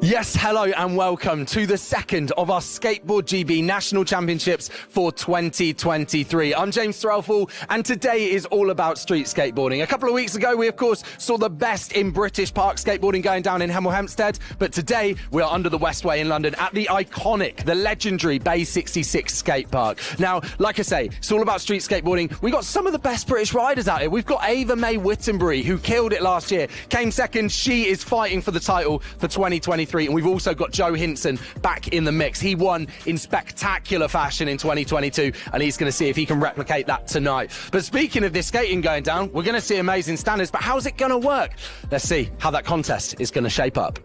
Yes, hello and welcome to the second of our Skateboard GB National Championships for 2023. I'm James Threlfall and today is all about street skateboarding. A couple of weeks ago, we of course saw the best in British park skateboarding going down in Hemel Hempstead, but today we are under the Westway in London at the iconic, the legendary Bay 66 skate park. Now, like I say, it's all about street skateboarding. We got some of the best British riders out here. We've got Ava May Wittenbury, who killed it last year, came second. She is fighting for the title for 2023. And we've also got Joe Hinson back in the mix. He won in spectacular fashion in 2022, and he's going to see if he can replicate that tonight. But speaking of this skating going down, we're going to see amazing standards, but how's it going to work? Let's see how that contest is going to shape up.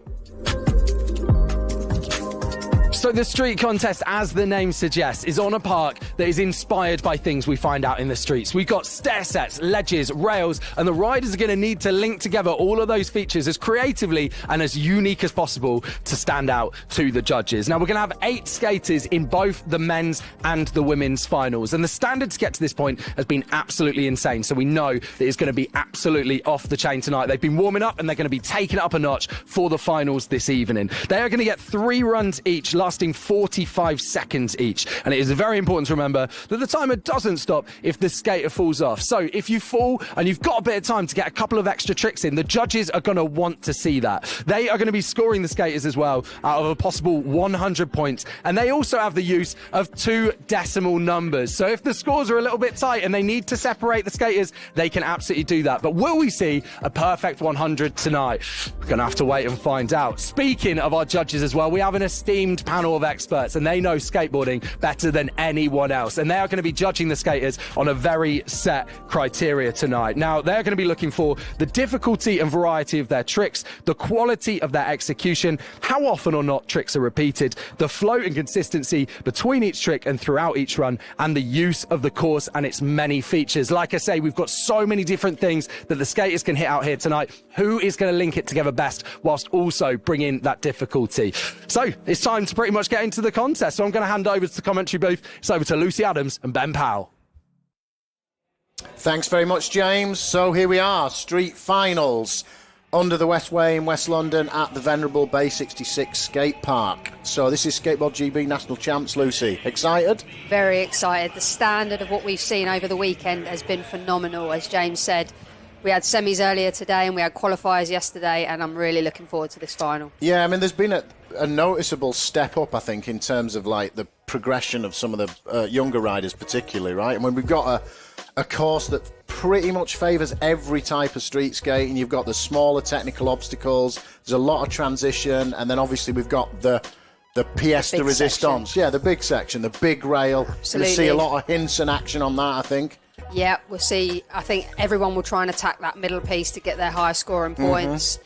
So the street contest, as the name suggests, is on a park that is inspired by things we find out in the streets. We've got stair sets, ledges, rails, and the riders are going to need to link together all of those features as creatively and as unique as possible to stand out to the judges. Now, we're going to have 8 skaters in both the men's and the women's finals, and the standard to get to this point has been absolutely insane. So we know that it's going to be absolutely off the chain tonight. They've been warming up and they're going to be taking it up a notch for the finals this evening. They are going to get 3 runs each, lasting 45 seconds each. And it is very important to remember that the timer doesn't stop if the skater falls off. So if you fall and you've got a bit of time to get a couple of extra tricks in, the judges are going to want to see that. They are going to be scoring the skaters as well out of a possible 100 points. And they also have the use of 2 decimal numbers. So if the scores are a little bit tight and they need to separate the skaters, they can absolutely do that. But will we see a perfect 100 tonight? We're going to have to wait and find out. Speaking of our judges as well, we have an esteemed panel of experts, and they know skateboarding better than anyone else, and they are going to be judging the skaters on a very set criteria tonight. Now, they're going to be looking for the difficulty and variety of their tricks, the quality of their execution, how often or not tricks are repeated, the flow and consistency between each trick and throughout each run, and the use of the course and its many features. Like I say, we've got so many different things that the skaters can hit out here tonight. Who is going to link it together best whilst also bringing that difficulty? So it's time to pretty pretty much get into the contest. So I'm going to hand over to the commentary booth. It's over to Lucy Adams and Ben Powell. Thanks very much, James. So here we are, street finals under the Westway in West London at the venerable Bay 66 skate park. So this is Skateboard GB National Champs, Lucy. Excited? Very excited. The standard of what we've seen over the weekend has been phenomenal. As James said, we had semis earlier today and we had qualifiers yesterday, and I'm really looking forward to this final. Yeah, I mean, there's been a noticeable step up, I think, in terms of like the progression of some of the younger riders particularly, right? And when we've got a course that pretty much favours every type of street skate, and you've got the smaller technical obstacles, there's a lot of transition, and then obviously we've got the pièce de résistance. Yeah, the big section, the big rail. Absolutely. We'll see a lot of hints and action on that, I think. Yeah, we'll see. I think everyone will try and attack that middle piece to get their high scoring points.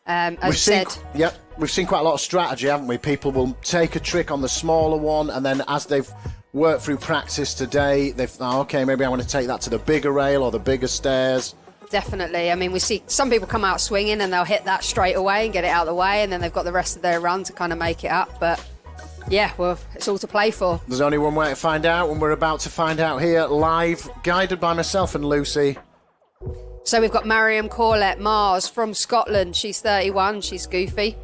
We've seen quite a lot of strategy, haven't we? People will take a trick on the smaller one, and then as they've worked through practice today, they've okay, maybe I want to take that to the bigger rail or the bigger stairs. Definitely. I mean, we see some people come out swinging and they'll hit that straight away and get it out of the way, and then they've got the rest of their run to kind of make it up. But yeah, well, it's all to play for. There's only one way to find out, and we're about to find out here live, guided by myself and Lucy. So we've got Mariam Corlett Mars from Scotland. She's 31. She's goofy.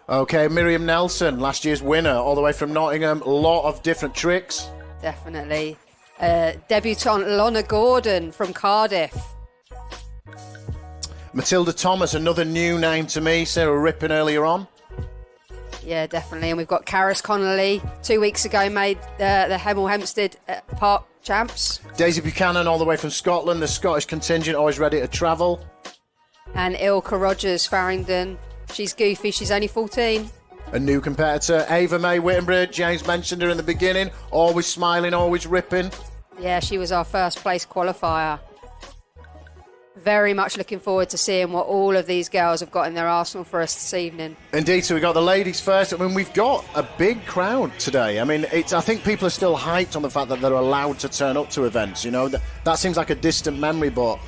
Okay, Miriam Nelson, last year's winner, all the way from Nottingham. A lot of different tricks. Definitely. Debutante Lorna Gordon from Cardiff. Matilda Thomas, another new name to me. Sarah Rippin earlier on. Yeah, definitely. And we've got Caris Connolly, 2 weeks ago made the Hemel Hempstead Park champs. Daisy Buchanan, all the way from Scotland, the Scottish contingent, always ready to travel. And Ilka Rogers, Farringdon. She's goofy, she's only 14. A new competitor, Ava May Whittenbridge. James mentioned her in the beginning. Always smiling, always ripping. Yeah, she was our first place qualifier. Very much looking forward to seeing what all of these girls have got in their arsenal for us this evening. Indeed, so we've got the ladies first. I mean, we've got a big crowd today. I mean, I think people are still hyped on the fact that they're allowed to turn up to events, you know. That seems like a distant memory, but...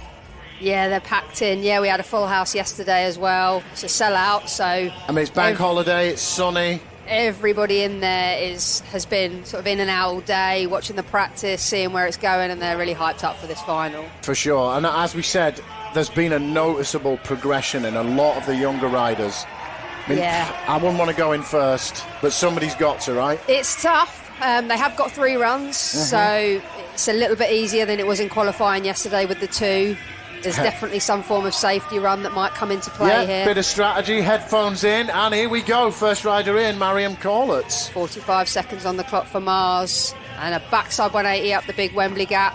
Yeah, they're packed in. Yeah, we had a full house yesterday as well. It's a sellout, so... I mean, it's bank holiday, it's sunny. Everybody in there has been sort of in and out all day, watching the practice, seeing where it's going, and they're really hyped up for this final. For sure. And as we said, there's been a noticeable progression in a lot of the younger riders. I mean, yeah. I wouldn't want to go in first, but somebody's got to, right? It's tough. They have got 3 runs, so it's a little bit easier than it was in qualifying yesterday with the 2. There's definitely some form of safety run that might come into play here. Bit of strategy, headphones in, and here we go. First rider in, Mariam Corlett. 45 seconds on the clock for Mars, and a backside 180 up the big Wembley gap.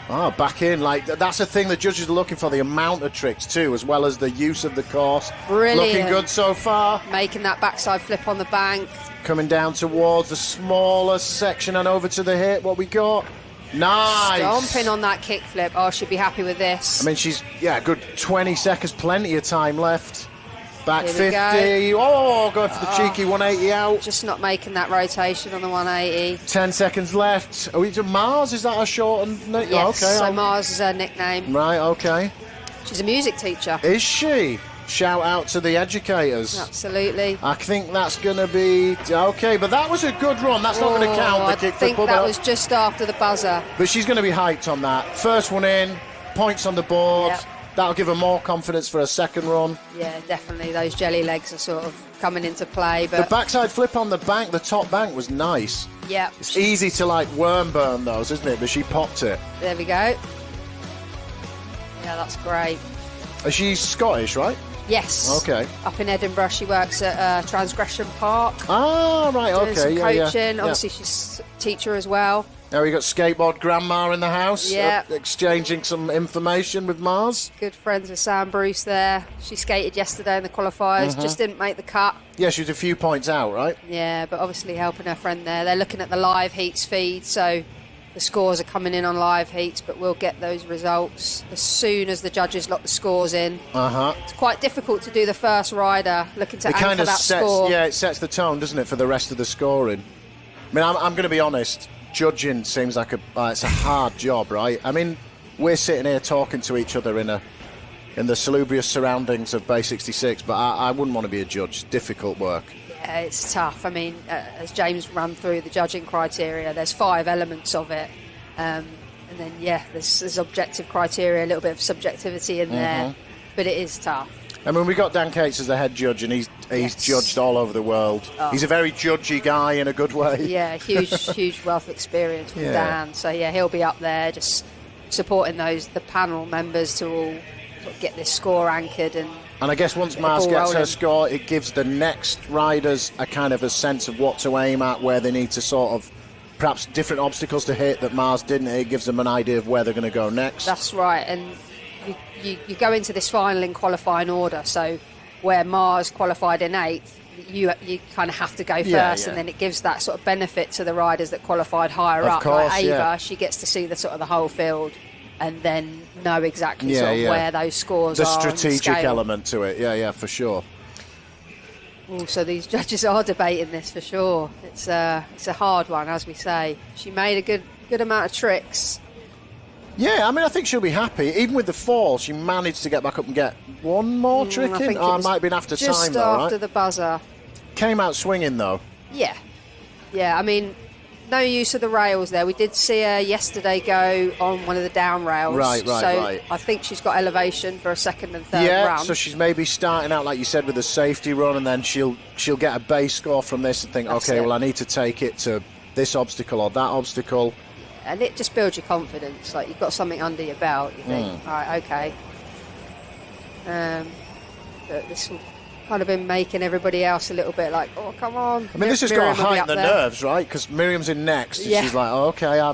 Oh, back in. Like, that's the thing the judges are looking for, the amount of tricks too, as well as the use of the course. Brilliant. Looking good so far. Making that backside flip on the bank. Coming down towards the smaller section and over to the hit. What we got? Nice. Stomping on that kick flip. Oh, she'd be happy with this. I mean, she's, good 20 seconds, plenty of time left. Back Here 50. Go. Going for the cheeky 180 out. Just not making that rotation on the 180. 10 seconds left. Are we to Mars? Is that a short? Yes, okay. So Mars is her nickname. Right, okay. She's a music teacher. Is she? Shout out to the educators. Absolutely. I think that's going to be... Okay, but that was a good run. That's not going to count. I think that was just after the buzzer. But she's going to be hyped on that. First one in, points on the board. Yep. That'll give her more confidence for a second run. Yeah, definitely. Those jelly legs are sort of coming into play. But the backside flip on the bank, the top bank, was nice. Yeah. It's easy to, worm burn those, isn't it? But she popped it. There we go. Yeah, that's great. She's Scottish, right? Yes. Okay. Up in Edinburgh, she works at Transgression Park. Ah, right, doing okay. some coaching. Yeah. Obviously, she's a teacher as well. Now we got Skateboard Grandma in the house. Yeah. Exchanging some information with Mars. Good friends with Sam Bruce there. She skated yesterday in the qualifiers, just didn't make the cut. Yeah, she was a few points out, right? Yeah, but obviously helping her friend there. They're looking at the live heats feed, so the scores are coming in on live heats, but we'll get those results as soon as the judges lock the scores in. It's quite difficult to do the first rider, looking to anchor that score. Yeah, it sets the tone, doesn't it, for the rest of the scoring. I mean, I'm going to be honest. Judging seems like it's a hard job, right? I mean, we're sitting here talking to each other in the salubrious surroundings of Bay 66, but I wouldn't want to be a judge. Difficult work. Yeah, it's tough. I mean, as James ran through the judging criteria, there's 5 elements of it. And then, there's objective criteria, a little bit of subjectivity in there, but it is tough. I mean, we got Dan Cates as the head judge, and he's judged all over the world. Oh. He's a very judgy guy in a good way. Yeah, huge wealth of experience from Dan. So, he'll be up there just supporting the panel members to all sort of get this score anchored. And I guess once Mars gets her score, it gives the next riders a kind of a sense of what to aim at, where they need to sort of perhaps different obstacles to hit that Mars didn't. It gives them an idea of where they're going to go next. That's right, and you go into this final in qualifying order, so where Mars qualified in 8th, you kind of have to go first, and then it gives that sort of benefit to the riders that qualified higher up. Course, like Ava, she gets to see the whole field and then know exactly where those scores are. The strategic element to it, for sure. So these judges are debating this for sure. It's a hard one, as we say. She made a good amount of tricks. Yeah, I mean, I think she'll be happy. Even with the fall, she managed to get back up and get one more trick in. It might have been after time, though, right? Just after the buzzer. Came out swinging, though. Yeah. I mean, no use of the rails there. We did see her yesterday go on one of the down rails. Right. I think she's got elevation for a second and third run. Yeah, so she's maybe starting out, like you said, with a safety run, and then she'll get a base score from this and think, well, I need to take it to this obstacle or that obstacle. And it just builds your confidence. Like, you've got something under your belt. You think, all right, okay. But this will kind of been making everybody else a little bit like, oh, come on. I mean, this has got to heighten the nerves, right? Because Miriam's in next, and she's like, oh, okay.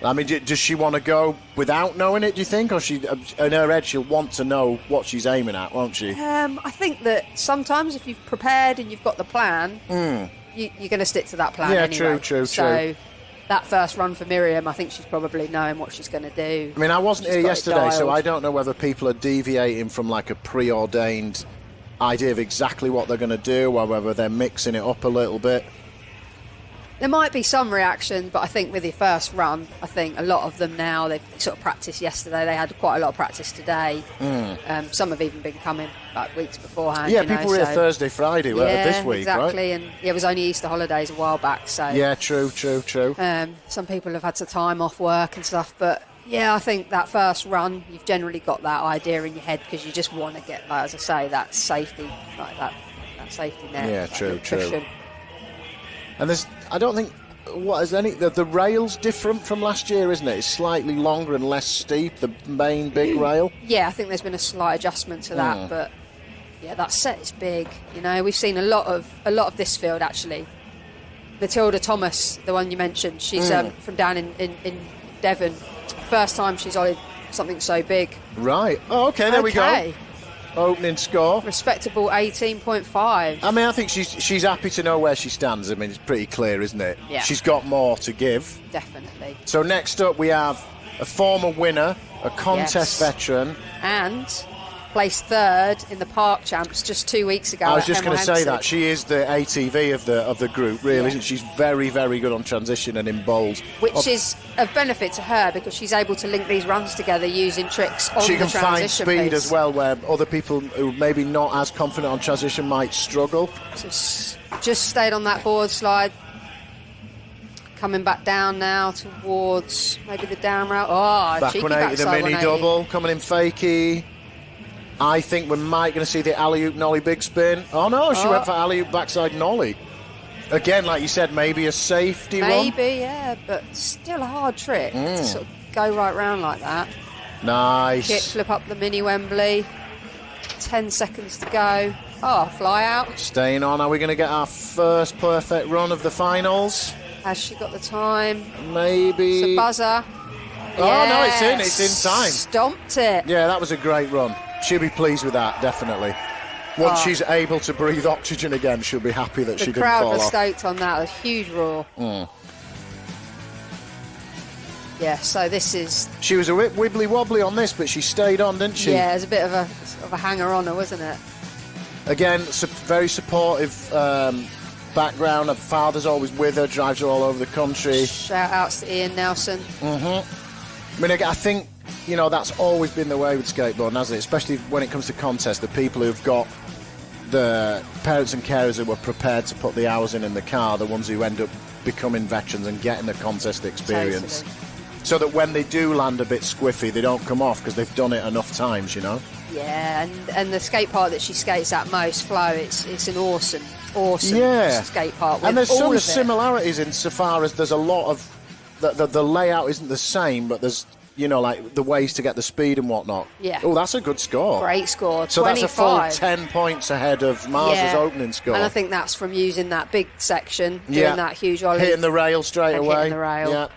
I mean, does she want to go without knowing it, do you think? Or in her head, she'll want to know what she's aiming at, won't she? I think that sometimes if you've prepared and you've got the plan, you're going to stick to that plan anyway. True. So that first run for Miriam, I think she's probably knowing what she's going to do. I mean, I wasn't here yesterday, so I don't know whether people are deviating from like a preordained idea of exactly what they're going to do, or whether they're mixing it up a little bit. There might be some reaction, but I think with your first run, I think a lot of them now, they've sort of practiced yesterday. They had quite a lot of practice today. Some have even been coming like weeks beforehand. Yeah, people were here Thursday, Friday this week, exactly, right? And it was only Easter holidays a while back. So yeah, true. Some people have had some time off work and stuff, but yeah, I think that first run, you've generally got that idea in your head because you just want to get, like, as I say, that safety, like that safety net. Yeah, true. And I don't think, the rail's different from last year, isn't it? It's slightly longer and less steep, the main big rail. Yeah, I think there's been a slight adjustment to that, but yeah, that set is big. You know, we've seen a lot of this field actually. Matilda Thomas, the one you mentioned, she's from down in Devon. First time she's ollied something so big. Right. Oh, okay, there we go. Opening score. Respectable 18.5. I mean, I think she's happy to know where she stands. I mean, it's pretty clear, isn't it? Yeah. She's got more to give. Definitely. So next up we have a former winner, a contest veteran. And placed third in the Park Champs just 2 weeks ago. I was just going to say that. She is the ATV of the group, really, isn't she? She's very, very good on transition and in bowls. Which is of benefit to her because she's able to link these runs together using tricks on the transition. She can find speed as well, where other people who maybe not as confident on transition might struggle. Just stayed on that board slide. Coming back down now towards maybe the down route. Oh, back 180, the mini double, coming in fakie. I think we might going to see the alley-oop nollie big spin. Oh no, she went for alley-oop backside nollie. Again, like you said, maybe a safety one. Maybe, yeah, but still a hard trick to sort of go right round like that. Nice. Kick flip up the mini Wembley. 10 seconds to go. Oh, fly out. Staying on. Are we going to get our first perfect run of the finals? Has she got the time? Maybe. It's a buzzer. Oh no, it's in time. Stomped it. Yeah, that was a great run. She'll be pleased with that, definitely. Once she's able to breathe oxygen again, she'll be happy that she didn't fall off. The crowd was stoked on that. A huge roar. Yeah, so this is... She was a bit wibbly-wobbly on this, but she stayed on, didn't she? Yeah, it was a bit of a hanger-on her, wasn't it? Again, very supportive background. Her father's always with her, drives her all over the country. Shout-outs to Ian Nelson. I mean, I think... You know, that's always been the way with skateboarding, hasn't it? Especially when it comes to contests, the people who've got the parents and carers who were prepared to put the hours in the car, the ones who end up becoming veterans and getting the contest experience. Totally. So that when they do land a bit squiffy, they don't come off because they've done it enough times, you know? Yeah, and the skate park that she skates at most, Flo, it's an awesome skate park. And there's some all of similarities insofar as there's a lot of... The layout isn't the same, but there's, you know, like the ways to get the speed and whatnot. Yeah. Oh, that's a good score. Great score. So 25. that's a full 10 points ahead of Mars's opening score. And I think that's from using that big section, doing that huge ollie. Hitting the rail straight away. Hitting the rail. Yeah.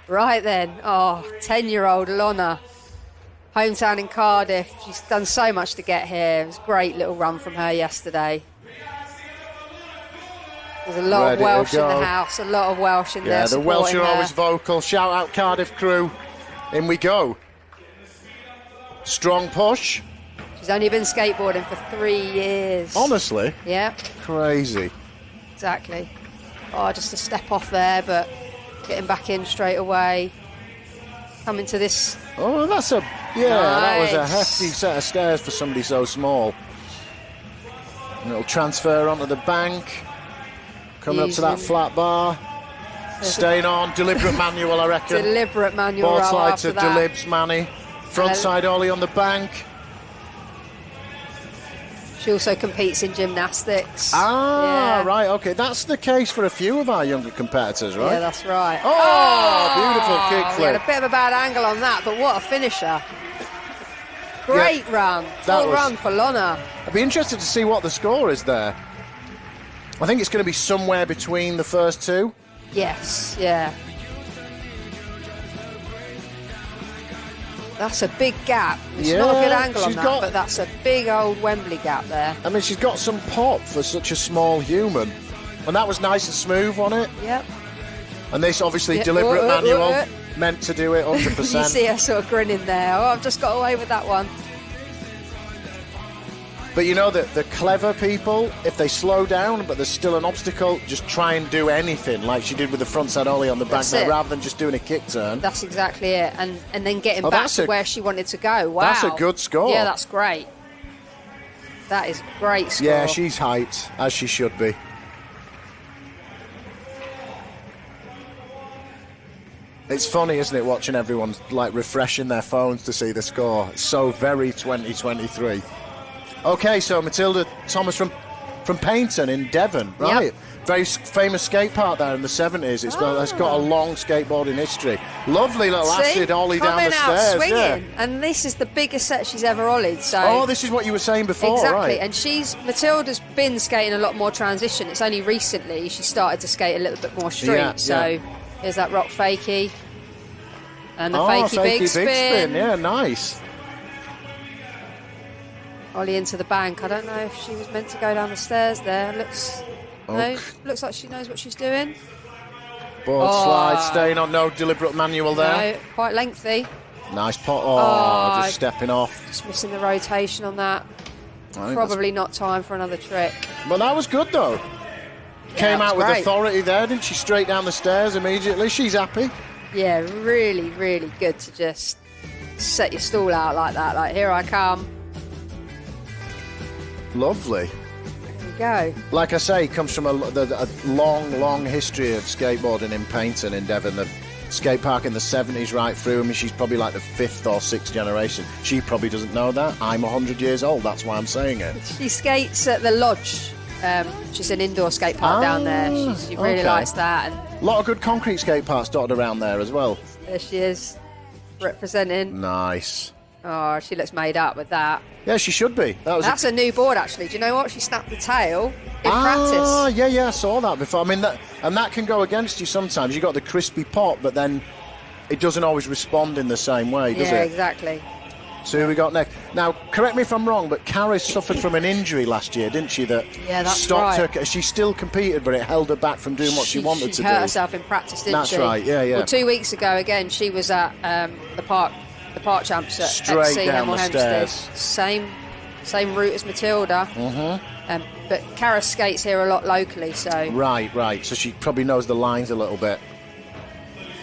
Right then. 10-year-old Lonna. Hometown in Cardiff. She's done so much to get here. It was a great little run from her yesterday. There's a lot of Welsh in the house, a lot of Welsh in there. Yeah, the Welsh are always vocal. Shout out Cardiff crew. In we go. Strong push. She's only been skateboarding for 3 years. Honestly? Yeah. Crazy. Exactly. Just a step off there, but getting back in straight away. Coming to this. Oh, that's a... Yeah, that was a hefty set of stairs for somebody so small. A little transfer onto the bank. Coming up to that flat bar. Staying on. Deliberate manual, I reckon. Deliberate manual. Board slide to Delibs, Manny. Front side ollie on the bank. She also competes in gymnastics. Right, okay. That's the case for a few of our younger competitors, right? Yeah, that's right. Beautiful kickflip. We had a bit of a bad angle on that, but what a finisher. Great run. Full run for Lonna. I'd be interested to see what the score is there. I think it's going to be somewhere between the first two. Yes, yeah. That's a big gap. It's not a good angle on that, but that's a big old Wembley gap there. I mean, she's got some pop for such a small human. And that was nice and smooth on it. Yep. And this obviously deliberate manual, meant to do it 100%. You see her sort of grinning there. I've just got away with that one. But you know that the clever people, if they slow down but there's still an obstacle, just try and do anything like she did with the frontside ollie on the back there, rather than just doing a kick turn. That's exactly it. And then getting back to where she wanted to go. Wow. That's a good score. Yeah, that's great. That is a great score. Yeah, she's hyped, as she should be. It's funny, isn't it, watching everyone like refreshing their phones to see the score. It's so very 2023. Okay, so Matilda Thomas from Paignton in Devon, right? Yep. Very famous skate park there in the 70s. It's got a long skateboarding history. Lovely little acid ollie down the stairs. Swinging. Yeah. And this is the biggest set she's ever ollied. So this is what you were saying before, exactly. Right? And Matilda's been skating a lot more transition. It's only recently she started to skate a little bit more street. Yeah, so here's that rock fakie. And the fakie big spin. Yeah, nice. Ollie into the bank. I don't know if she was meant to go down the stairs there. Looks like she knows what she's doing. Board slide, staying on, no deliberate manual there. No, quite lengthy. Nice pot. Just stepping off. Just missing the rotation on that. Probably not time for another trick. But that was good though. Came out with authority there, didn't she? Straight down the stairs immediately. She's happy. Yeah, really, really good to just set your stall out like that. Like, here I come. Lovely. There you go. Like I say, it comes from a long history of skateboarding in Paignton in Devon. The skate park in the 70s right through. I mean, she's probably like the 5th or 6th generation. She probably doesn't know that. I'm 100 years old, that's why I'm saying it. She skates at the Lodge, which is an indoor skate park down there. She really likes that. And a lot of good concrete skate parks dotted around there as well. There she is, representing. Nice. Oh, she looks made up with that. Yeah, she should be. That's a new board, actually. Do you know what? She snapped the tail in practice. Yeah, I saw that before. I mean, that can go against you sometimes. You got the crispy pop, but then it doesn't always respond in the same way, does it? Yeah, exactly. So who we got next? Now, correct me if I'm wrong, but Karis suffered from an injury last year, didn't she? That stopped her. She still competed, but it held her back from doing what she wanted to do. She hurt herself in practice, didn't she? That's right. Yeah. Well, 2 weeks ago, again, she was at the park champs at straight down the stairs. Same route as Matilda. But Karis skates here a lot locally, so right. So she probably knows the lines a little bit.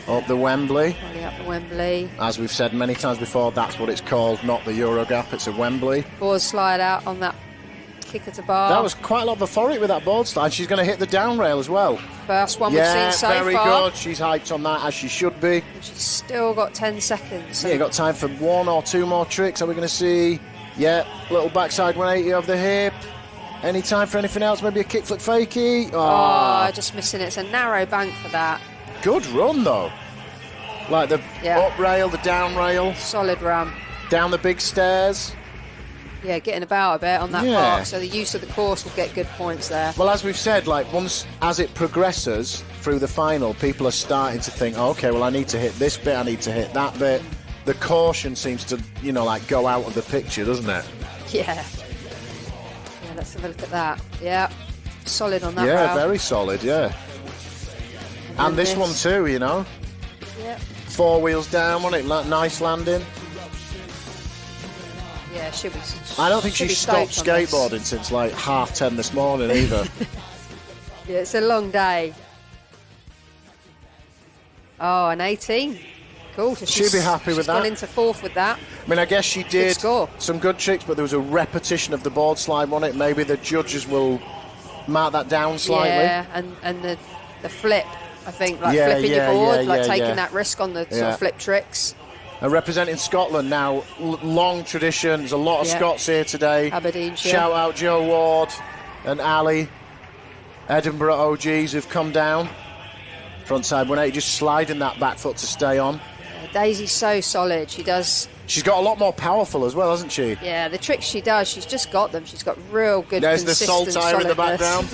Up the Wembley. Probably up the Wembley. As we've said many times before, that's what it's called, not the Eurogap. It's a Wembley. Board slide out on that kicker to bar. That was quite a lot of authority with that board slide. She's going to hit the down rail as well. First one we've seen so very far. good. She's hyped on that, as she should be. She's still got 10 seconds. So. Yeah, got time for 1 or 2 more tricks. Are we going to see? Yeah, little backside 180 over the hip. Any time for anything else? Maybe a kickflip fakie? Oh, just missing it. It's a narrow bank for that. Good run, though. Like the up rail, the down rail. Solid run. Down the big stairs. Yeah, getting about a bit on that part, so the use of the course will get good points there. Well, as we've said, like as it progresses through the final, people are starting to think, oh, okay, well, I need to hit this bit, I need to hit that bit. The caution seems to, like go out of the picture, doesn't it? Yeah. Yeah, let's have a look at that. Yeah, solid on that Yeah, rail. very solid, yeah. And this one too, Yeah. 4 wheels down on it, nice landing. Yeah, should be. I don't think she's stopped skateboarding since like 10:30 this morning either. Yeah, it's a long day. Oh, an 18. Cool. So she'd be happy with that. She's gone into 4th with that. I mean, I guess she did some good tricks, but there was a repetition of the board slide on it. Maybe the judges will mark that down slightly. Yeah, and the flip, I think, like flipping your board, taking that risk on the sort of flip tricks. And representing Scotland now, long tradition. There's a lot of Scots here today. Aberdeenshire. Shout out Joe Ward and Ali, Edinburgh OGs who've come down. Frontside 180, just sliding that back foot to stay on. Yeah, Daisy's so solid. She's got a lot more powerful as well, hasn't she? Yeah, the tricks she does, she's just got them. She's got real good There's the consistent saltire in the background.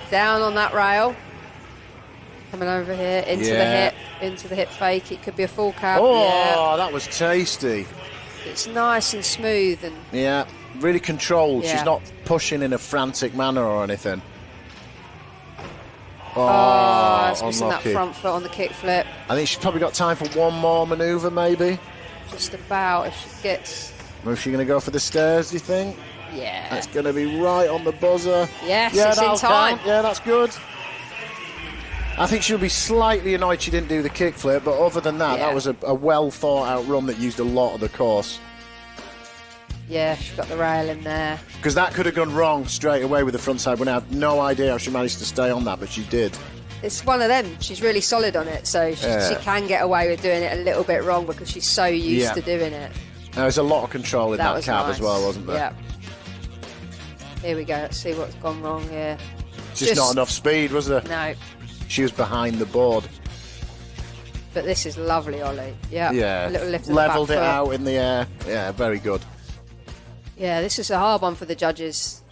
Down on that rail. Coming over here into the hip fake. It could be a full cab. Oh, that was tasty. It's nice and smooth and really controlled. Yeah. She's not pushing in a frantic manner or anything. Oh, it's missing that front foot on the kick flip. I think she's probably got time for one more manoeuvre, maybe. Just about, if she gets. Or is she going to go for the stairs? Do you think? Yeah. That's going to be right on the buzzer. Yes, it's in time. Count. Yeah, that's good. I think she'll be slightly annoyed she didn't do the kickflip, but other than that, that was a well thought out run that used a lot of the course. Yeah, she got the rail in there. Because that could have gone wrong straight away with the front side when I have no idea how she managed to stay on that, but she did. It's one of them. She's really solid on it, so she can get away with doing it a little bit wrong because she's so used to doing it. There's a lot of control in that cab as well, wasn't there? Yeah. Here we go. Let's see what's gone wrong here. Just not enough speed, was there? No. She was behind the board. But this is lovely, Ollie. Yeah. Yeah. A little lift of Levelled the back it foot. out in the air. Yeah, very good. Yeah, this is a hard one for the judges.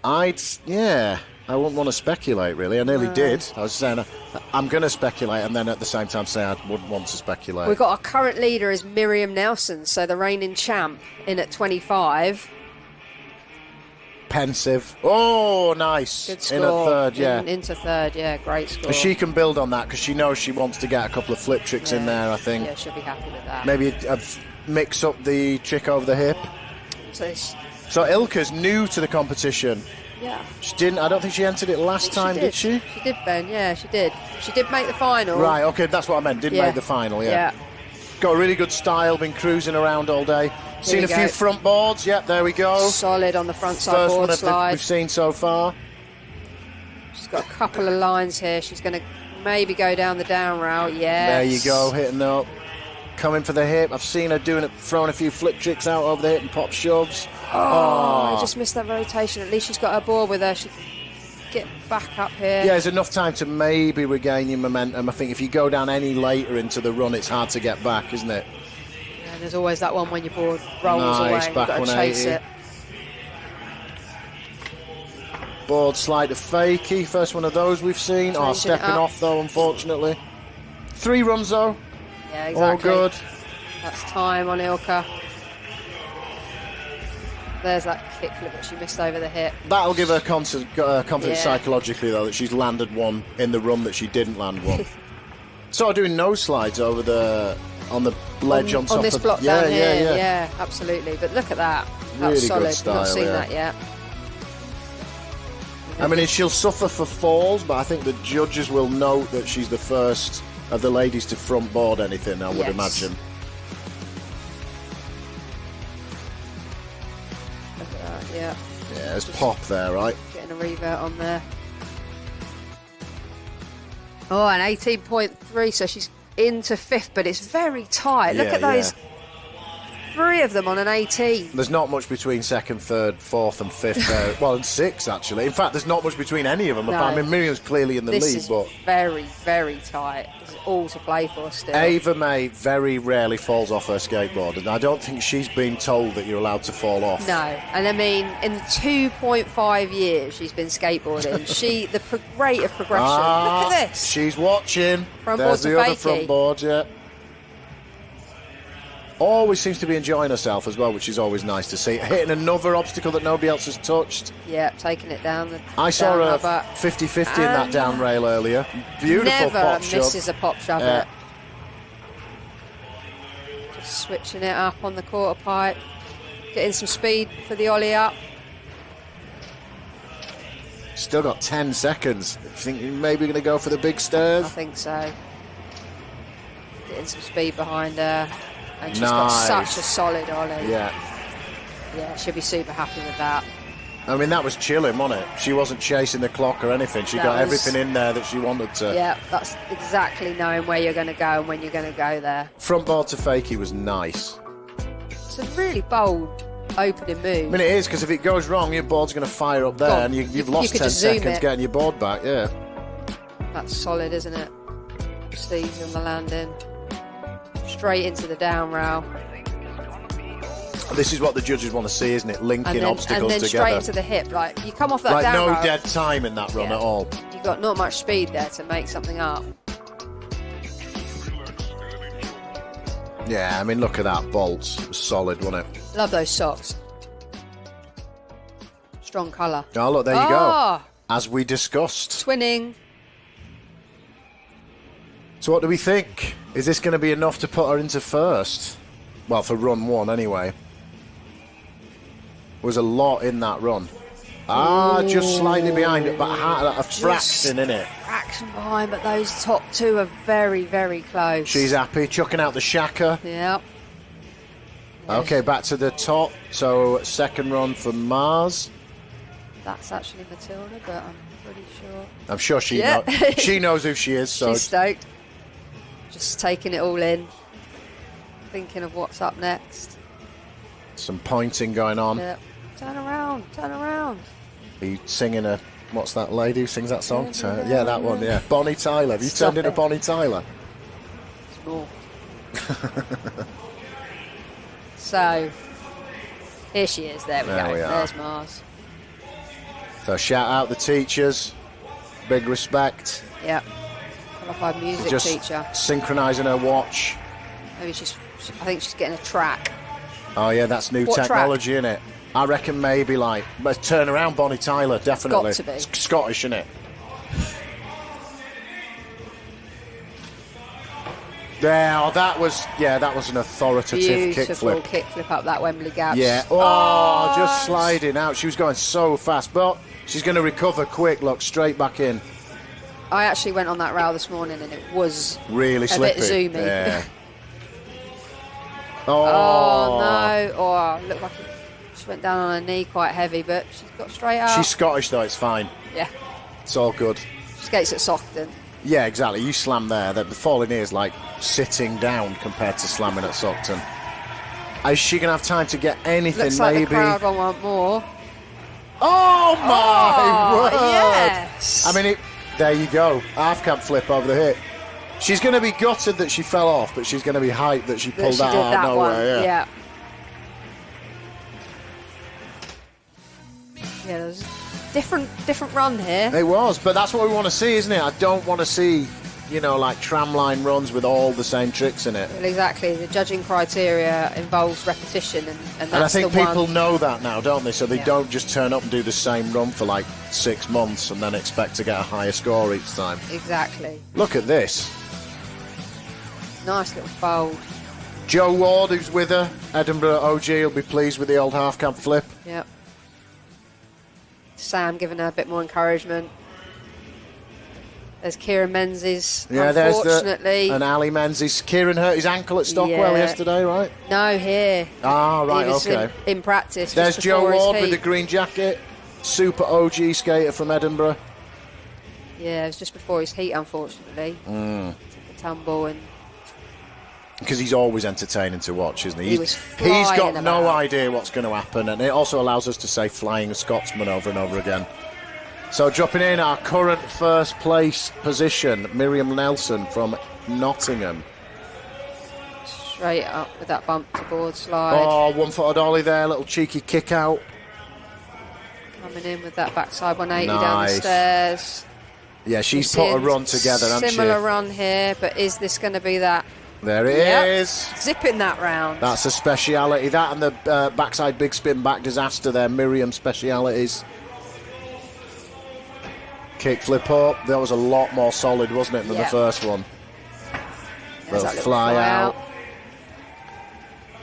I wouldn't want to speculate, really. I nearly did. I was saying I'm going to speculate, and then at the same time say I wouldn't want to speculate. We've got our current leader is Miriam Nelson, so the reigning champ in at 25. Pensive. Oh, nice. Good score. In at third, yeah. Into third, yeah, great score. She can build on that because she knows she wants to get a couple of flip tricks in there, I think. Yeah, she'll be happy with that. Maybe mix up the trick over the hip. So Ilka's new to the competition. Yeah. I don't think she entered it last time, did she? She did, Ben, yeah, she did. She did make the final. Right, okay, that's what I meant. Didn't make the final, yeah. Got a really good style, been cruising around all day. Seen a few front boards, yep, there we go. Solid on the front side First board one slide. we've seen so far. She's got a couple of lines here. She's going to maybe go down the down rail, yes. There you go, hitting up. Coming for the hip. I've seen her throwing a few flip tricks out over the hip and pop shoves. Oh, I just missed that rotation. At least she's got her board with her. She can get back up here. Yeah, there's enough time to maybe regain your momentum. I think if you go down any later into the run, it's hard to get back, isn't it? Yeah, there's always that one when your board rolls away. You've back got to chase it. Board slide to fakie. First one of those we've seen. Stepping off, though, unfortunately. 3 runs, though. Yeah, exactly. All good. That's time on Ilka. There's that kickflip that she missed over the hip. That'll give her confidence psychologically, though, that she's landed one in the run that she didn't land one. Sort of doing nose slides on the ledge on top this of block down here. Yeah, absolutely. But look at that. That's really solid. Good style, We've not seen that yet. I mean, she'll suffer for falls, but I think the judges will note that she's the first of the ladies to front board anything, I would imagine. Yeah. Yeah, there's pop there, right? Getting a revert on there. Oh, an 18.3, so she's into 5th, but it's very tight. Look at those 3 of them on an 18. There's not much between 2nd, 3rd, 4th and 5th. Well, and 6th, actually. In fact, there's not much between any of them. No. I mean, Miriam's clearly in the lead, This is very, very tight. It's all to play for still. Ava May very rarely falls off her skateboard, and I don't think she's been told that you're allowed to fall off. No, and I mean, in the 2.5 years she's been skateboarding, the rate of progression. Look at this. She's watching. Front There's board to the other fakie. front board, yeah. Always seems to be enjoying herself as well, which is always nice to see. Hitting another obstacle that nobody else has touched. Yeah, taking it down. I saw her 50-50 in that down rail earlier. Beautiful never pop shove. misses a pop shove. Yeah. Just switching it up on the quarter pipe. Getting some speed for the ollie up. Still got 10 seconds. You think you're maybe going to go for the big stairs? I think so. Getting some speed behind her. And she's got such a solid ollie. Yeah. Yeah, she'll be super happy with that. I mean, that was chilling, wasn't it? She wasn't chasing the clock or anything. She got everything in there that she wanted to. Yeah, that's exactly knowing where you're going to go and when you're going to go there. Front board to fakie was nice. It's a really bold opening move. I mean, it is, because if it goes wrong, your board's going to fire up there, and you've lost 10 seconds getting your board back, yeah. That's solid, isn't it? Sleeves on the landing. Straight into the down rail. This is what the judges want to see, isn't it? Linking obstacles and then together. Straight into the hip. Like, you come off that down no rail. dead time in that run at all. You've got not much speed there to make something up. Yeah, I mean, look at that. Bolts. It was solid, wasn't it? Love those socks. Strong colour. Oh, look, there you go. As we discussed. Twinning. So what do we think? Is this going to be enough to put her into first? Well, for run 1 anyway. There was a lot in that run. Just slightly behind it, but a fraction in it. Fraction behind, but those top 2 are very, very close. She's happy, chucking out the shaka. Yep. Okay, back to the top. So, second run for Mars. That's actually Matilda, but I'm pretty sure. I'm sure she she knows who she is. So she's stoked. Just taking it all in. Thinking of what's up next. Some pointing going on. Yep. Turn around, turn around. Are you singing what's that lady who sings that song? Yeah, that one, yeah. Bonnie Tyler. Have you turned into Bonnie Tyler? Small. So, here she is. There we go. There's Mars. So shout out the teachers. Big respect. Yep. Qualified music just teacher. Synchronising her watch. Maybe I think she's getting a track. Oh yeah, that's new technology, isn't it? I reckon maybe let's turn around Bonnie Tyler, definitely. It's got to be. It's Scottish, isn't it? Yeah, that was an authoritative Beautiful kickflip. Kickflip up that Wembley gap. Yeah. Just sliding out. She was going so fast, but she's going to recover quick. Look, straight back in. I actually went on that rail this morning and it was really slippy. A bit zoomy. Yeah. No. Looked like she went down on her knee quite heavy, but she's got straight out. She's Scottish though, it's fine. Yeah. It's all good. She skates at Sockton. Yeah, exactly. You slam there. The falling here is like sitting down compared to slamming at Sockton. Is she going to have time to get anything? Looks like maybe? The crowd will want more. Oh my word! Yes. I mean, there you go. Half cab flip over the hip. She's going to be gutted that she fell off, but she's going to be hyped that she pulled that out of nowhere. Yeah. Yeah, there's different run here. It was, but that's what we want to see, isn't it? I don't want to see, like tramline runs with all the same tricks in it. Well, exactly. The judging criteria involves repetition, and I think people know that now, don't they? So they don't just turn up and do the same run for 6 months and then expect to get a higher score each time. Exactly. Look at this. Nice little fold. Joe Ward, who's with her, Edinburgh OG, will be pleased with the old half cab flip. Yep. Sam giving her a bit more encouragement. There's Kieran Menzies, yeah, unfortunately. And Ali Menzies. Kieran hurt his ankle at Stockwell yesterday, right? No, here. Ah, right, he was okay. In practice. There's Joe Ward with the heat. green jacket. Super OG skater from Edinburgh. Yeah, it was just before his heat, unfortunately. Took a tumble and... Because he's always entertaining to watch, isn't he? He's got about. no idea what's going to happen, and it also allows us to say flying Scotsman over and over again. So dropping in our current first place position, Miriam Nelson from Nottingham. Straight up with that bump to board slide. Oh, 1-footed ollie there, little cheeky kick out. Coming in with that backside 180 Nice. down the stairs. Yeah, she's put a run together, hasn't she? Similar run here, but is this going to be that? There it is. Zipping that round. That's a speciality. That and the backside big spin back disaster there, Miriam's specialities. Kick flip up. That was a lot more solid, wasn't it, than the first one? Little fly out.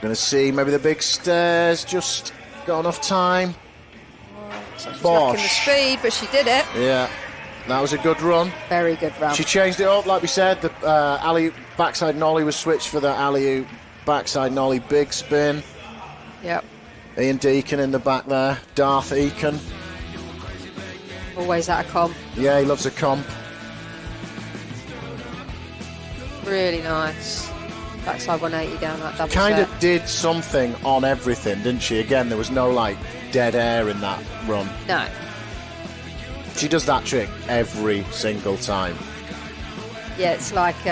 Going to see maybe the big stairs. Just got enough time. So she's lacking the speed, but she did it. Yeah, that was a good run. Very good run. She changed it up, like we said. The alley backside nollie was switched for the alley backside nollie big spin. Yep. Ian Deacon in the back there. Darth Eakin. Always at a comp. Yeah, he loves a comp. Really nice. Backside 180 down that double Kind set. of did something on everything, didn't she? Again, there was no like dead air in that run. No. She does that trick every single time. Yeah, it's like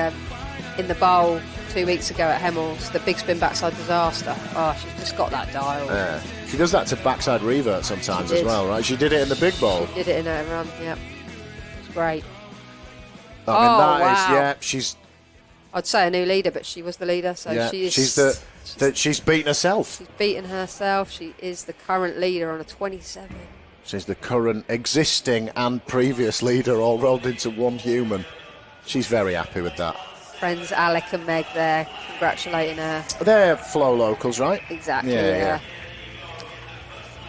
in the bowl 2 weeks ago at Hemels, the big spin backside disaster. Oh, she's just got that dial. Yeah. She does that to backside revert sometimes as well, right? She did it in the big bowl. She did it in her run, yep. It's great. I mean, that wow. is, yeah, she's... I'd say a new leader, but she was the leader, so yeah, she is... she's beaten herself. She's beaten herself. She is the current leader on a 27. She's the current existing and previous leader all rolled into one human. She's very happy with that. Friends Alec and Meg there, congratulating her. They're Flow locals, right? Exactly, yeah.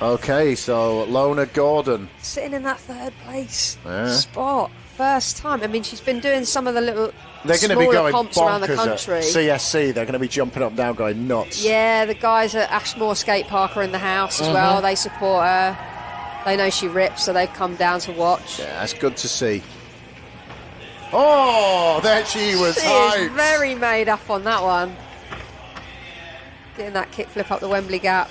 Okay, so Lona Gordon. Sitting in that third place spot. First time. I mean, she's been doing some of the little They're going to be going comps around the bonkers country. at CSC. They're going to be jumping up and down, going nuts. Yeah, the guys at Ashmore Skate Park are in the house as well. They support her. They know she rips, so they've come down to watch. Yeah, that's good to see. Oh, there she was. She is very made up on that one. Getting that kick flip up the Wembley Gap.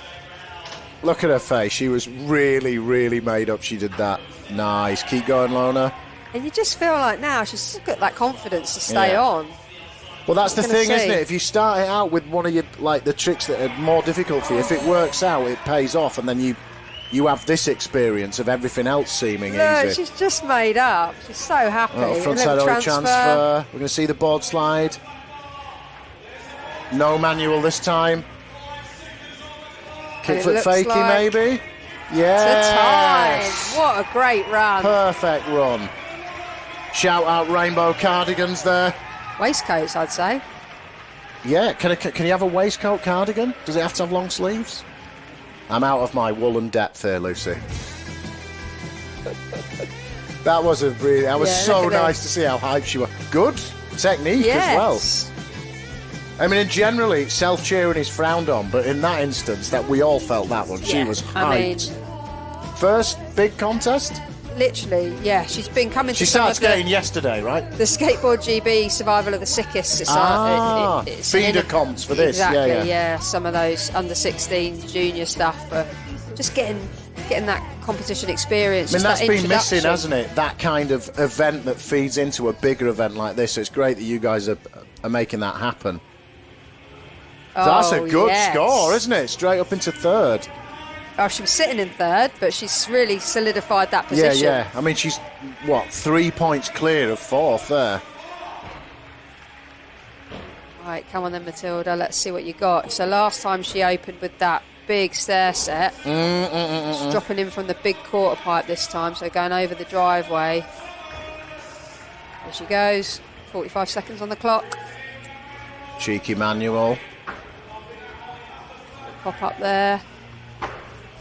Look at her face. She was really, really made up. She did that. Nice. Keep going, Lona. And you just feel like now she's got that confidence to stay on. Well, that's the thing, isn't it? If you start it out with one of your the tricks that are more difficult for you, if it works out, it pays off, and then you have this experience of everything else seeming easy. She's just made up. She's so happy. Frontside ollie transfer. We're going to see the board slide. No manual this time. Kickflip fakie, like maybe. Yes. What a great run. Perfect run. Shout out Rainbow Cardigans there. Waistcoats, I'd say. Yeah, can you have a waistcoat cardigan? Does it have to have long sleeves? I'm out of my woolen depth here, Lucy. That was so nice to see how hyped she was. Good technique as well. I mean, generally, self-cheering is frowned on, but in that instance, that we all felt that one. She was hyped. First big contest? Literally, yeah. She's been coming to She started skating yesterday, right? The Skateboard GB Survival of the Sickest. It's feeder comps for this. Exactly, yeah. Some of those under-16 junior stuff, just getting that competition experience. I mean, that's been missing, hasn't it? That kind of event that feeds into a bigger event like this. So it's great that you guys are making that happen. So that's a good score, isn't it? Straight up into third. Oh, she was sitting in third, but she's really solidified that position. Yeah. I mean, she's, 3 points clear of fourth there. Right, come on then, Matilda. Let's see what you got. So last time she opened with that big stair set. She's dropping in from the big quarter pipe this time, so going over the driveway. There she goes. 45 seconds on the clock. Cheeky manual. Pop up there.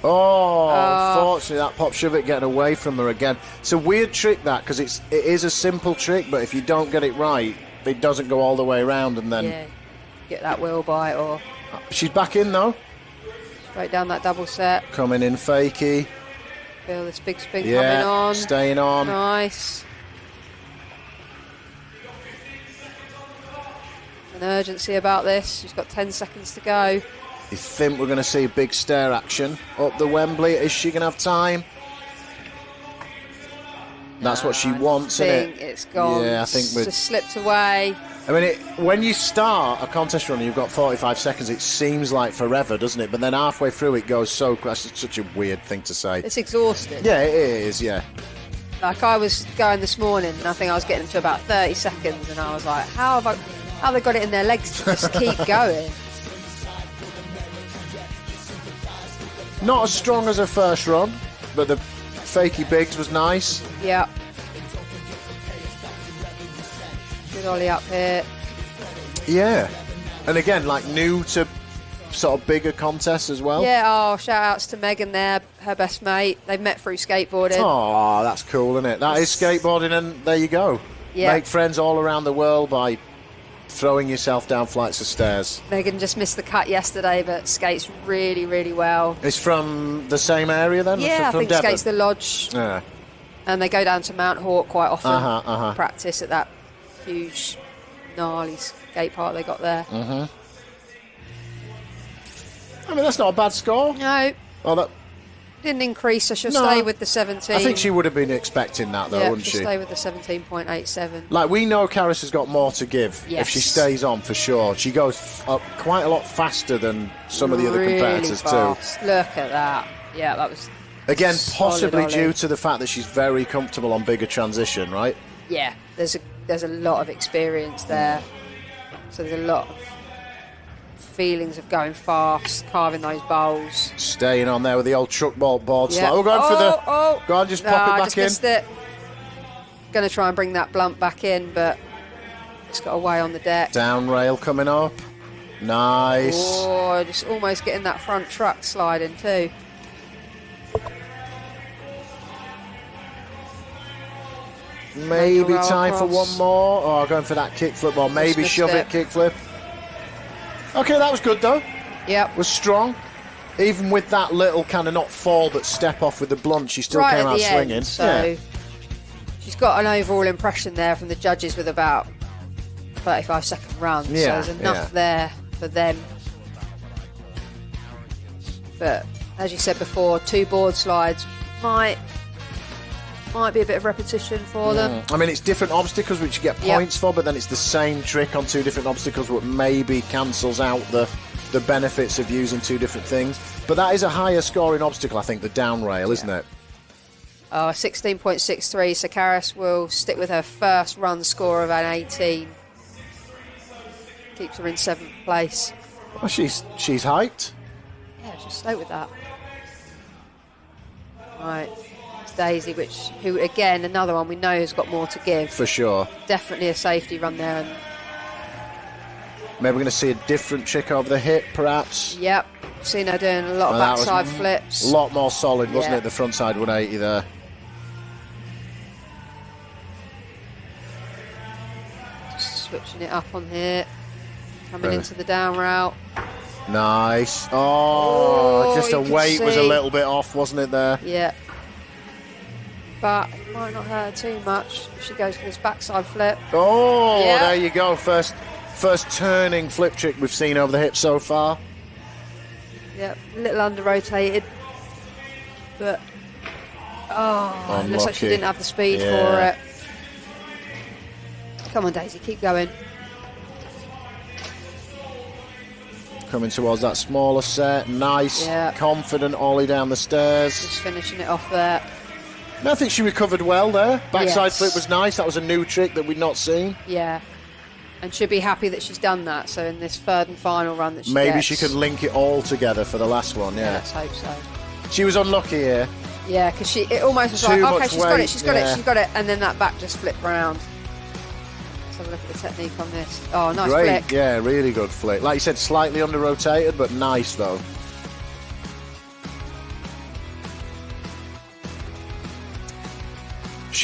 Unfortunately, that pop shove it getting away from her again. It's a weird trick, that, because it is a simple trick, but if you don't get it right, it doesn't go all the way around, and then... Yeah, get that wheel bite, or... She's back in, though. Straight down that double set. Coming in fakie. Feel this big spin coming on. Staying on. Nice. An urgency about this. She's got 10 seconds to go. You think we're going to see a big stair action up the Wembley? Is she going to have time? That's what she wants, isn't it? It's gone. Yeah, I think it's just slipped away. I mean, when you start a contest run and you've got 45 seconds, it seems like forever, doesn't it? But then halfway through it goes so quick. It's such a weird thing to say. It's exhausting. Yeah, it is, yeah. Like, I was going this morning and I think I was getting to about 30 seconds and I was like, how have they got it in their legs to just keep going? Not as strong as her first run, but the fakie bigs was nice. Yeah. Good ollie up here. Yeah. And again, like, new to sort of bigger contests as well. Yeah, shout outs to Megan there, her best mate. They've met through skateboarding. Oh, that's cool, isn't it? That is skateboarding, and there you go. Yeah. Make friends all around the world by throwing yourself down flights of stairs. Megan just missed the cut yesterday, but skates really, really well. It's from the same area then? Yeah, from I think Devon? skates the lodge. Yeah. And they go down to Mount Hawke quite often. Uh-huh. Practice at that huge, gnarly skate park they got there. I mean, that's not a bad score. No. Oh, that Didn't increase, so she'll stay with the 17. I think she would have been expecting that, though, wouldn't she? She'll stay with the 17.87. Like, we know Karis has got more to give Yes. if she stays on, for sure. She goes up quite a lot faster than some of the other competitors, fast. Too. Look at that. Yeah, that was... Again, possibly ollie. due to the fact that she's very comfortable on bigger transition, right? Yeah, there's a lot of experience there. So there's a lot of feelings of going fast, carving those bowls. Staying on there with the old truck board slide. Yeah. Going for the... Go on, just pop it back just missed it. Going to try and bring that blunt back in, but it's got away on the deck. Down rail coming up. Nice. Oh, just almost getting that front truck sliding too. Maybe time for one more. Oh, going for that kickflip, or maybe shove it kickflip. Okay, that was good though. Yep. Was strong. Even with that little kind of not fall but step off with the blunt, she still came out swinging. So she's got an overall impression there from the judges with about 35-second runs. Yeah, so there's enough there for them. But as you said before, 2 board slides might be a bit of repetition for them. I mean, it's different obstacles which you get points for, but then it's the same trick on 2 different obstacles, what maybe cancels out the benefits of using 2 different things. But that is a higher scoring obstacle, I think, the down rail, isn't it? 16.63, so Karis will stick with her first run score of an 18. Keeps her in 7th place. Well, she's hyped. Yeah, she'll stay with that. Right. Daisy, who again, another one we know has got more to give. For sure. Definitely a safety run there. And maybe we're going to see a different trick over the hip, perhaps. Yep. Seen her doing a lot of backside flips. A lot more solid, wasn't it, the frontside 180 there. Just switching it up on here. Coming into the down route. Nice. Oh, just a weight was a little bit off, wasn't it, there? Yeah. But it might not hurt her too much if she goes for this backside flip. Oh, there you go. First turning flip trick we've seen over the hip so far. Yep, a little under-rotated. But, it looks like she didn't have the speed for it. Come on, Daisy, keep going. Coming towards that smaller set. Nice, confident ollie down the stairs. Just finishing it off there. I think she recovered well there. Backside flip was nice. That was a new trick that we'd not seen. Yeah. And she'll be happy that she's done that. So in this third and final run that she maybe gets, she could link it all together for the last one, Let's hope so. She was unlucky here. Yeah, because it almost was like, okay, she's got it. And then that back just flipped round. Let's have a look at the technique on this. Oh, nice flick. Yeah, really good flick. Like you said, slightly under-rotated, but nice, though.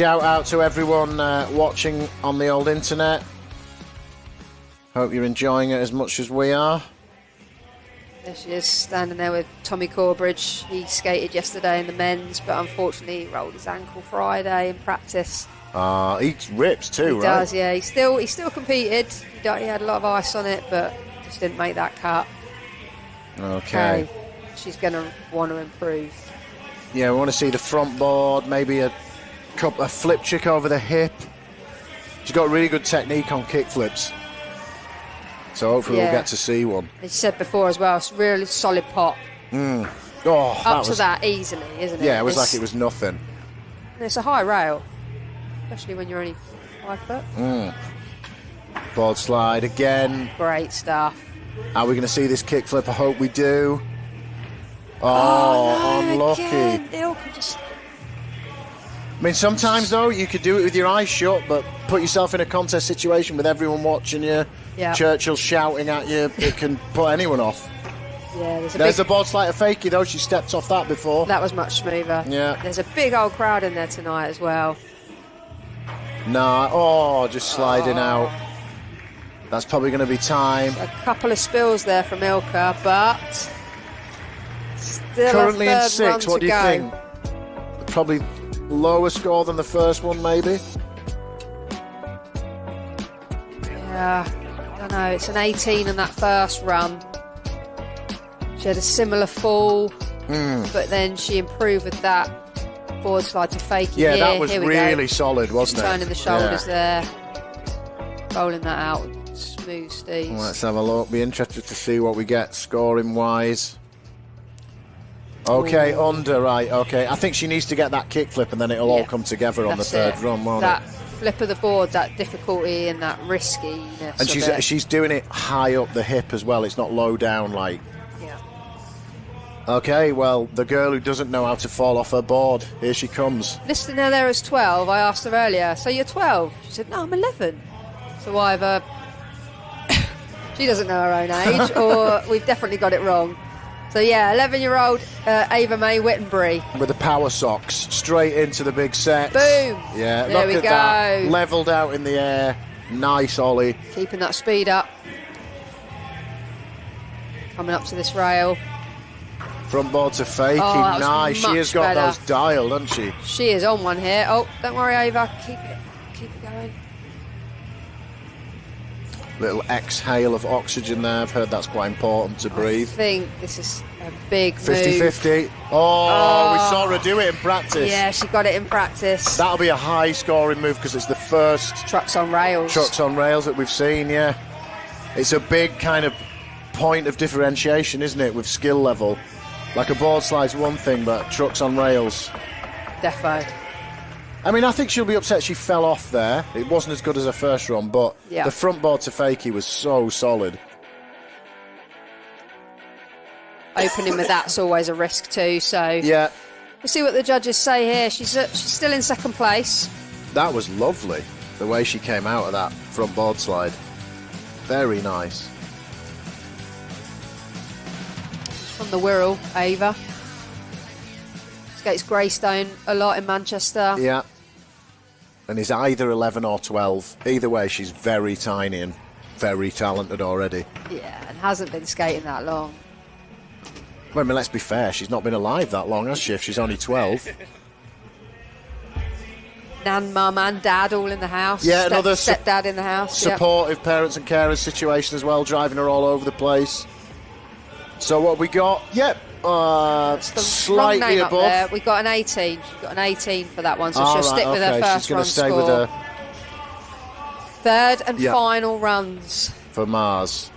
shout out to everyone watching on the old internet. Hope you're enjoying it as much as we are. There she is, standing there with Tommy Corbridge. He skated yesterday in the men's, but unfortunately he rolled his ankle Friday in practice. He rips too, he right? He does, yeah. He still competed. He had a lot of ice on it, but just didn't make that cut. Okay. She's going to want to improve. Yeah, we want to see the front board, maybe a flip trick over the hip. She's got really good technique on kick flips. So hopefully we'll get to see one. As you said before as well, it's really solid pop. Up to that easily, isn't it? Yeah, it was like it was nothing. And it's a high rail, especially when you're only 5 foot. Board slide again. Great stuff. Are we going to see this kick flip? I hope we do. Oh, no, unlucky. Again. I mean, sometimes, though, you could do it with your eyes shut, but put yourself in a contest situation with everyone watching you, Churchill shouting at you, it can put anyone off. Yeah, there's a board slide fakie, though. She stepped off that before. That was much smoother. Yeah. There's a big old crowd in there tonight as well. Nah, just sliding out. That's probably going to be time. A couple of spills there from Ilka, but still currently a third in 6. What do you think? Probably lower score than the first one, maybe. Yeah, I don't know. It's an 18 in that first run. She had a similar fall, but then she improved with that board slide to fakie. Yeah, that was really solid, wasn't it? Turning the shoulders there, rolling that out. Smooth steez. Let's have a look. Be interested to see what we get scoring wise. Okay, under, right, okay. I think she needs to get that kick flip and then it'll all come together on the third run, won't that flip of the board, that difficulty and that riskiness. And she's doing it high up the hip as well. It's not low down like. Yeah. Okay, well, the girl who doesn't know how to fall off her board, here she comes. Listing her there as 12, I asked her earlier, so you're 12? She said, no, I'm 11. So either she doesn't know her own age, or we've definitely got it wrong. So yeah, 11-year-old Ava May Wittenbury. With the power socks, straight into the big set. Boom! Yeah, there look at that. Levelled out in the air. Nice ollie. Keeping that speed up. Coming up to this rail. Front board to fakie. Nice. She has got those dialed, hasn't she? She is on one here. Oh, don't worry, Ava. Keep it going. Little exhale of oxygen there. I've heard that's quite important to breathe. I think this is a big 50-50. move. Oh, we saw her do it in practice. Yeah, she got it in practice. That'll be a high scoring move because it's the first trucks on rails that we've seen, yeah. It's a big kind of point of differentiation, isn't it, with skill level. Like a board slide's one thing, but trucks on rails. Defo. I mean, I think she'll be upset she fell off there. It wasn't as good as her first run, but the front board to fakie was so solid. Opening with that's always a risk too, so yeah. We'll see what the judges say here. She's still in second place. That was lovely, the way she came out of that front board slide. Very nice. From the Wirral, Ava. Skates Greystone a lot in Manchester. Yeah. And is either 11 or 12. Either way, she's very tiny and very talented already. Yeah, and hasn't been skating that long. Well, I mean, let's be fair. She's not been alive that long, has she, if she's only 12? Nan, mum and dad all in the house. Yeah, another stepdad in the house. Supportive parents and carers situation as well, driving her all over the place. So what we got? Yep. Slightly above. There. We got an 18. She's got an 18 for that one, so she'll stick with her first She's going run to stay score. with her third and final runs for Mars.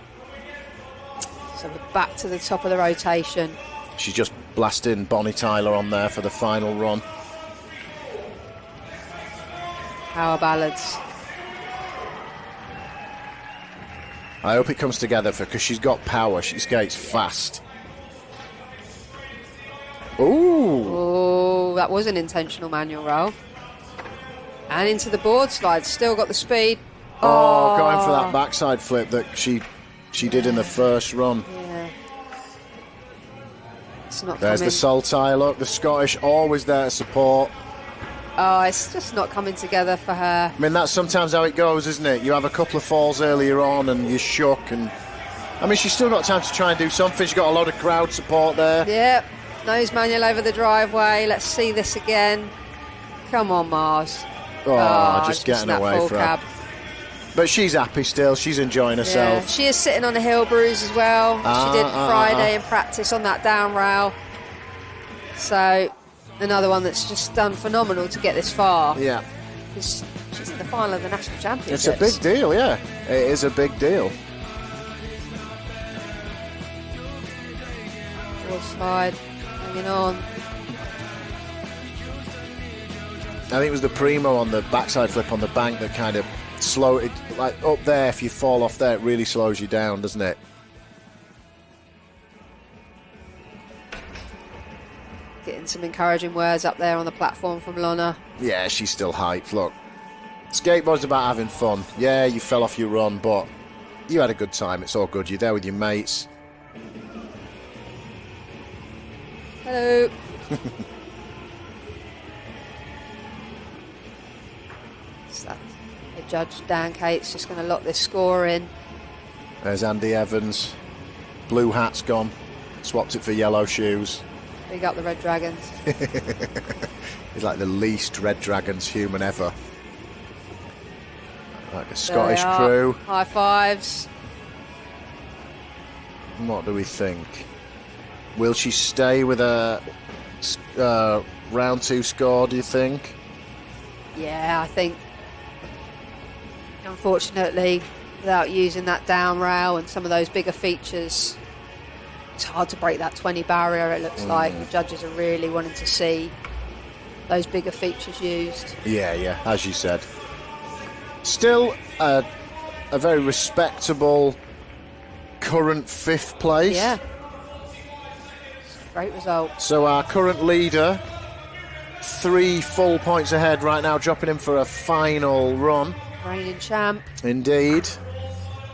So we're back to the top of the rotation. She's just blasting Bonnie Tyler on there for the final run. Power ballads. I hope it comes together for because she's got power. She skates fast. Ooh. Oh, that was an intentional manual roll. And into the board slide. Still got the speed. Oh, going for that backside flip that she did in the first run. Yeah. It's not There's coming. the Saltire look. The Scottish always there to support. Oh, it's just not coming together for her. I mean, that's sometimes how it goes, isn't it? You have a couple of falls earlier on and you're shook. And I mean, she's still got time to try and do something. She's got a lot of crowd support there. Yep. Nose manual over the driveway. Let's see this again. Come on, Mars. Oh, just getting away from her. But she's happy still. She's enjoying herself. Yeah, she is sitting on a heel bruise as well. She did Friday in practice on that down rail. So another one that's just done phenomenal to get this far. Yeah. She's in the final of the national championships. It's a big deal, yeah. It is a big deal. Forward slide, hanging on. I think it was the Primo on the backside flip on the bank that kind of slowed it. Like up there, if you fall off there, it really slows you down, doesn't it? Getting some encouraging words up there on the platform from Lorna. Yeah, she's still hyped. Look, skateboard's about having fun. Yeah, you fell off your run, but you had a good time. It's all good. You're there with your mates. Hello. The judge, Dan Cates, just going to lock this score in. There's Andy Evans. Blue hat's gone. Swapped it for yellow shoes. Big up the Red Dragons. He's like the least Red Dragons human ever. Like a Scottish crew. High fives. What do we think? Will she stay with a round 2 score, do you think? Yeah, I think, unfortunately, without using that down rail and some of those bigger features, it's hard to break that 20 barrier, it looks like. The judges are really wanting to see those bigger features used. Yeah, as you said. Still a very respectable current 5th place. Yeah. Great result. So our current leader, 3 full points ahead right now, dropping in for a final run. Reigning champ. Indeed.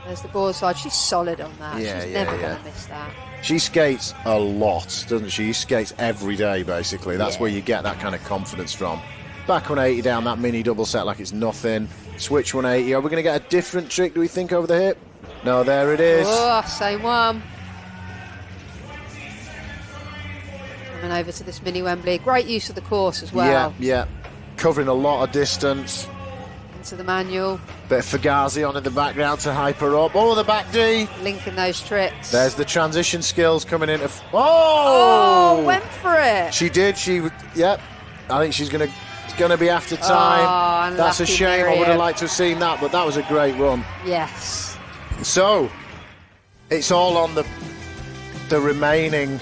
There's the board side. She's solid on that. She's never going to miss that. She skates a lot, doesn't she? She skates every day, basically. That's where you get that kind of confidence from. Back 180 down that mini double set like it's nothing. Switch 180. Are we going to get a different trick, do we think, over the hip? No, there it is. Oh, same one. Coming over to this mini Wembley. Great use of the course as well. Yeah. Covering a lot of distance. Into the manual. Bit of Fugazi on in the background to hype her up. Oh, the back D. Linking those tricks. There's the transition skills coming in. Oh, went for it. She did. Yep. I think she's going to be after time. That's a shame. Miriam. I would have liked to have seen that, but that was a great run. Yes. So, it's all on the remaining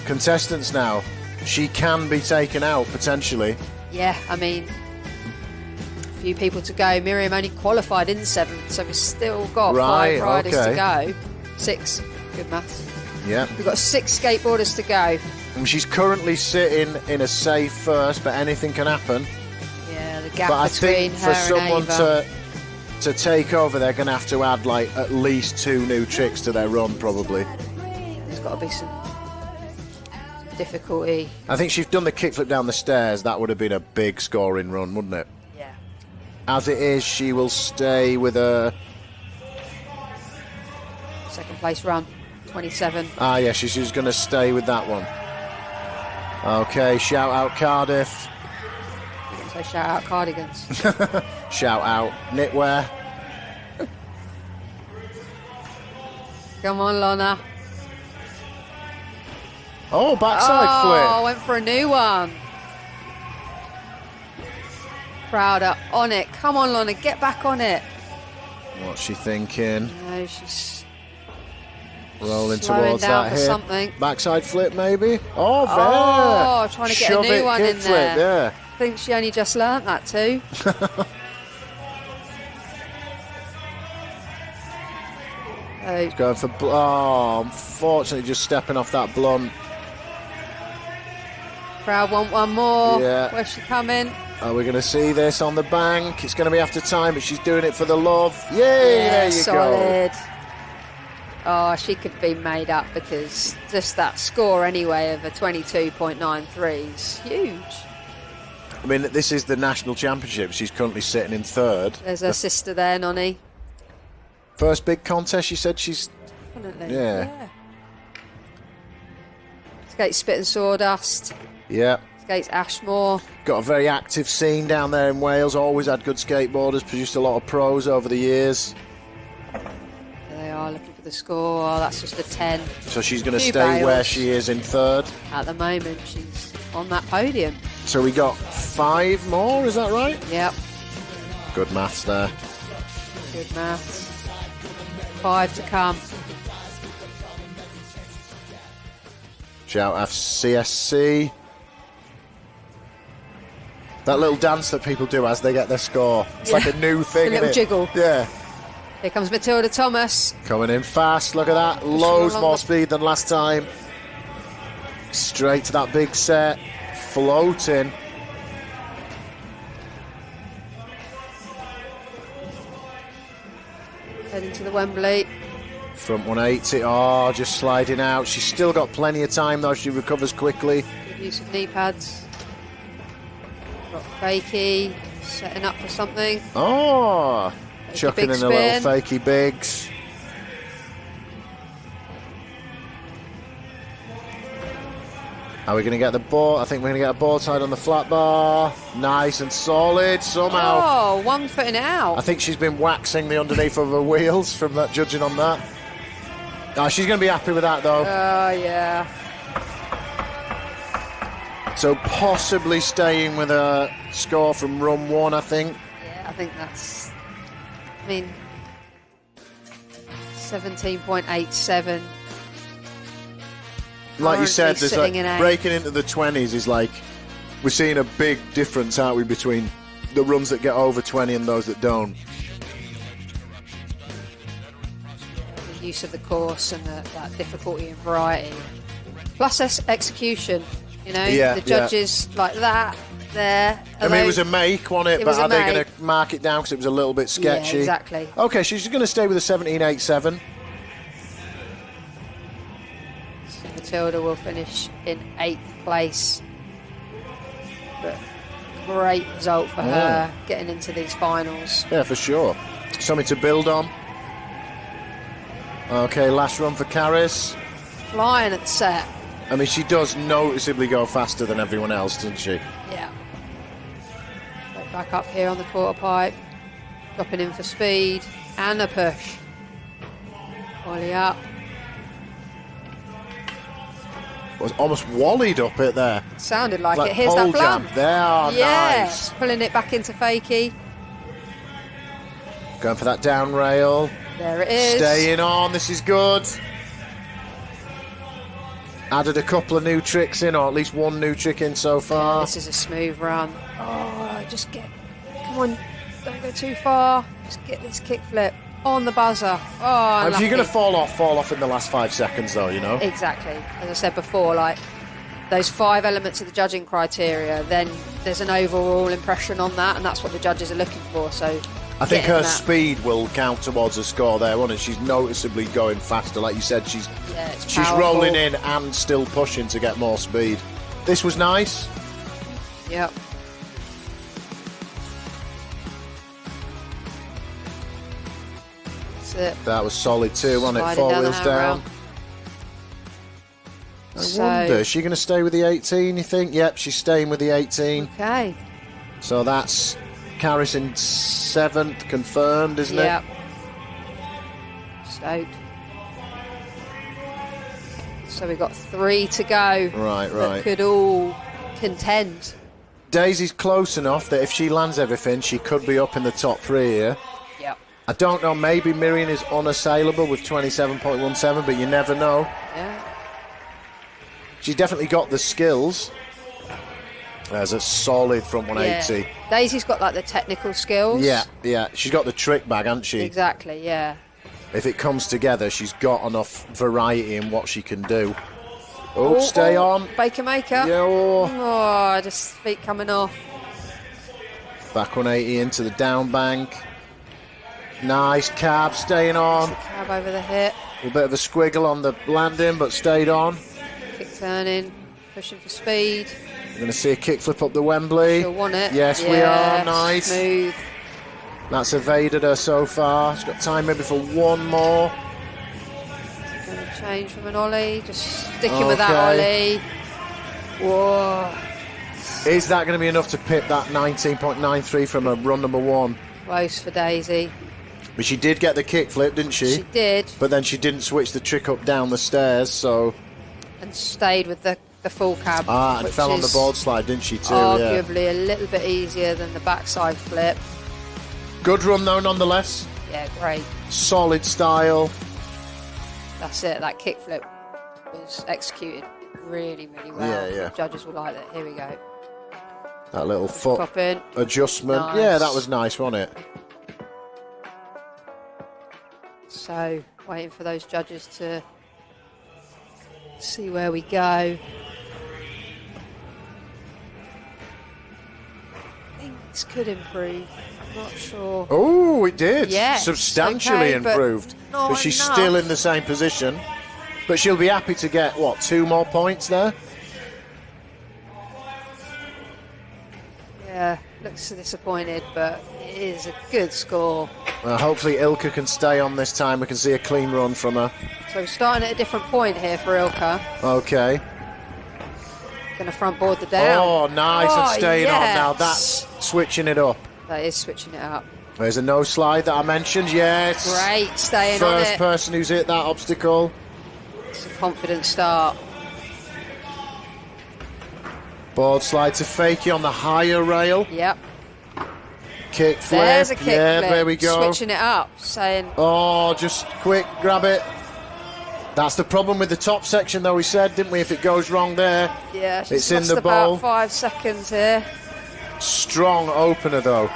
contestants now. She can be taken out, potentially. Yeah, I mean, a few people to go. Miriam only qualified in 7th, so we've still got 5 riders to go. 6. Good maths. Yeah. We've got 6 skateboarders to go. And she's currently sitting in a safe first, but anything can happen. Yeah, the gap but between I think her for someone and Ava. to take over, they're going to have to add like at least 2 new tricks to their run, probably. There's got to be some difficulty. I think she's done the kickflip down the stairs. That would have been a big scoring run, wouldn't it? Yeah. As it is, she will stay with a 2nd place run, 27. Ah, yeah, she's going to stay with that one. Okay, shout out Cardiff. You're going to say shout out Cardigans. Shout out Knitwear. Come on, Lorna. Oh, backside flip. Oh, went for a new one. Crowder on it. Come on, Lorna, get back on it. What's she thinking? No, she's rolling slowing towards down that for hip. something. Backside flip, maybe? Oh, there. Oh, trying to get Shove a new it, one in kick there. flip, yeah. I think she only just learnt that too. Going for... Oh, unfortunately, just stepping off that blunt. Crowd want one more. Yeah. Where's she coming? Are we going to see this on the bank? It's going to be after time, but she's doing it for the love. Yay, Yeah, there you solid. go. Oh, she could be made up because just that score anyway of a 22.93 is huge. I mean, this is the national championship. She's currently sitting in third. There's her sister there, Nonny. First big contest, she said she's... Definitely. Yeah. Skates Spit and Sawdust. Yeah. Skates Ashmore. Got a very active scene down there in Wales. Always had good skateboarders. Produced a lot of pros over the years. There they are, looking for the score. Oh, that's just a 10. So she's going to stay where she is in third. At the moment, she's on that podium. So we got 5 more, is that right? Yep. Good maths there. Good maths. 5 to come. Shout out CSC. That little dance that people do as they get their score. It's like a new thing. A little jiggle. Yeah. Here comes Matilda Thomas. Coming in fast. Look at that. Loads more speed than last time. Straight to that big set. Floating. Heading to the Wembley. Front 180. Oh, just sliding out. She's still got plenty of time though. She recovers quickly. Good use of knee pads. Got fakie. Setting up for something. Oh, Fakey chucking in big a little spin. fakie bigs. Are we going to get the ball? I think we're going to get a ball tied on the flat bar. Nice and solid somehow. Oh, 1 foot in out. I think she's been waxing the underneath of her wheels from that judging on that. Oh, she's going to be happy with that though. Oh, yeah. So possibly staying with a score from run 1, I think. Yeah, I think that's... I mean... 17.87. Like you said, there's like sitting in breaking into the 20s is like... We're seeing a big difference, aren't we, between the runs that get over 20 and those that don't. The use of the course and that difficulty and variety. Plus execution, you know? Yeah, the judges like that, there. I mean, it was a make, wasn't it? It But was a are they make. going to mark it down because it was a little bit sketchy? Yeah, exactly. Okay, she's going to stay with a 17.87. So Matilda will finish in 8th place. But great result for her getting into these finals. Yeah, for sure. Something to build on. Okay, last run for Caris. Flying at the set. I mean, she does noticeably go faster than everyone else, doesn't she? Yeah. Right back up here on the quarter pipe. Dropping in for speed and a push. Ollie up. Was almost wallied up it there. Sounded like Like it. Here's that pole blam. jump. There, Yeah. nice. Pulling it back into fakie. Going for that down rail. There it is. Staying on, this is good. Added a couple of new tricks in, or at least one new trick in so far. This is a smooth run. Oh, just get... Come on, don't go too far. Just get this kickflip on the buzzer. Oh, If you're going to unlucky. fall off in the last 5 seconds, though, you know. Exactly. As I said before, like, those 5 elements of the judging criteria, then there's an overall impression on that, and that's what the judges are looking for, so... I think her that. speed will count towards a score there, won't it? She's noticeably going faster. Like you said, she's powerful. rolling in and still pushing to get more speed. This was nice. Yep. That's it. That was solid too, wasn't it? Sliding 4 down the wheels hand down. rail. I So- wonder, is she going to stay with the 18, you think? Yep, she's staying with the 18. Okay. So that's Caris in 7th, confirmed, isn't it? Yep. Stoked. So we've got 3 to go. Right, That right. could all contend. Daisy's close enough that if she lands everything, she could be up in the top 3 here. Yep. I don't know, maybe Miriam is unassailable with 27.17, but you never know. Yeah. She's definitely got the skills. There's a solid front 180. Yeah. Daisy's got like the technical skills. Yeah, yeah. She's got the trick bag, hasn't she? Exactly, yeah. If it comes together, she's got enough variety in what she can do. Oh, stay on. Baker Maker. Yeah, oh. Oh, just feet coming off. Back 180 into the down bank. Nice cab, staying on. Cab over the hip. A bit of a squiggle on the landing, but stayed on. Kick turning. Pushing for speed. We're going to see a kickflip up the Wembley. She'll want it. Yes, we are. Nice. Smooth. That's evaded her so far. She's got time maybe for one more. Going to change from an ollie. Just sticking with that ollie. Whoa. Is that going to be enough to pip that 19.93 from a run number 1? Close for Daisy. But she did get the kickflip, didn't she? She did. But then she didn't switch the trick up down the stairs, so... And stayed with the full cab. And fell on the board slide, didn't she, too? Arguably a little bit easier than the backside flip. Good run, though, nonetheless. Yeah, great. Solid style. That's it. That kickflip was executed really, really well. Yeah. The judges will like that. Here we go. That little foot Pop in. adjustment. Nice. Yeah, that was nice, wasn't it? So, waiting for those judges to see where we go. Things could improve. I'm not sure. Oh, it did. Yeah, substantially improved. But she's still in the same position. But she'll be happy to get, what, 2 more points there? Yeah, looks disappointed, but it is a good score. Hopefully Ilka can stay on this time. We can see a clean run from her. So we're starting at a different point here for Ilka. Okay. Going to front board the down. Oh, nice. And staying on now. That's switching it up. That is switching it up. There's a no slide that I mentioned. Yes. Great, staying on it. First person who's hit that obstacle. It's a confident start. Board slide to fakie on the higher rail. Yep. Kick flip. There's a kick flip. There we go. Switching it up, saying... Oh, just quick, grab it. That's the problem with the top section, though, we said, didn't we? If it goes wrong there, Yeah, it's in the bowl. About 5 seconds here. Strong opener, though.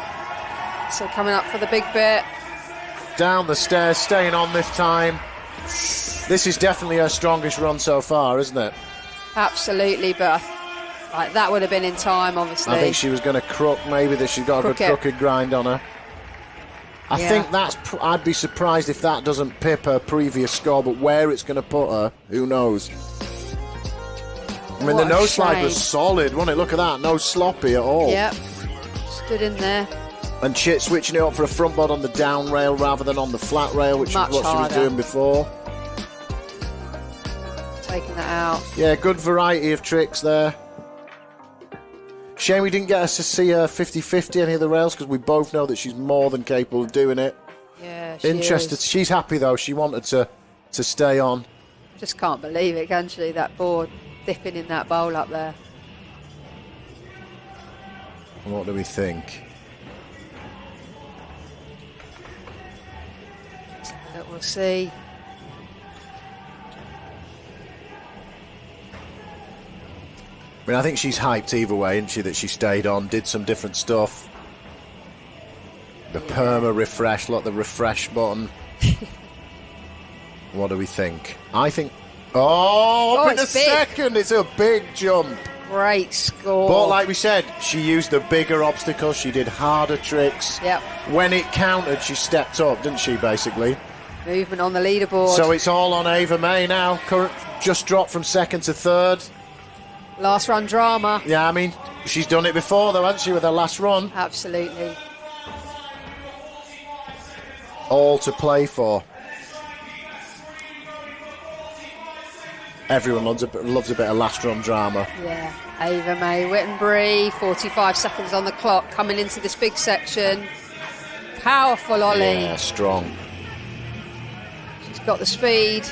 So coming up for the big bit. Down the stairs, staying on this time. This is definitely her strongest run so far, isn't it? Absolutely, but like that would have been in time, obviously. I think she was going to crook, maybe that she's got a good crooked grind on her. I think that's... I'd be surprised if that doesn't pip her previous score, but where it's going to put her, who knows? I mean, the no slide was solid, wasn't it? Look at that, no sloppy at all. Yep, stood in there. And Chit switching it up for a front board on the down rail rather than on the flat rail, which is what she was doing before. Taking that out. Yeah, good variety of tricks there. Shame we didn't get us to see her 50-50 any of the rails, because we both know that she's more than capable of doing it. Yeah, she Interested. is. She's happy, though. She wanted to stay on. Just can't believe it, can she? That board dipping in that bowl up there. What do we think? Look, we'll see. I mean, I think she's hyped either way, isn't she, that she stayed on, did some different stuff. The perma refresh, look, the refresh button. What do we think? I think... Oh, up in a second! It's a big jump. Great score. But like we said, she used the bigger obstacles, she did harder tricks. Yep. When it counted, she stepped up, didn't she, basically? Movement on the leaderboard. So it's all on Ava May now. Just dropped from second to third. Last run drama. Yeah, I mean, she's done it before, though, hasn't she, with her last run? Absolutely. All to play for. Everyone loves a bit of last run drama. Yeah. Ava May Wittenbury, 45 seconds on the clock, coming into this big section. Powerful ollie. Yeah, strong. She's got the speed.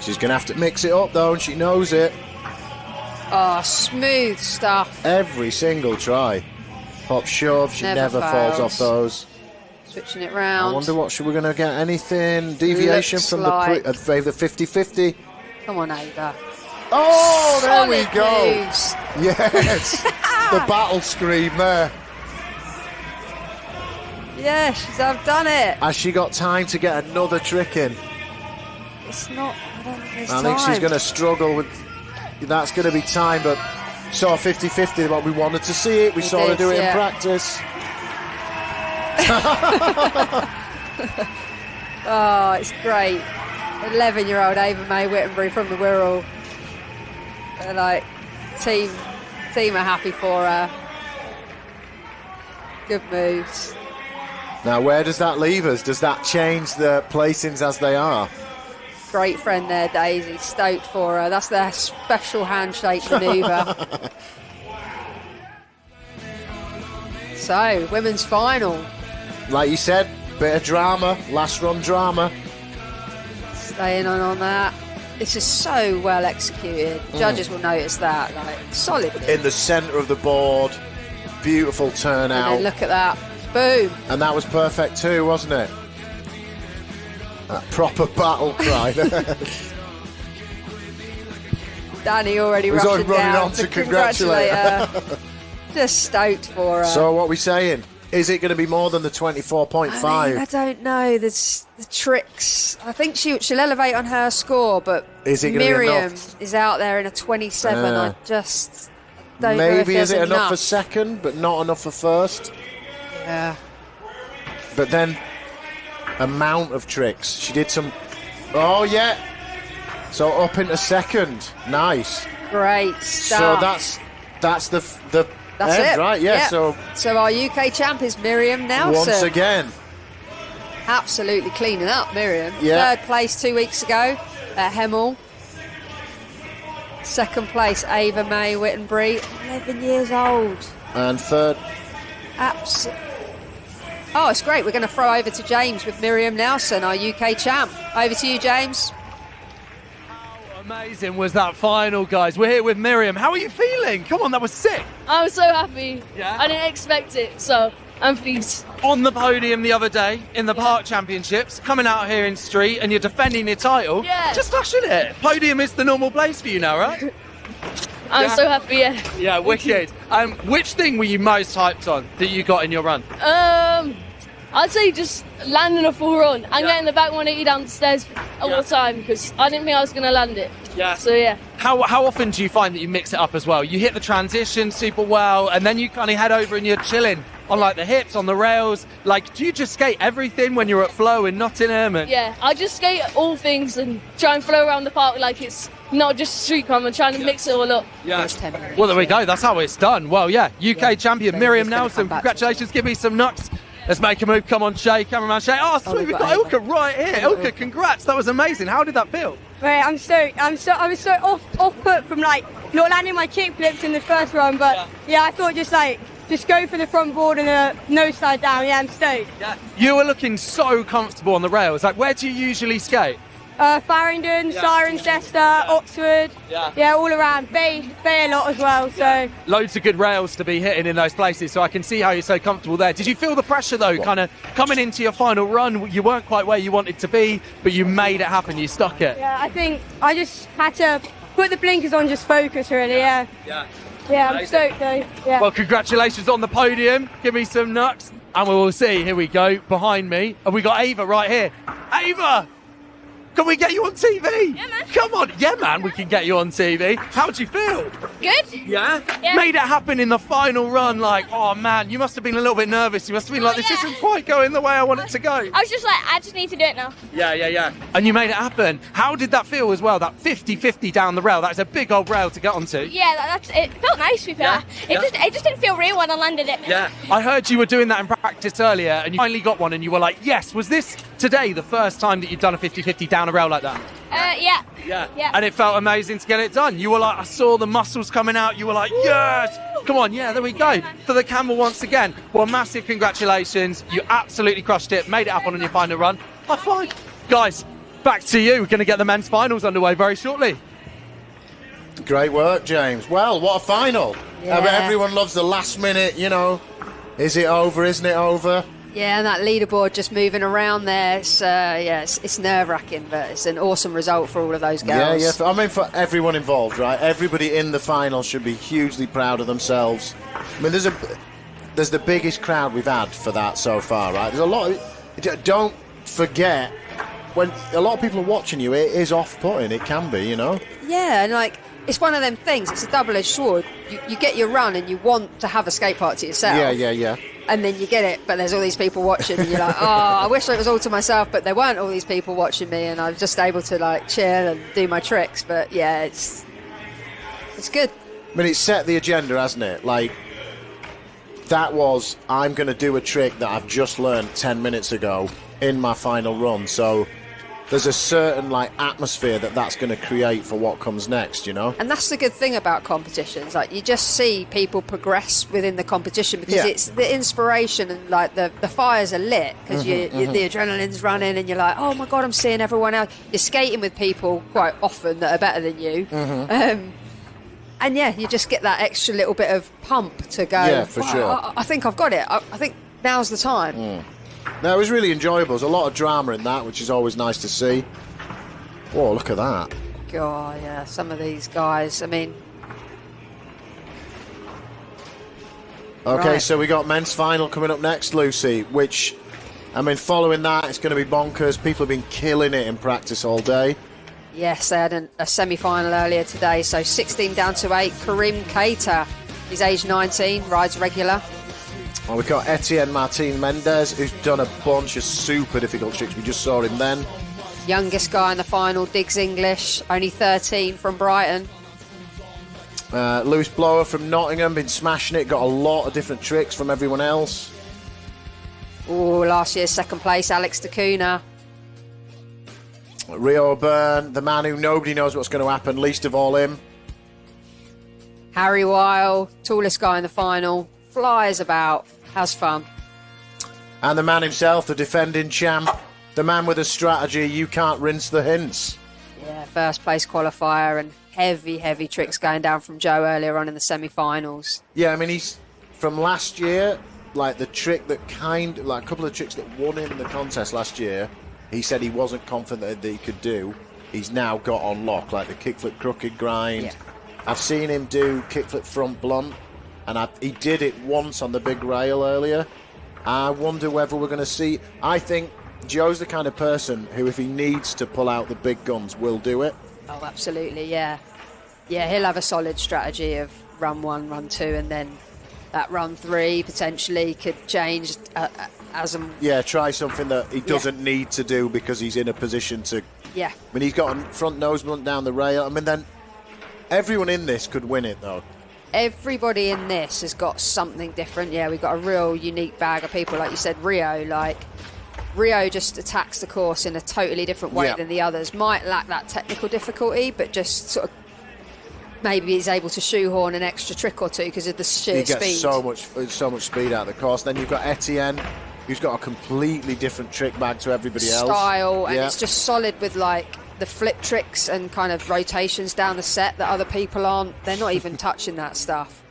She's going to have to mix it up, though, and she knows it. Oh, smooth stuff. Every single try. Pop shove, she never falls off those. Switching it round. I wonder what, we're going to get anything? Deviation Looks from like the favour 50-50. Come on, Ava. Oh, there we go. Moves. Yes. The battle scream there. Yeah, I've done it. Has she got time to get another trick in? It's not. I think she's going to struggle with. That's going to be time, but saw 50-50. What we wanted to see it. We saw her do it in practice. Oh, it's great. 11-year-old Ava May Wittenbury from the Wirral. Like, team are happy for her. Good moves. Now, where does that leave us? Does that change the placings as they are? Great friend there, Daisy. Stoked for her. That's their special handshake manoeuvre. So, women's final. Like you said, bit of drama, last run drama. Staying on that. This is so well executed. Judges will notice that. Like, solid. In the centre of the board. Beautiful turnout. And then look at that. Boom. And that was perfect too, wasn't it? That proper battle cry. Danny already rushing running down on to congratulate her. Just stoked for her. So what are we saying? Is it going to be more than the 24.5? I don't know. There's the tricks. I think she'll elevate on her score, but is it Miriam is out there in a 27. I just don't know if maybe is it enough. enough for second, but not enough for first? Yeah. But then, amount of tricks. She did some. Oh yeah. So up into second. Nice. Great stuff. So that's the that's end, it, right? Yeah. Yep. So our UK champ is Miriam Nelson. Once again. Absolutely cleaning up, Miriam. Yeah. Third place 2 weeks ago at Hemel. Second place, Ava May Whittenbury, 11 years old. And third. Oh, it's great. We're going to throw over to James with Miriam Nelson, our UK champ. Over to you, James. How amazing was that final, guys? We're here with Miriam. How are you feeling? Come on, that was sick. I was so happy. Yeah? I didn't expect it, so I'm pleased. On the podium the other day in the Park Championships, coming out here in street and you're defending your title. Yeah. Just smashing it. Podium is the normal place for you now, right? I'm so happy, yeah. Yeah, wicked. Which thing were you most hyped on that you got in your run? I'd say just landing a full run and getting the back 180 down the stairs all the time because I didn't think I was going to land it. Yeah. So, yeah. How often do you find that you mix it up as well? You hit the transition super well and then you kind of head over and you're chilling on like the hips, on the rails. Like, do you just skate everything when you're at Flow in Nottingham? Yeah, I just skate all things and try and flow around the park like it's not just a street climb and trying to mix it all up. Yeah. Well, there we go. That's how it's done. Well, yeah. UK champion Miriam Nelson. Congratulations. Give me some knocks. Let's make a move. Come on, Shay. Cameraman Shay. Oh, sweet. We've got Ilka right here. Ilka, congrats. That was amazing. How did that feel? Right, I'm stoked. I was so off put from like not landing my kick flips in the first run, but yeah, I thought just go for the front board and a nose slide down. Yeah, I'm stoked. Yeah. You were looking so comfortable on the rails. Like, where do you usually skate? Farringdon, Cirencester, Oxford, all around. Bay a lot as well. So loads of good rails to be hitting in those places. So I can see how you're so comfortable there. Did you feel the pressure though, kind of coming into your final run? You weren't quite where you wanted to be, but you made it happen. You stuck it. Yeah, I think I just had to put the blinkers on, just focus really. Yeah. Yeah, I'm stoked though. Yeah. Well, congratulations on the podium. Give me some knocks, and we will see. Here we go behind me, and we got Ava right here. Ava. Can we get you on TV? Yeah, man. Come on. Yeah, man, we can get you on TV. How do you feel? Good? Yeah? Yeah. Made it happen in the final run. Like, oh, man, you must have been a little bit nervous. You must have been like, this isn't quite going the way I want it to go. I was just like, I just need to do it now. Yeah. And you made it happen. How did that feel as well, that 50-50 down the rail? That's a big old rail to get onto. Yeah, it felt nice, to be fair. It just didn't feel real when I landed it. Yeah. I heard you were doing that in practice earlier, and you finally got one, and you were like, yes. Was this today the first time that you've done a 50-50 down a rail like that? Yeah. And it felt amazing to get it done. You were like, I saw the muscles coming out. You were like, yes. Come on, yeah, there we go. For the camel once again. Well, massive congratulations. You absolutely crushed it. Made it happen on your final run. High five. Guys, back to you. We're going to get the men's finals underway very shortly. Great work, James. Well, what a final. Yeah. Everyone loves the last minute, is it over, isn't it over? Yeah, and that leaderboard just moving around there, it's nerve-wracking, but it's an awesome result for all of those girls. Yeah. I mean, for everyone involved, right? Everybody in the final should be hugely proud of themselves. I mean, there's the biggest crowd we've had for that so far, right? There's a lot of... Don't forget, when a lot of people are watching you, it is off-putting. It can be, Yeah, and like, it's one of them things. It's a double-edged sword. You get your run and you want to have a skate park to yourself. Yeah. And then you get it, but there's all these people watching, and you're like, oh, I wish it was all to myself, but there weren't all these people watching me, and I was just able to like chill and do my tricks. But yeah, it's It's good. I mean, it set the agenda, hasn't it? Like, that was, I'm going to do a trick that I've just learned 10 minutes ago in my final run. So there's a certain, like, atmosphere that's going to create for what comes next, you know? And that's the good thing about competitions. Like, you just see people progress within the competition because it's the inspiration and, like, the fires are lit because the adrenaline's running and you're like, oh, my God, I'm seeing everyone else. You're skating with people quite often that are better than you. And, yeah, you just get that extra little bit of pump to go, yeah, for sure. I think I've got it. I think now's the time. No, it was really enjoyable. There's a lot of drama in that, which is always nice to see. Whoa, look at that. God, yeah, some of these guys, I mean... Okay, right. So we got men's final coming up next, Lucy, which, I mean, following that, it's going to be bonkers. People have been killing it in practice all day. Yes, they had a semi-final earlier today, so 16 down to 8. Karim Keita, he's age 19, rides regular. Well, we've got Etienne Martin Mendez, who's done a bunch of super difficult tricks. We just saw him then. Youngest guy in the final, Diggs English, only 13 from Brighton. Lewis Blower from Nottingham, been smashing it, got a lot of different tricks from everyone else. Oh, last year's second place, Alex Dacuna. Rio Byrne, the man who nobody knows what's going to happen, least of all him. Harry Weil, tallest guy in the final, flies about, has fun. And the man himself, the defending champ, the man with a strategy, you can't rinse the hints. Yeah, first place qualifier and heavy tricks going down from Joe earlier on in the semi-finals. Yeah, I mean, he's from last year, like the trick that like a couple of tricks that won him the contest last year, he said he wasn't confident that he could do. He's now got on lock, like the kickflip crooked grind. Yeah. I've seen him do kickflip front blunt, and he did it once on the big rail earlier. I wonder whether we're going to see... I think Joe's the kind of person who, if he needs to pull out the big guns, will do it. Oh, absolutely, yeah. Yeah, he'll have a solid strategy of run 1, run 2, and then that run 3 potentially could change as and... Yeah, try something that he doesn't need to do because he's in a position to... Yeah. I mean, he's got a front nose blunt down the rail. I mean, then everyone in this could win it, though. Everybody in this has got something different. Yeah, we've got a real unique bag of people. Like you said, Rio just attacks the course in a totally different way than the others. Might lack that technical difficulty, but just sort of maybe he's able to shoehorn an extra trick or two because of the sheer speed. He gets so much speed out of the course. Then you've got Etienne, who's got a completely different trick bag to everybody else. Style, and it's just solid with like the flip tricks and kind of rotations down the set that other people aren't. They're not even touching that stuff.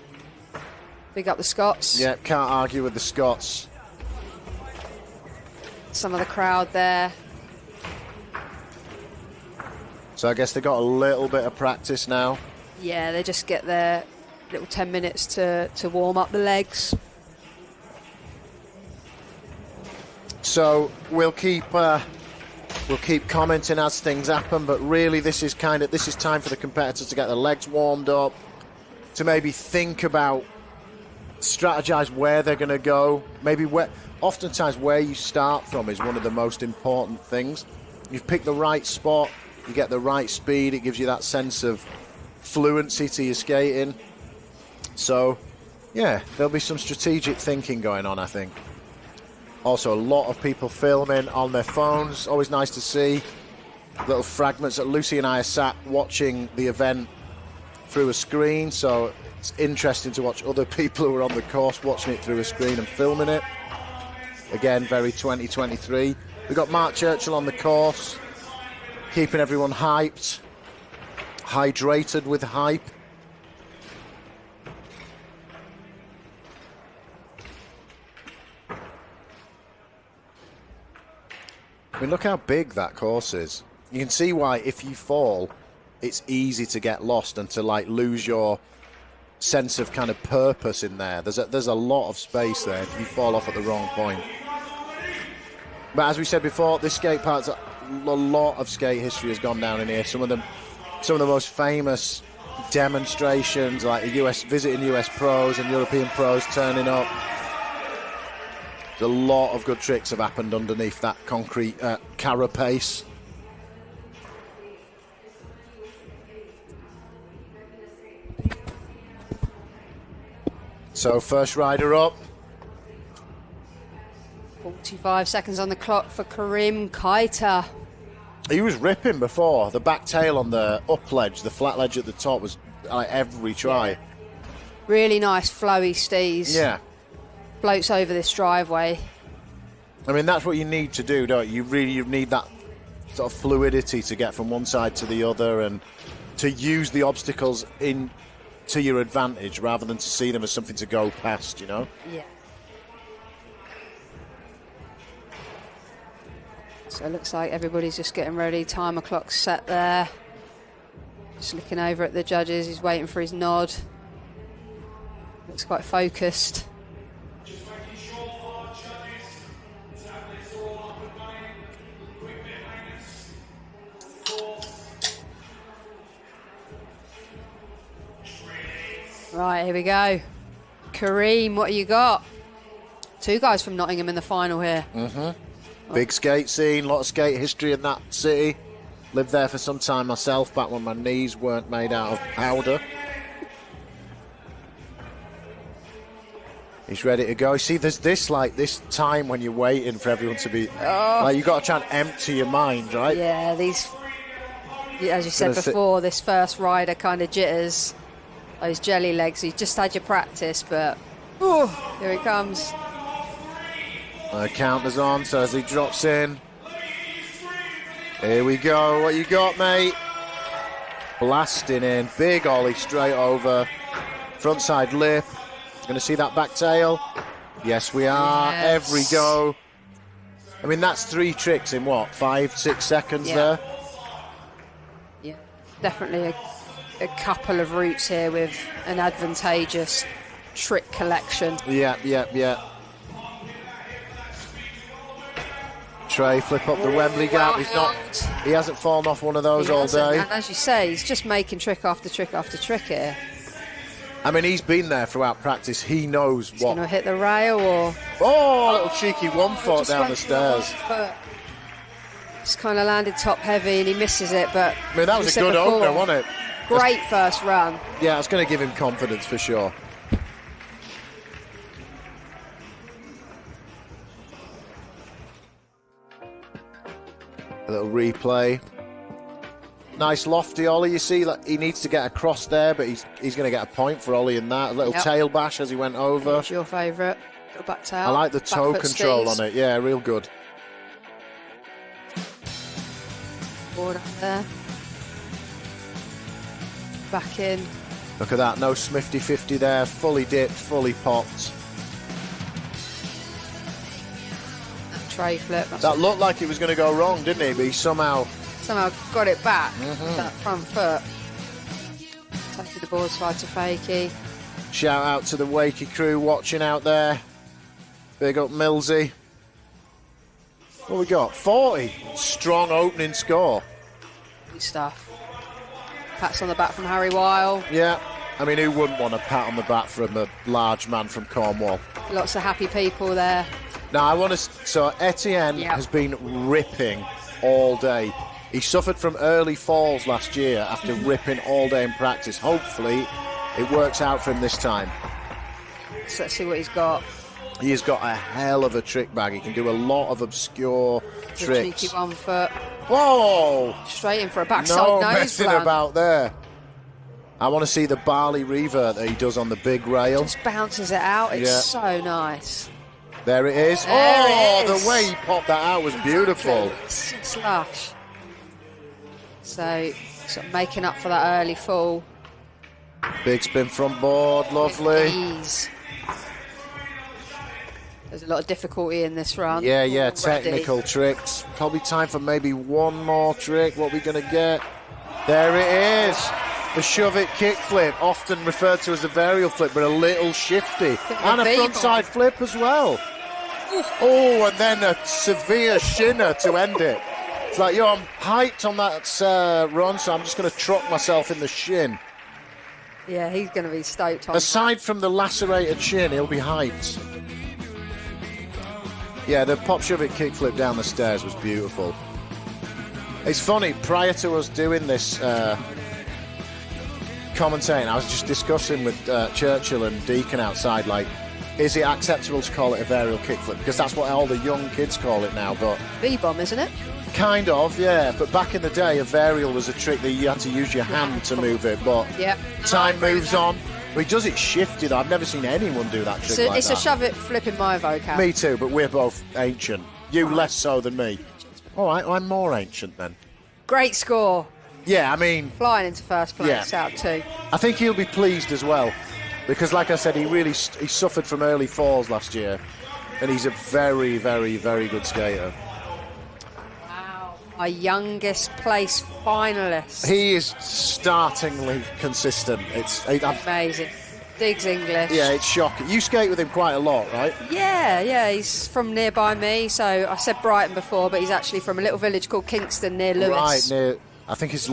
Big up the Scots. Yeah, can't argue with the Scots. Some of the crowd there. So I guess they got a little bit of practice now. Yeah, they just get their little 10 minutes to warm up the legs. So we'll keep commenting as things happen, but really this is time for the competitors to get their legs warmed up, to maybe think about, strategize where they're going to go. Oftentimes where you start from is one of the most important things. You've picked the right spot, you get the right speed, it gives you that sense of fluency to your skating. So, yeah, there'll be some strategic thinking going on, I think. Also, a lot of people filming on their phones. Always nice to see little fragments that Lucy and I are sat watching the event through a screen, so it's interesting to watch other people who are on the course watching it through a screen and filming it. Again, very 2023. We've got Mark Churchill on the course, keeping everyone hyped, hydrated with hype. I mean, look how big that course is. You can see why, if you fall, it's easy to get lost and to like lose your sense of kind of purpose in there. There's a lot of space there if you fall off at the wrong point. But as we said before, this skate park's a lot of skate history has gone down in here. Some of the most famous demonstrations, like visiting US pros and European pros turning up. A lot of good tricks have happened underneath that concrete carapace. So first rider up. 45 seconds on the clock for Karim Kaita. He was ripping before. The back tail on the up ledge, the flat ledge at the top was like every try. Yeah. Really nice flowy steez. Yeah. Floats over this driveway. I mean, that's what you need to do, don't you? You need that sort of fluidity to get from one side to the other and to use the obstacles in to your advantage rather than to see them as something to go past, you know? Yeah. So it looks like everybody's just getting ready. Timer clock's set there. Just looking over at the judges. He's waiting for his nod. Looks quite focused. Right, here we go. Kareem, what you got? Two guys from Nottingham in the final here. Big skate scene, a lot of skate history in that city. Lived there for some time myself, back when my knees weren't made out of powder. He's ready to go. See, there's this time when you're waiting for everyone to be... Like, you've got to try and empty your mind, right? Yeah, as you said before, this first rider kind of jitters. Those jelly legs. You just had your practice, but... here he comes. Counter's on, so as he drops in. Here we go. What you got, mate? Blasting in. Big ollie straight over. Frontside lip. Going to see that back tail? Yes, we are. Yes. Every go. I mean, that's 3 tricks in what, 5-6 seconds there? Yeah, definitely a couple of routes here with an advantageous trick collection. Yeah. Trey, flip up the Wembley gap. He hasn't fallen off one of those all day. And as you say, he's just making trick after trick after trick here. I mean, he's been there throughout practice. He knows He's what. going to hit the rail or... Oh, a little cheeky 1 foot down the stairs. Just kind of landed top heavy and he misses it, but... I mean, that was a good opener, wasn't it? Great first run. Yeah, it's going to give him confidence for sure. A little replay. Nice lofty ollie, you see, like, he needs to get across there, but he's going to get a point for ollie in that. A little tail bash as he went over. What's your favourite? Little back tail. I like the toe control on it, yeah, real good. Board up there. Back in. Look at that, no Smithy-50 there, fully dipped, fully popped. That tray flip. That looked like it was going to go wrong, didn't it? But he somehow got it back, that front foot. Taking the board slide to Fakey. Shout out to the Wakey crew watching out there. Big up Millsy. What we got? 40. Strong opening score. Good stuff. Pats on the back from Harry Weil. Yeah. I mean, who wouldn't want a pat on the back from a large man from Cornwall? Lots of happy people there. Now, I want to... So, Etienne has been ripping all day. He suffered from early falls last year after ripping all day in practice. Hopefully, it works out for him this time. So let's see what he's got. He has got a hell of a trick bag. He can do a lot of obscure tricks. Cheeky 1 foot. Whoa! Straight in for a backside no nose messing plant. about there. I want to see the Barley revert that he does on the big rail. Just bounces it out. It's so nice. There it is. There it is. The way he popped that out was beautiful. Slush. So, sort of making up for that early fall. Big spin front board, lovely. Ease. There's a lot of difficulty in this run. Yeah, already. technical tricks. Probably time for maybe one more trick. What are we going to get? There it is. The shove it kickflip, often referred to as a varial flip, but a little shifty. And a frontside flip as well. Oh, and then a severe shinner to end it. It's like, I'm hyped on that run, so I'm just going to truck myself in the shin. Yeah, he's going to be stoked on Aside from the lacerated shin, he'll be hyped. Yeah, the pop shove it kickflip down the stairs was beautiful. It's funny, prior to us doing this commentating, I was just discussing with Churchill and Deacon outside, like, is it acceptable to call it a varial kickflip? Because that's what all the young kids call it now, but... V-bomb, isn't it? Kind of, yeah. But back in the day, a varial was a trick that you had to use your hand to move it, but time moves on. Well, he does it shifted. I've never seen anyone do that trick like it's that. a shove it, flip in my vocab. Me too, but we're both ancient. You less so than me. All right, well, I'm more ancient then. Great score. Yeah, I mean... Flying into first place out of 2. I think he'll be pleased as well. Because, like I said, he suffered from early falls last year. And he's a very, very, very good skater. Wow. Our youngest place finalist. He is startlingly consistent. It's amazing. Diggs English. Yeah, it's shocking. You skate with him quite a lot, right? Yeah. He's from nearby me. So I said Brighton before, but he's actually from a little village called Kingston near Lewes. Right, near... I think it's...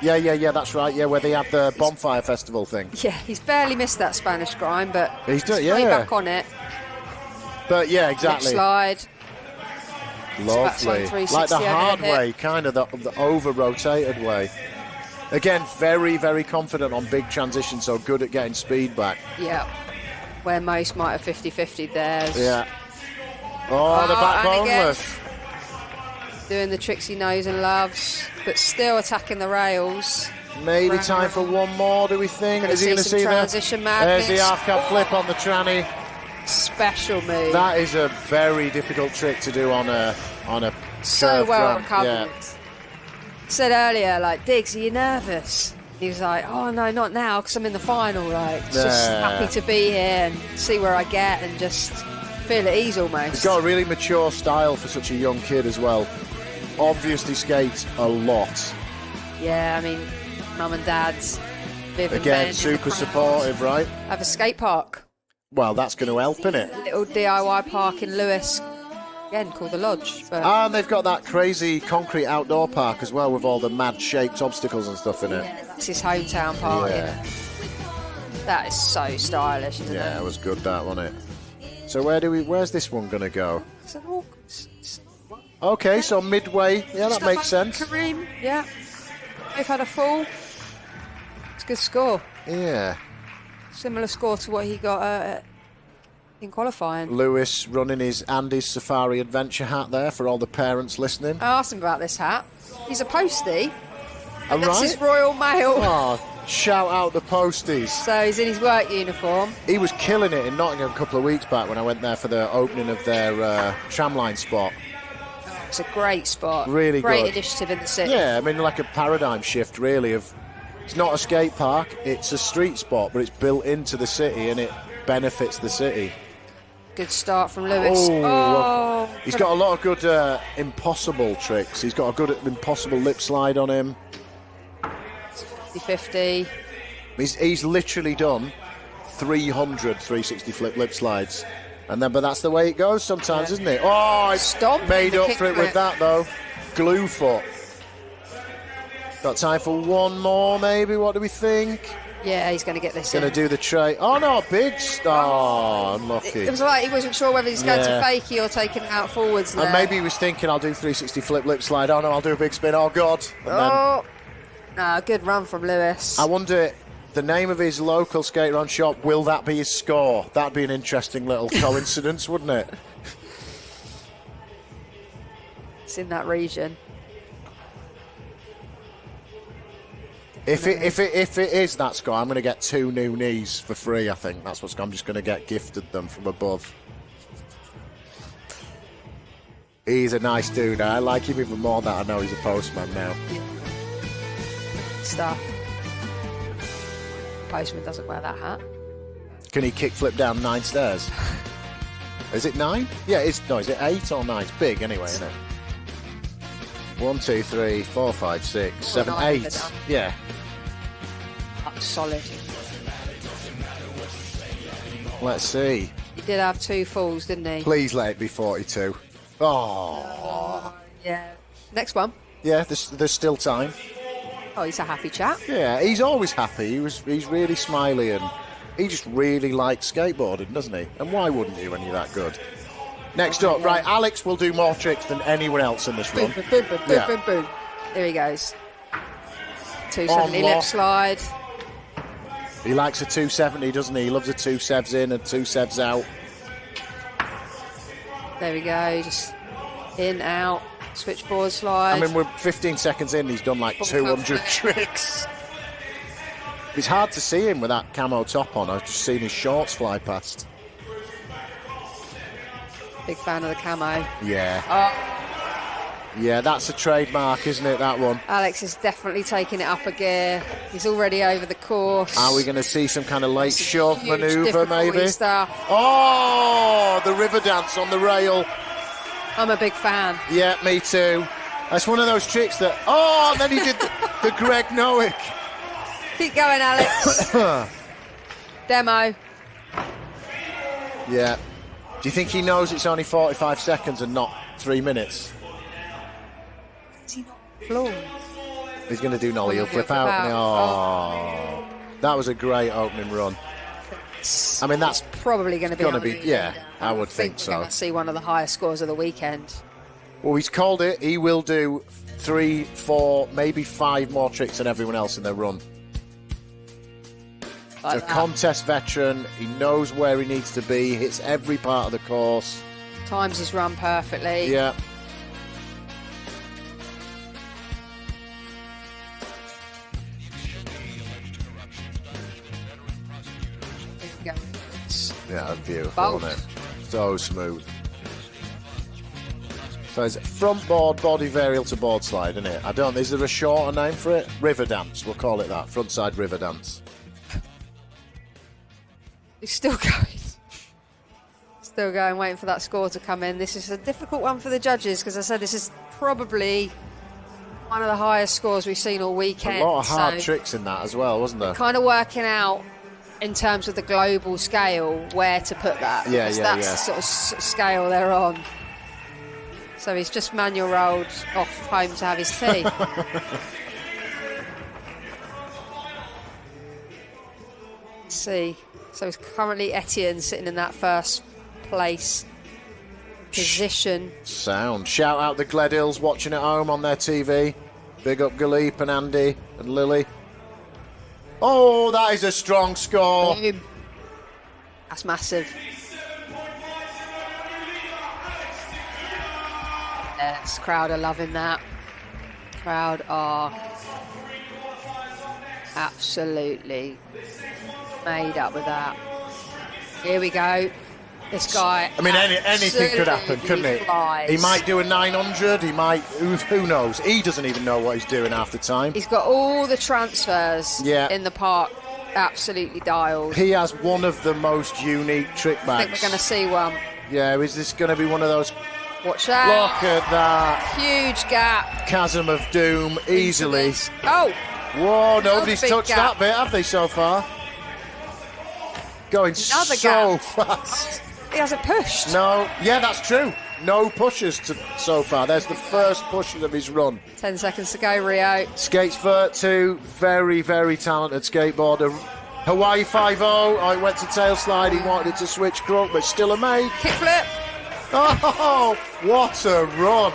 Yeah, that's right. Yeah, where they have the bonfire festival thing. Yeah, he's barely missed that Spanish grind, but he's way back on it. But yeah, exactly. Lip slide. Lovely. Like the hard way, kind of the over-rotated way. Again, very, very confident on big transitions, so good at getting speed back. Yeah. Where most might have 50-50'd theirs. Yeah. Oh, the back boneless. Doing the tricks he knows and loves, but still attacking the rails. Maybe time for one more, do we think? Is he going to see transition madness? There's the half-cab flip on the tranny. Special move. That is a very difficult trick to do on a so well front. recovered. Yeah. Said earlier, like, Diggs, are you nervous? He was like, oh no, not now, because I'm in the final. Like, just happy to be here and see where I get and just feel at ease almost. He's got a really mature style for such a young kid as well. Obviously skates a lot. Yeah, I mean, mum and dad's again super supportive, right? Have a skate park. Well, that's going to help, innit? Little DIY park in Lewes, again called the Lodge. But and they've got that crazy concrete outdoor park as well with all the mad shaped obstacles and stuff in it. That's his hometown park. Yeah. That is so stylish, isn't it? Yeah, it was good, that, wasn't it? So where's this one going to go? Okay, so midway. Yeah, that makes sense. Kareem, yeah. They've had a fall. It's a good score. Yeah. Similar score to what he got in qualifying. Lewis running his Andy's Safari Adventure hat there for all the parents listening. I asked him about this hat. He's a postie. Oh, That's his Royal Mail. Oh, shout out the posties. So he's in his work uniform. He was killing it in Nottingham a couple of weeks back when I went there for the opening of their tramline spot. It's a great spot. Really great good. initiative in the city. Yeah, I mean, like a paradigm shift, really, of it's not a skate park, it's a street spot, but it's built into the city and it benefits the city. Good start from Lewis. Oh, he's got a lot of good impossible tricks. He's got a good impossible lip slide on him. 50-50. He's literally done 300 360 flip lip slides. But that's the way it goes sometimes, isn't it? Oh, it's made up for it with that, though. Glue foot. Got time for one more, maybe? What do we think? Yeah, he's going to get this Going to do the tray. Oh, no, big star. Unlucky. It was like he wasn't sure whether he's going to fakie or taking it out forwards there. And maybe he was thinking, I'll do 360 flip lip slide. Oh, no, I'll do a big spin. Oh, God. No, good run from Lewis. I wonder... The name of his local skate run shop, will that be his score? That'd be an interesting little coincidence, wouldn't it? It's in that region. If it is that score, I'm going to get 2 new knees for free, I think. That's what I'm just going to get gifted them from above. He's a nice dude. I like him even more that I know he's a postman now. Stuff. Postman doesn't wear that hat. Can he kickflip down 9 stairs? Is it 9? Yeah, is it 8 or 9? It's big anyway, isn't it? 1, 2, 3, 4, 5, 6, 7, 8. Yeah. That's solid. Let's see. He did have 2 falls, didn't he? Please let it be 42. Oh. Yeah. Next one. Yeah, there's still time. Oh, he's a happy chap. Yeah, he's always happy. He's really smiley and he just really likes skateboarding, doesn't he? And why wouldn't he when you're that good? Next up, right, Alex will do more tricks than anyone else in this run. Boom, boom, boom, boom, boom. There he goes. 270 lip slide. He likes a 270, doesn't he? He loves a 2sevs in and 2sevs out. There we go, just in, out, switchboard slide. I mean, we're 15 seconds in, he's done like 200 tricks. It's hard to see him with that camo top on. I've just seen his shorts fly past. Big fan of the camo. Yeah. Oh. Yeah, that's a trademark, isn't it, that one? Alex is definitely taking it up a gear. He's already over the course. Are we going to see some kind of late shove manoeuvre, maybe? Stuff. Oh, the river dance on the rail. I'm a big fan. Yeah, me too. That's one of those tricks that... Oh, and then he did the Greg Nowick. Keep going, Alex. Demo. Yeah. Do you think he knows it's only 45 seconds and not 3 minutes? Is he not floored? He's going to do nollie. He'll flip out. Oh. That was a great opening run. I mean, that's probably going to be. Yeah, I would think so. We're going to see one of the highest scores of the weekend. Well, he's called it. He will do 3, 4, maybe 5 more tricks than everyone else in their run. He's a contest veteran. He knows where he needs to be. Hits every part of the course. Times his run perfectly. Yeah. Yeah, that's beautiful, isn't it? So smooth. So it's front board, body varial to board slide, isn't it? Is there a shorter name for it? River dance, we'll call it that. Frontside river dance. He's still going. Still going, waiting for that score to come in. This is a difficult one for the judges because I said this is probably one of the highest scores we've seen all weekend. A lot of hard tricks in that as well, wasn't there? Kind of working out in terms of the global scale where to put that. Yeah, that's the sort of scale they're on. So he's just manual rolled off home to have his tea. Let's see. So it's currently Etienne sitting in that first place position. Sound. Shout out the Gledhills watching at home on their TV. Big up Galip and Andy and Lily. Oh, that is a strong score. Boom. That's massive. Yes, crowd are loving that. Crowd are absolutely made up with that. Here we go. This guy. I mean, anything could happen, couldn't it? Flies. He might do a 900. He might. Who knows? He doesn't even know what he's doing half the time. He's got all the transfers in the park absolutely dialed. He has one of the most unique trick bags. I think we're going to see one. Yeah, is this going to be one of those? Watch that. Look at that. Huge gap. Chasm of doom, easily. Oh. Whoa, nobody's touched that bit, have they, so far? Going Another so gap. fast. He hasn't pushed. No, yeah, that's true. No pushes so far. There's the first pushes of his run. 10 seconds to go, Rio. Skates for 2. Very, very talented skateboarder. Hawaii 5-0. Oh, he went to tail slide. He wanted to switch crook, but still a make. Kickflip. Oh, what a run.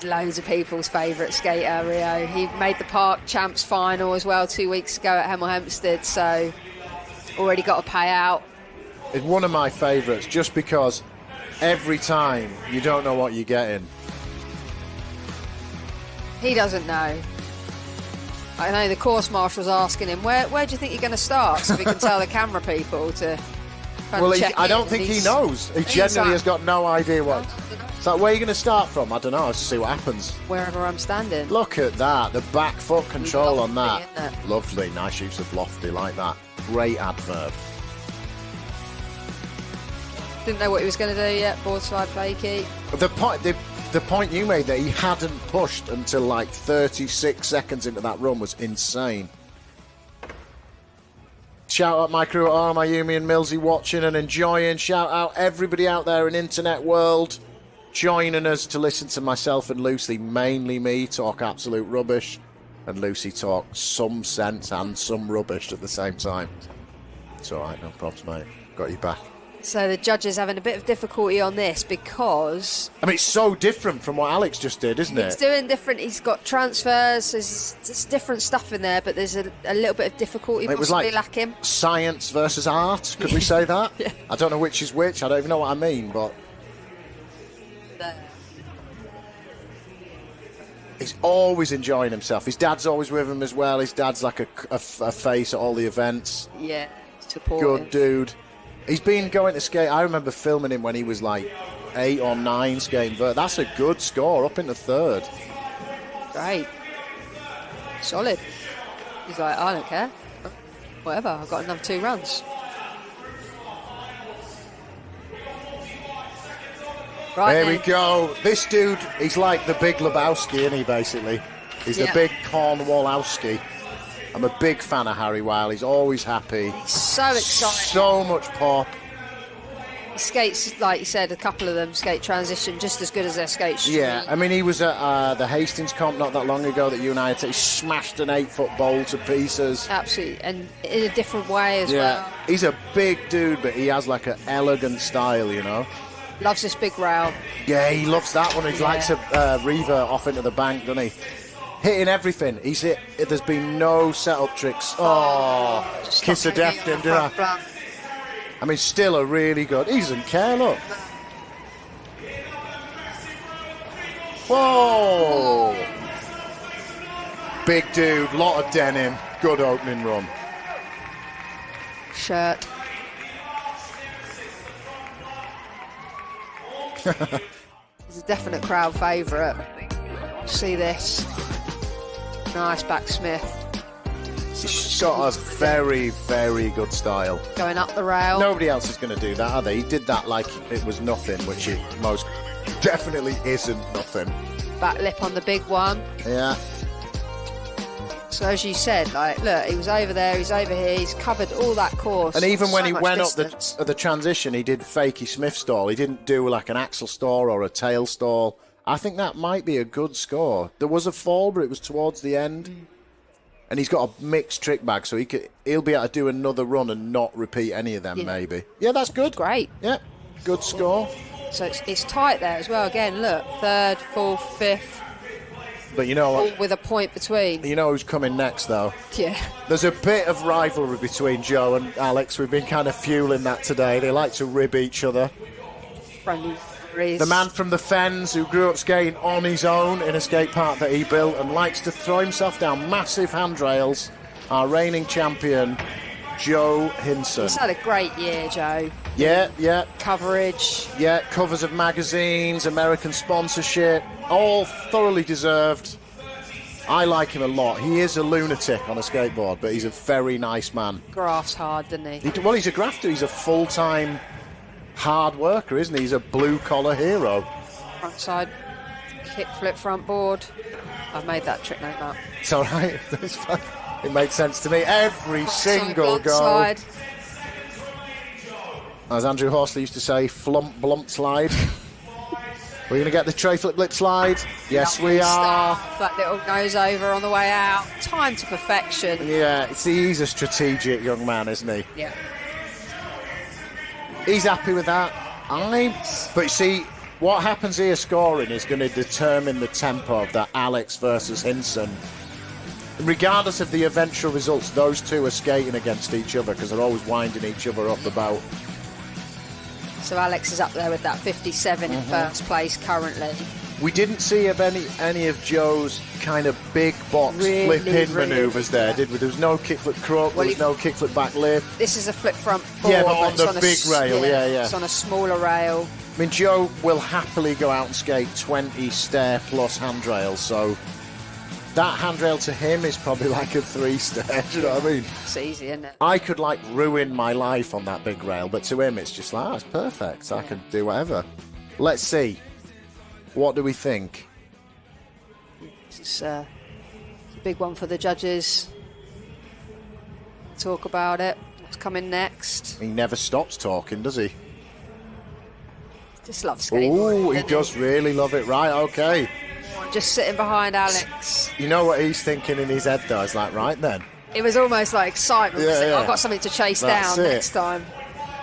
Loads of people's favourite skater, Rio. He made the Park Champs final as well 2 weeks ago at Hemel Hempstead, so already got a payout. It's one of my favourites just because every time you don't know what you're getting. He doesn't know. I know the course marshal's asking him, where do you think you're going to start? So we can tell the camera people to check I don't think he knows. He generally has got no idea what. It's like, where are you going to start from? I don't know. Let's see what happens. Wherever I'm standing. Look at that. The back foot control lofty, on that. Lovely. Nice use of lofty like that. Great adverb. Didn't know what he was going to do yet. Board slide flaky. The point you made that he hadn't pushed until like 36 seconds into that run was insane. Shout out my crew at home, Ayumi and Millsy watching and enjoying. Shout out everybody out there in internet world joining us to listen to myself and Lucy, mainly me, talk absolute rubbish, and Lucy talk some sense and some rubbish at the same time. It's all right, no problems, mate. Got you back. So the judges having a bit of difficulty on this because... I mean, it's so different from what Alex just did, isn't it? He's doing different. He's got transfers. There's different stuff in there, but there's a little bit of difficulty possibly lacking. Science versus art, could we say that? Yeah. I don't know which is which. I don't even know what I mean, but... He's always enjoying himself. His dad's always with him as well. His dad's like a face at all the events. Yeah, supportive. Good dude. He's been going to skate. I remember filming him when he was like 8 or 9 skating. That's a good score, up into third. Great. Solid. He's like, I don't care. Whatever, I've got another 2 runs. Right There we go. This dude, he's like the big Lebowski, isn't he, basically? He's the big Cornwallowski. I'm a big fan of Harry Weil. He's always happy. He's so excited. So much pop. He skates, like you said, a couple of them skate transition just as good as their skate street. Yeah, I mean, he was at the Hastings comp not that long ago that you and I had. He smashed an 8-foot bowl to pieces. Absolutely, and in a different way as well. He's a big dude, but he has like an elegant style, you know. Loves this big rail. Yeah, he loves that one. He likes to reaver off into the bank, doesn't he? Hitting everything. He's hit. There's been no setup tricks. Oh, kiss of death, didn't I? I mean, still a really good. He doesn't care, look. Whoa! Big dude, lot of denim. Good opening run. Shirt. He's a definite crowd favourite. See this. Nice backsmith. He's got a very, very good style. Going up the rail. Nobody else is going to do that, are they? He did that like it was nothing, which it most definitely isn't nothing. Back lip on the big one. Yeah. So as you said, like, look, he was over there, he's over here, he's covered all that course. And even when he went distance. up the transition, he did fakey Smith stall. He didn't do like an axle stall or a tail stall. I think that might be a good score. There was a fall, but it was towards the end. And he's got a mixed trick bag, so he'll be able to do another run and not repeat any of them, maybe. Yeah, that's good. Great. Yeah, good score. So it's tight there as well. Again, look, 3rd, 4th, 5th. But you know what? All with a point between. You know who's coming next, though? Yeah. There's a bit of rivalry between Joe and Alex. We've been kind of fueling that today. They like to rib each other. Friendly. The man from the Fens who grew up skating on his own in a skate park that he built and likes to throw himself down massive handrails, our reigning champion, Joe Hinson. He's had a great year, Joe. Yeah. Coverage. Yeah, covers of magazines, American sponsorship, all thoroughly deserved. I like him a lot. He is a lunatic on a skateboard, but he's a very nice man. Grafts hard, doesn't he? Well, he's a grafter. He's a full-time hard worker, isn't he? He's a blue-collar hero. Front side, kick flip front board. I've made that trick note up. It's all right. It's fine. It makes sense to me. Every single go. Slide. As Andrew Horsley used to say, flump blump slide. We're going to get the tray flip lip slide. Yes, we are. That little nose over on the way out. Time to perfection. Yeah, he's a strategic young man, isn't he? Yeah. He's happy with that. But you see, what happens here scoring is going to determine the tempo of that Alex versus Hinson. Regardless of the eventual results, those two are skating against each other because they're always winding each other up the bout. So Alex is up there with that 57 in first place currently. We didn't see any of Joe's kind of big box flip-in manoeuvres there, did we? There was no kickflip crook, there was no kickflip back lip. This is a flip front board. Yeah, but on the big rail, yeah. It's on a smaller rail. I mean, Joe will happily go out and skate 20 stair plus handrails, so that handrail to him is probably like a 3-stair, do you know what I mean? It's easy, isn't it? I could, like, ruin my life on that big rail, but to him it's just like, it's perfect, I can do whatever. Let's see. What do we think? It's a big one for the judges. Talk about it. What's coming next? He never stops talking, does he? Just loves skateboarding. Oh, he does really love it. Right, okay. Just sitting behind Alex. You know what he's thinking in his head, though? It's like, right then. It was almost like excitement. Yeah. I've got something to chase down next time.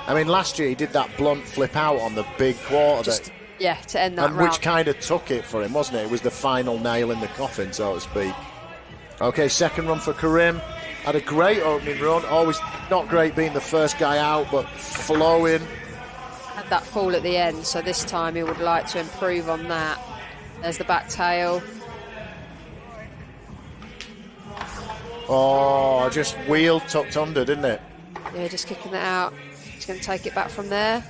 I mean, last year he did that blunt flip out on the big quarter. To end that round. Which kind of took it for him, wasn't it? It was the final nail in the coffin, so to speak. Okay, second run for Karim. Had a great opening run. Always not great being the first guy out, but flowing. Had that fall at the end, so this time he would like to improve on that. There's the back tail. Oh, just wheel tucked under, didn't it? Yeah, just kicking that out. He's going to take it back from there.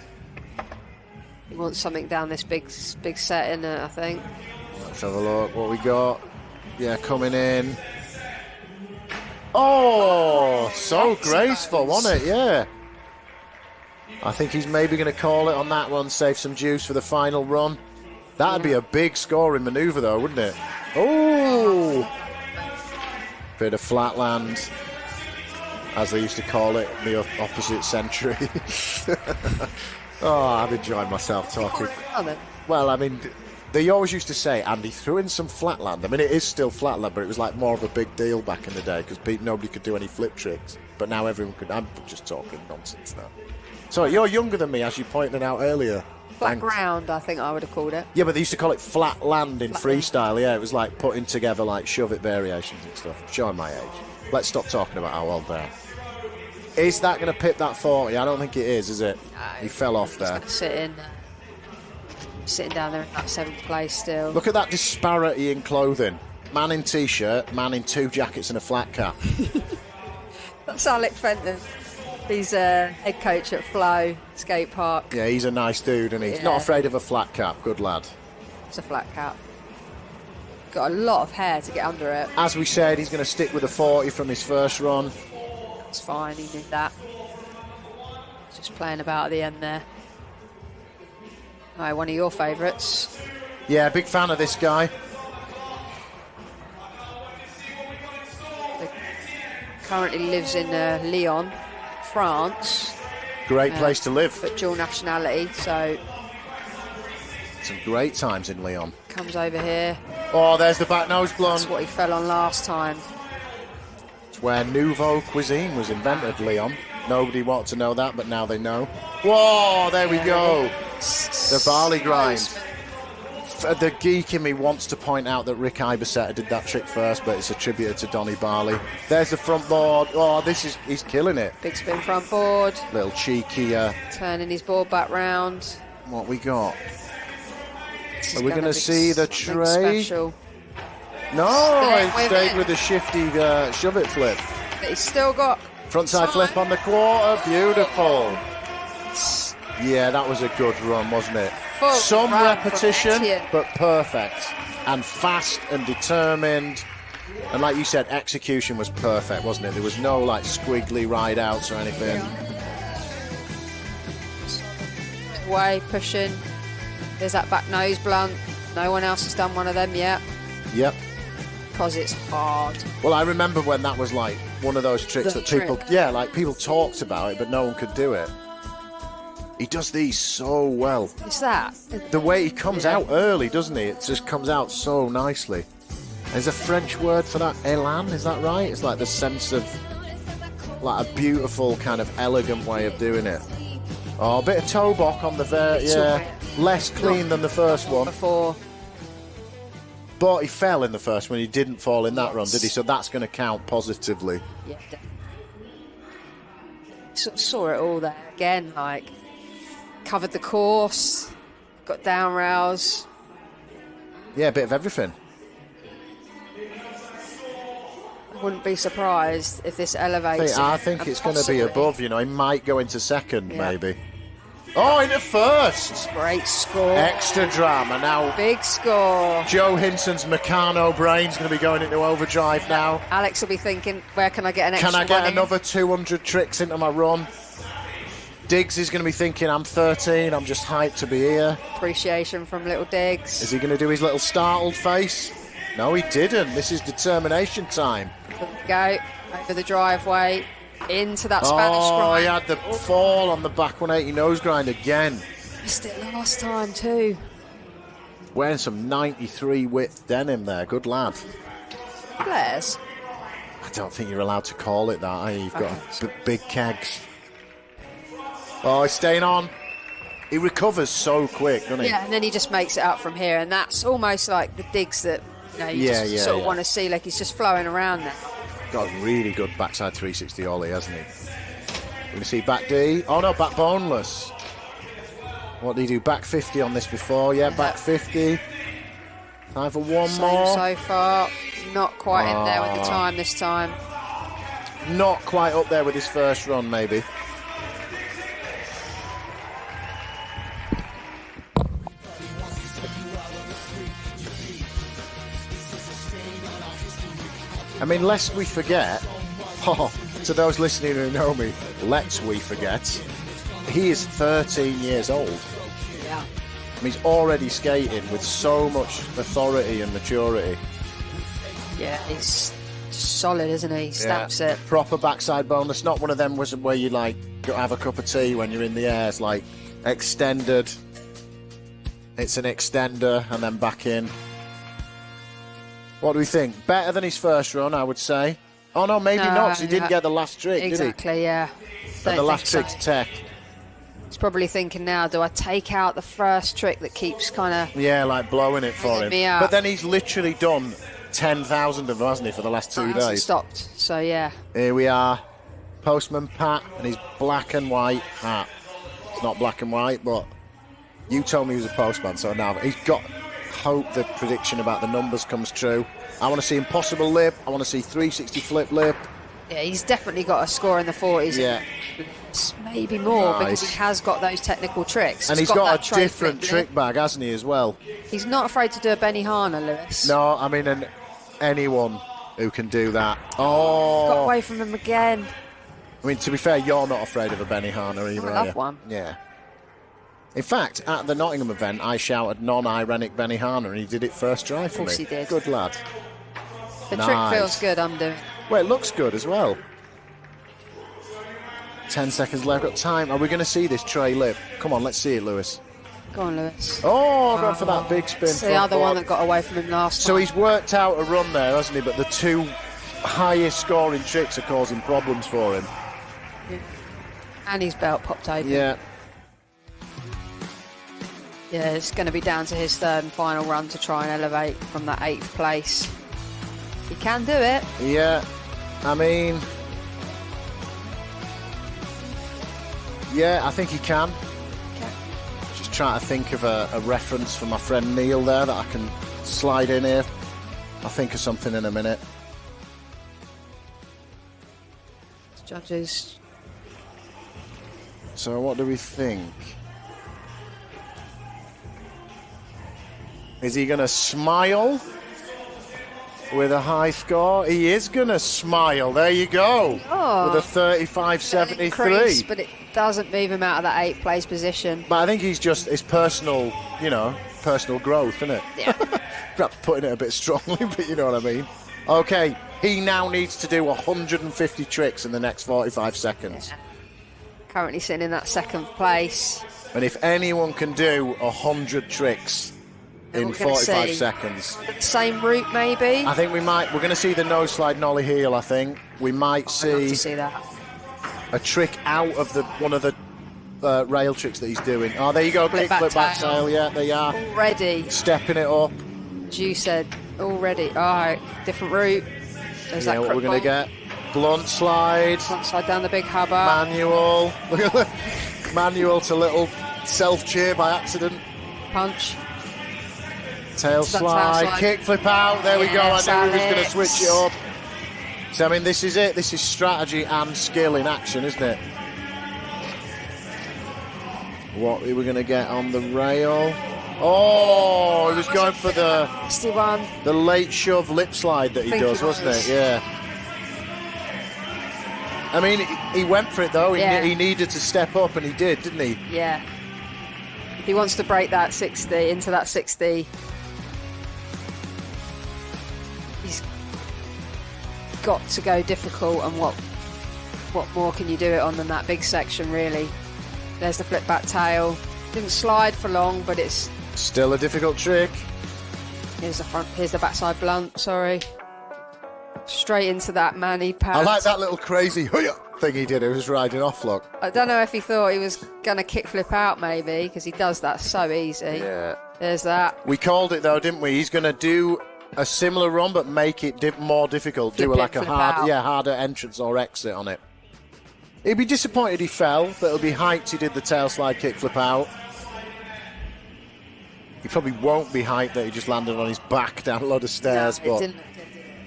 He wants something down this big set, in it, I think. Let's have a look what we got. Yeah, coming in. Oh, so graceful, wasn't it? Yeah. I think he's maybe going to call it on that one, save some juice for the final run. That'd be a big scoring manoeuvre, though, wouldn't it? Oh! Bit of flatland, as they used to call it, the opposite century. Oh, I'm enjoying myself talking. Well, I mean, they always used to say, Andy threw in some flatland. I mean, it is still flatland, but it was like more of a big deal back in the day because nobody could do any flip tricks. But now everyone could. I'm just talking nonsense now. So you're younger than me, as you pointed out earlier. Flat ground, I think I would have called it. Yeah, but they used to call it flat land in freestyle. Yeah, it was like putting together like shove it variations and stuff. Showing my age. Let's stop talking about how old they are. Is that going to pip that 40? I don't think it is it? No, he fell off there. Sitting down there in that 7th place still. Look at that disparity in clothing. Man in T-shirt, man in 2 jackets and a flat cap. That's Alex Fenton. He's a head coach at Flow Skate Park. Yeah, he's a nice dude, and he's not afraid of a flat cap. Good lad. It's a flat cap. Got a lot of hair to get under it. As we said, he's going to stick with the 40 from his first run. It's fine, he did that. Just playing about at the end there. Oh, one of your favourites. Yeah, big fan of this guy. He currently lives in Lyon, France. Great place to live. But dual nationality, so... Some great times in Lyon. Comes over here. Oh, there's the back nose blunt. That's what he fell on last time. It's where nouveau cuisine was invented, Lyon. Nobody wanted to know that, but now they know. Whoa, there we go. The barley grind. The geek in me wants to point out that Rick Ibersetta did that trick first, but it's attributed to Donny Barley. There's the front board. Oh, he's killing it. Big spin front board. Little cheeky. Turning his board back round. What we got? Are we going to see the tray? Special. No, he stayed with the shifty shove it flip. But he's still got frontside flip on the quarter. Beautiful. Yeah, that was a good run, wasn't it? Some repetition, but perfect. And fast and determined. And like you said, execution was perfect, wasn't it? There was no like squiggly ride outs or anything. Way pushing. There's that back nose blunt. No one else has done one of them yet. Yep. Because it's hard. Well, I remember when that was like one of those tricks that people, like people talked about it, but no one could do it. He does these so well. It's that. The way he comes out early, doesn't he? It just comes out so nicely. There's a French word for that, élan, is that right? It's like the sense of, like a beautiful kind of elegant way of doing it. Oh, a bit of toe bock on the less clean than the first one. Before. But he fell in the first one. He didn't fall in that run, did he? So that's going to count positively. Yeah. Saw it all there again, like covered the course, got down rails. Yeah, a bit of everything. I wouldn't be surprised if this elevates. I think it's going to be above. You know, he might go into second, maybe. Oh, into first. Great score. Extra drama now. Big score. Joe Hinson's Meccano brain's going to be going into overdrive now. Alex will be thinking, where can I get an extra Can I get another 200 tricks into my run? Diggs is going to be thinking, I'm 13, I'm just hyped to be here. Appreciation from little Diggs. Is he going to do his little startled face? No, he didn't. This is determination time. Go over the driveway. Into that Spanish grind. Oh, he had the fall on the back 180 nose grind again. Missed it last time too. Wearing some 93 width denim there. Good lad. Flares? I don't think you're allowed to call it that. You've got big kegs. Oh, he's staying on. He recovers so quick, doesn't he? Yeah, and then he just makes it up from here, and that's almost like the digs that you sort of want to see, like he's just flowing around there. Got a really good backside 360 ollie, hasn't he? We're going to see back D. Oh no, back boneless. What did he do? Back 50 on this before? Yeah, back 50. Time for one more. So far, not quite in there with the time this time. Not quite up there with his first run, maybe. I mean, lest we forget, to those listening who know me, lest we forget, he is 13 years old. Yeah. I mean, he's already skating with so much authority and maturity. Yeah, he's solid, isn't he? He stamps it. Proper backside boneless, not one of them where you like go have a cup of tea when you're in the air. It's like extended. It's an extender and then back in. What do we think? Better than his first run, I would say. Oh no, maybe not, because he didn't get the last trick, did he? Exactly, yeah. And the last trick's tech. He's probably thinking now, do I take out the first trick that keeps kind of... Yeah, like blowing it for him. Me up. But then he's literally done 10,000 of them, hasn't he, for the last 2 days? Stopped, so yeah. Here we are. Postman Pat and his black and white hat. It's not black and white, but you told me he was a postman, so now he's got... Hope the prediction about the numbers comes true. I want to see impossible lip. I want to see 360 flip lip. Yeah, he's definitely got a score in the 40s. Yeah. Maybe more, because he has got those technical tricks. And he's got a different trick bag, hasn't he, as well? He's not afraid to do a Benihana, Lewis. No, I mean, anyone who can do that. Oh. Got away from him again. I mean, to be fair, you're not afraid of a Benihana either, I love one. Yeah. In fact, at the Nottingham event, I shouted non-ironic Benihana, and he did it first try for me. Of course he did. Good lad. The trick feels good, I'm doing. Well, it looks good as well. 10 seconds left. Got time. Are we going to see this tray lip? Come on, let's see it, Lewis. Go on, Lewis. Oh, going for that big spin. It's the other one that got away from him last time. So he's worked out a run there, hasn't he? But the two highest scoring tricks are causing problems for him. Yeah. And his belt popped open. Yeah. Yeah, it's going to be down to his third and final run to try and elevate from that 8th place. He can do it. Yeah, I mean... Yeah, I think he can. Okay. Just trying to think of a reference for my friend Neil there that I can slide in here. I'll think of something in a minute. Judges. So what do we think? Is he going to smile with a high score? He is going to smile. There you go. Oh, with a 35.73. But it doesn't move him out of that 8th place position. But I think he's just his personal, personal growth, isn't it? Yeah. Perhaps putting it a bit strongly, but you know what I mean. Okay, he now needs to do 150 tricks in the next 45 seconds. Yeah. Currently sitting in that 2nd place. And if anyone can do 100 tricks in 45 seconds. Same route, maybe? I think we might. We're going to see the nose slide nollie heel, I think. We might see that. A trick out of one of the rail tricks that he's doing. Oh, there you go. Flip back tail. Yeah, there you are. Already. Stepping it up. As you said, already. All right, different route. There's what we're going to get. Blunt slide. Blunt slide down the big hubber. Manual. Look at the manual to little self-cheer by accident. Punch. Tail slide, kick flip out, there we go, I knew he was going to switch it up. So, I mean, this is it, this is strategy and skill in action, isn't it? What are we going to get on the rail? Oh, he was going for the 61. The late shove lip slide that he does, wasn't it? Yeah. I mean, he went for it though, he needed to step up and he did, didn't he? Yeah. If he wants to break that 60, into that 60, he's got to go difficult, and what more can you do it on than that big section, really? There's the flip back tail. Didn't slide for long, but it's still a difficult trick. Here's the backside blunt, sorry. Straight into that Manny pad. I like that little crazy thing he did. He was riding off, look. I don't know if he thought he was going to kickflip out, maybe, because he does that so easy. Yeah. There's that. We called it, though, didn't we? He's going to do a similar run, but make it more difficult. Do like a harder entrance or exit on it. He'd be disappointed he fell, but it'll be hyped he did the tail slide kickflip out. He probably won't be hyped that he just landed on his back down a lot of stairs, No, but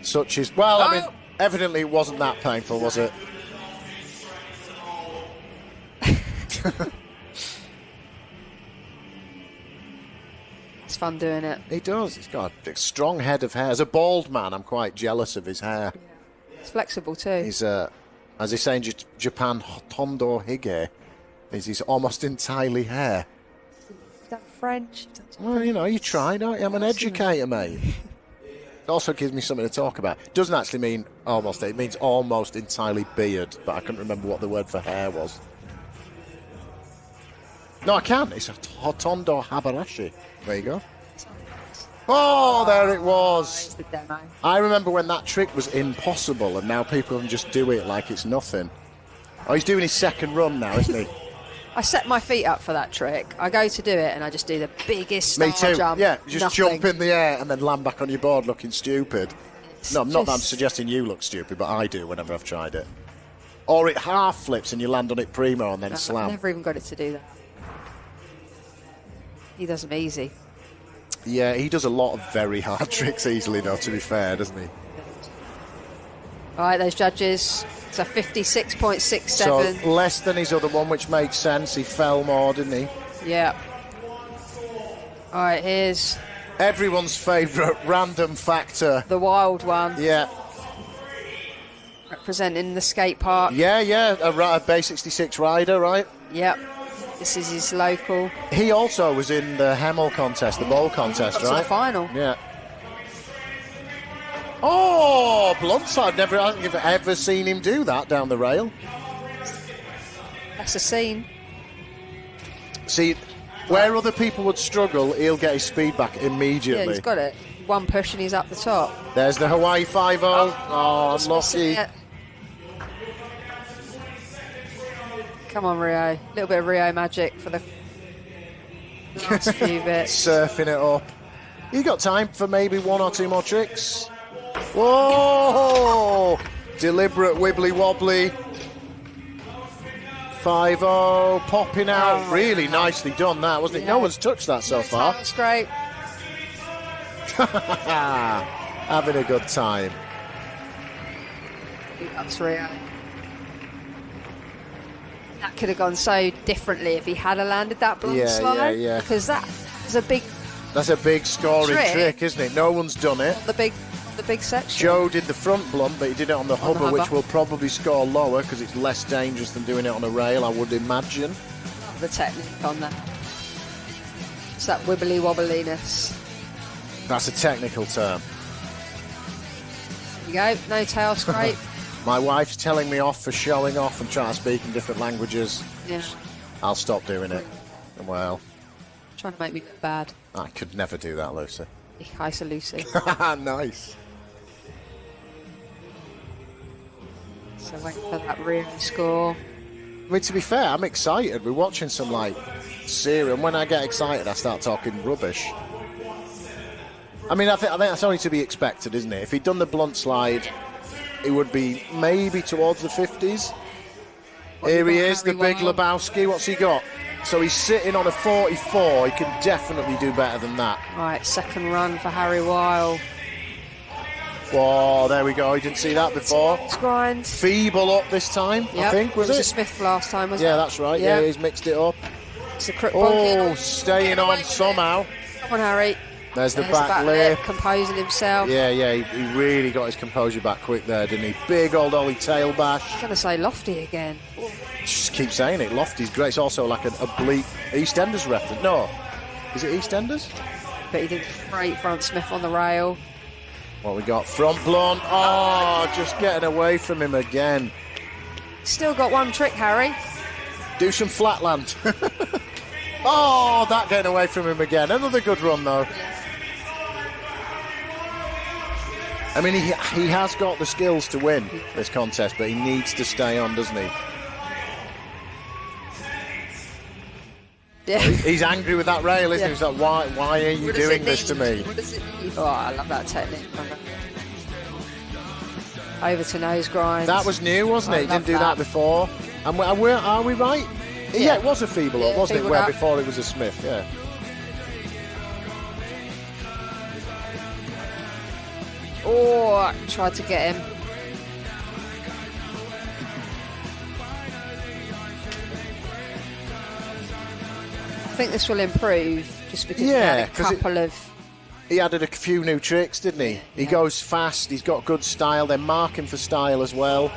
such is... Well, I mean, evidently it wasn't that painful, was it? It's fun doing it. He does. He's got a strong head of hair. As a bald man, I'm quite jealous of his hair. It's flexible too. He's, as they say in Japan, hotondo hige. He's almost entirely hair. Is that French? Well, you know, you try, don't you? I'm an educator, mate. It also gives me something to talk about. It doesn't actually mean almost. It means almost entirely beard, but I couldn't remember what the word for hair was. No, I can. It's a hotondo habarashi. There you go. Oh, there it was. The demo. I remember when that trick was impossible, and now people can just do it like it's nothing. Oh, he's doing his second run now, isn't he? I set my feet up for that trick. I go to do it, and I just do the biggest star Me too. jump. Yeah, you just Nothing. jump in the air and then land back on your board looking stupid. No, not that I'm suggesting you look stupid, but I do whenever I've tried it. Or it half flips and you land on it primo and then I've slam. never even got it to do that. He does them easy. Yeah, he does a lot of very hard tricks easily, though, to be fair, doesn't he? All right, those judges. It's a 56.67. So less than his other one, which makes sense. He fell more, didn't he? Yeah. All right, here's Everyone's favourite random factor. the wild one. Yeah. Representing the skate park. Yeah, a Bay 66 rider, right? Yep. This is his local. He also was in the Hemel contest, the bowl contest, Got to right? the final. Yeah. Oh, blindside. I don't think I've ever seen him do that down the rail. That's a scene. See, where other people would struggle, he'll get his speed back immediately. Yeah, he's got it. One push and he's up the top. There's the Hawaii 5-0. Oh, unlucky. Come on, Rio. A little bit of Rio magic for the last few bits. Surfing it up. You got time for maybe one or two more tricks? Whoa! Deliberate wibbly wobbly. 5-0, popping out. Oh, really nicely done that, wasn't it? Yeah. No one's touched that so far. That's great. Having a good time. That's Rio. That could have gone so differently if he had landed that blunt slide. Yeah. Because that is a big That's a big scoring trick, isn't it? No one's done it. the big section. Joe did the front blunt, but he did it on the hubber, which will probably score lower because it's less dangerous than doing it on a rail, I would imagine. The technique on that. It's that wibbly wobbliness. That's a technical term. There you go. No tail scrape. My wife's telling me off for showing off and trying to speak in different languages. Yeah. I'll stop doing it. Well, Trying to make me look bad. I could never do that, Lucy. Hi, Sir Lucy. Nice. So waiting for that Rio score. I mean, to be fair, I'm excited. We're watching some, serial. And when I get excited, I start talking rubbish. I mean, I think that's only to be expected, isn't it? If he'd done the blunt slide, it would be maybe towards the 50s. Here he is, the big Lebowski. What's he got? So he's sitting on a 44. He can definitely do better than that. Right, second run for Harry Weil. Whoa, there we go. He didn't see that before. Grind. Feeble up this time, Yep. I think, was It it? was a Smith last time, wasn't it? Yeah, that's right. Yeah, he's mixed it up. It's a crook Oh, staying on somehow. Come on, Harry. There's the back lip. Composing himself. Yeah, he really got his composure back quick there, didn't he? Big old Ollie tail bash. I'm going to say Lofty again. Just keep saying it. Lofty's great. It's also like an oblique EastEnders reference. No. Is it EastEnders? But he did great front Smith on the rail. What we got? Front blunt. Oh, just getting away from him again. Still got one trick, Harry. Do some flatland. Oh, that getting away from him again. Another good run, though. I mean, he has got the skills to win this contest, but he needs to stay on, doesn't he? Yeah. He's angry with that rail, isn't he? He's like, why are you doing this to me? What does it mean? Oh, I love that technique. Over to nose grind. That was new, wasn't it? He didn't do that before. And are we right? Yeah, it was a feeble up, wasn't it? Where before it was a Smith, yeah. Oh, tried to get him. I think this will improve just because he had a couple of... He added a few new tricks, didn't he? He goes fast, he's got good style, they're marking for style as well.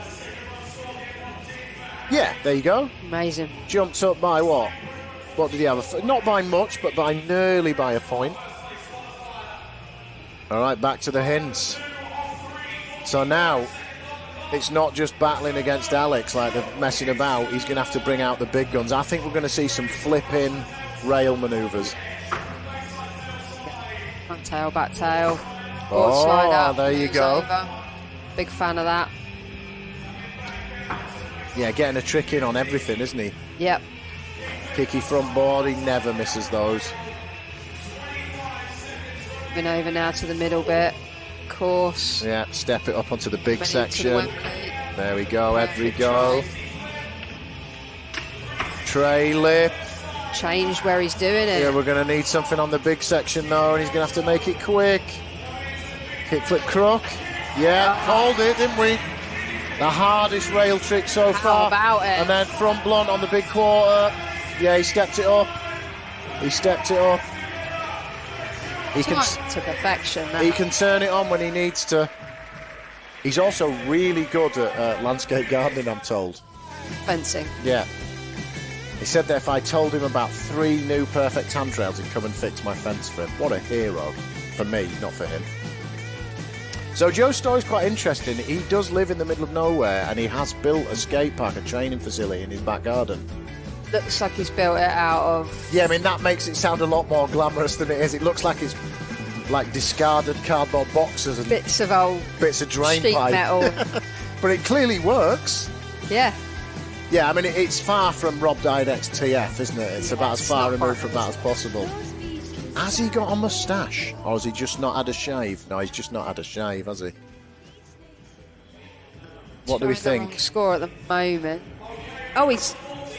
Yeah, there you go. Amazing. Jumped up by what? What did he have? Not by much, but nearly by a point. All right, back to the hints. So now, it's not just battling against Alex like they're messing about. He's going to have to bring out the big guns. I think we're going to see some flipping rail manoeuvres. Front tail, back tail. Oh, slide up, there you go. Over. Big fan of that. Yeah, getting a trick in on everything, isn't he? Yep. Kicky front board, he never misses those. Moving over now to the middle bit. Course. Yeah, step it up onto the big section. There we go, every go. Tray lip. Changed where he's doing it. Yeah, we're going to need something on the big section though, and he's going to have to make it quick. Kickflip crook. Yeah, called it, didn't we? The hardest rail trick so far. How about it? And then front blunt on the big quarter. Yeah, he stepped it up. He stepped it up. He can to perfection. That. He can turn it on when he needs to. He's also really good at landscape gardening, I'm told. Fencing. Yeah. He said that if I told him about 3 new perfect handrails, he'd come and fix my fence for him. What a hero. For me, not for him. So Joe's story's quite interesting. He does live in the middle of nowhere, and he has built a skate park, a training facility in his back garden. Looks like he's built it out of... Yeah, I mean, that makes it sound a lot more glamorous than it is. It looks like it's like discarded cardboard boxes and bits of old... bits of drain sheet pipe. metal. But it clearly works. Yeah. Yeah, I mean, it's far from Rob Dydek's TF, isn't it? It's about as far removed from that as possible. Has he got a moustache? Or has he just not had a shave? No, he's just not had a shave, has he? What do we think? Score at the moment. Oh, he's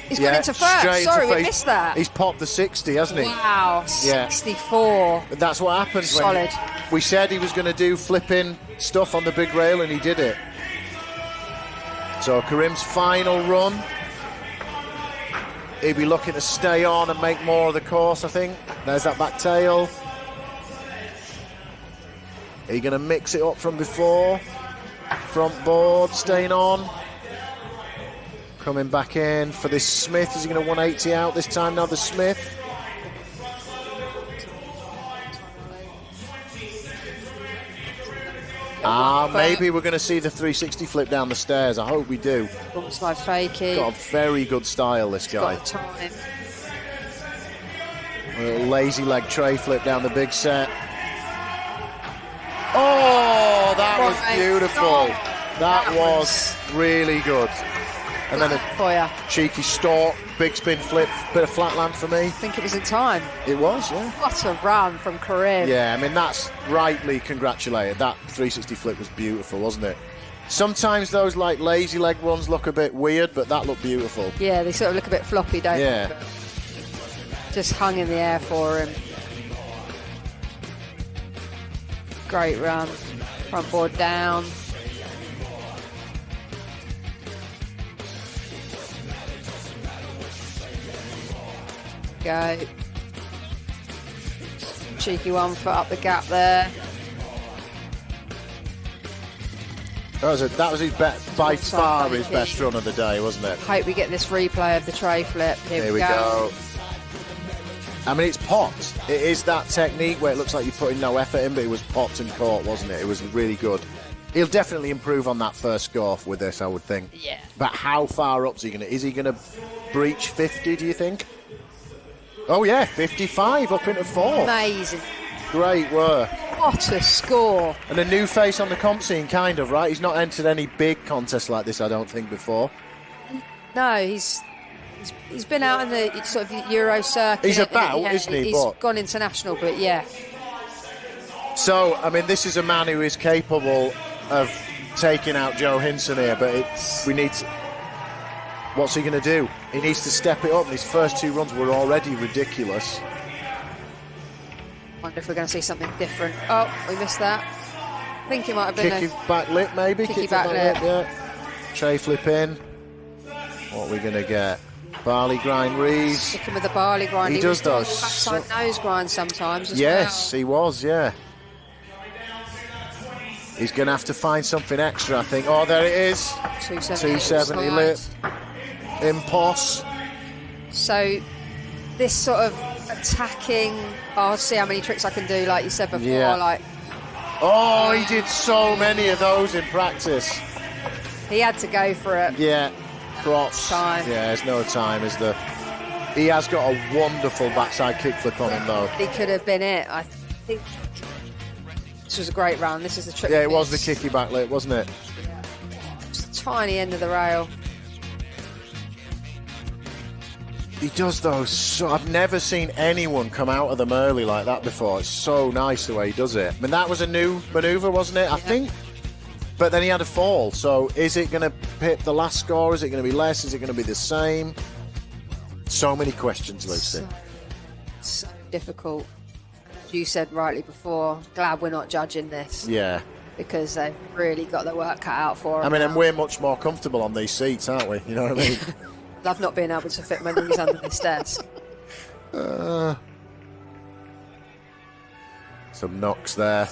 gone into first. Sorry, we missed that. He's popped the 60, hasn't he? Wow, 64. That's what happens Solid. when we said he was going to do flipping stuff on the big rail, and he did it. So Karim's final run. He'll be looking to stay on and make more of the course, I think. There's that back tail. Are you going to mix it up from before? Front board, staying on. Coming back in for this Smith. Is he going to 180 out this time now, the Smith? Maybe we're going to see the 360 flip down the stairs. I hope we do. Looks like fakey. Got a very good style, this guy. Got time. A little lazy leg tray flip down the big set. Oh, that was beautiful. That was really good. And then a cheeky stalk, big spin flip, bit of flatland for me. I think it was in time. It was, yeah. What a run from Karim. Yeah, I mean, that's rightly congratulated. That 360 flip was beautiful, wasn't it? Sometimes those like lazy leg runs look a bit weird, but that looked beautiful. Yeah, they sort of look a bit floppy, don't they? Yeah. Just hung in the air for him. Great run. Front board down. Go. Cheeky 1 foot up the gap there. That was his by far his best run of the day, wasn't it? Hope we get this replay of the tray flip. Here we go. I mean, it's popped. It is that technique where it looks like you're putting no effort in, but it was popped and caught, wasn't it? It was really good. He'll definitely improve on that first score with this, I would think. Yeah. But how far up is he going to? Is he going to breach 50, do you think? Oh, yeah, 55 up into 4. Amazing. Great work. What a score. And a new face on the comp scene, kind of, right? He's not entered any big contests like this, I don't think, before. No, he's been out in the sort of Euro circuit. He's about, isn't he? He's gone international, but yeah. So, I mean, this is a man who is capable of taking out Joe Hinson here, but we need to... What's he going to do? He needs to step it up. His first 2 runs were already ridiculous. Wonder if we're going to see something different. Oh, we missed that. I think it might have been kicky back lip, maybe. Kicky back lip. Yeah. Tray flip in. What are we going to get? Barley grind rees. Sticking with the barley grind. He does those. Backside nose grind sometimes as yes, well. he was, yeah. He's going to have to find something extra, I think. Oh, there it is. 270 lip. Impulse. So this sort of attacking, I'll see how many tricks I can do, like you said before. Yeah. Like, oh, he did so many of those in practice. He had to go for it. Yeah, props. Time. Yeah, there's no time, is there? He has got a wonderful backside kickflip on him, though. He could have been it. I think this was a great round. This is the trick. Yeah, it was the kicky back lip, wasn't it? Just the tiny end of the rail. He does those. So I've never seen anyone come out of them early like that before. It's so nice the way he does it. I mean, that was a new manoeuvre, wasn't it? I think. But then he had a fall. So is it going to hit the last score? Is it going to be less? Is it going to be the same? So many questions, Lucy. So difficult. As you said rightly before, glad we're not judging this. Yeah. Because they've really got their work cut out for them. I mean, and we're much more comfortable on these seats, aren't we? You know what I mean? Love not being able to fit my knees under this desk. Some knocks there.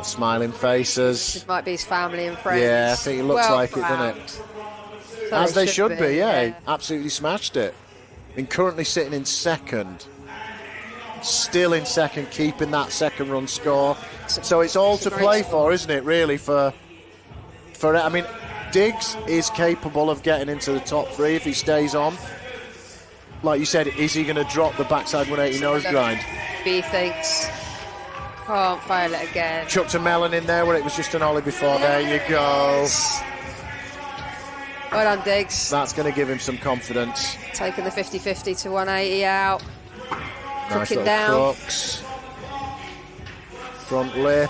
Smiling faces. This might be his family and friends. Yeah, I think it looks like it, doesn't it? So as they should be, yeah. Absolutely smashed it. And currently sitting in second. Still in second, keeping that second run score. So it's all to play for, isn't it, really, for I mean, Diggs is capable of getting into the top 3 if he stays on. Like you said, is he going to drop the backside 180 nose grind? B thinks. Can't fail it again. Chucked a melon in there where it was just an ollie before. There you go. Well done, Diggs. That's going to give him some confidence. Taking the 50-50 to 180 out. Nice Crooking little down. crooks. Front lip.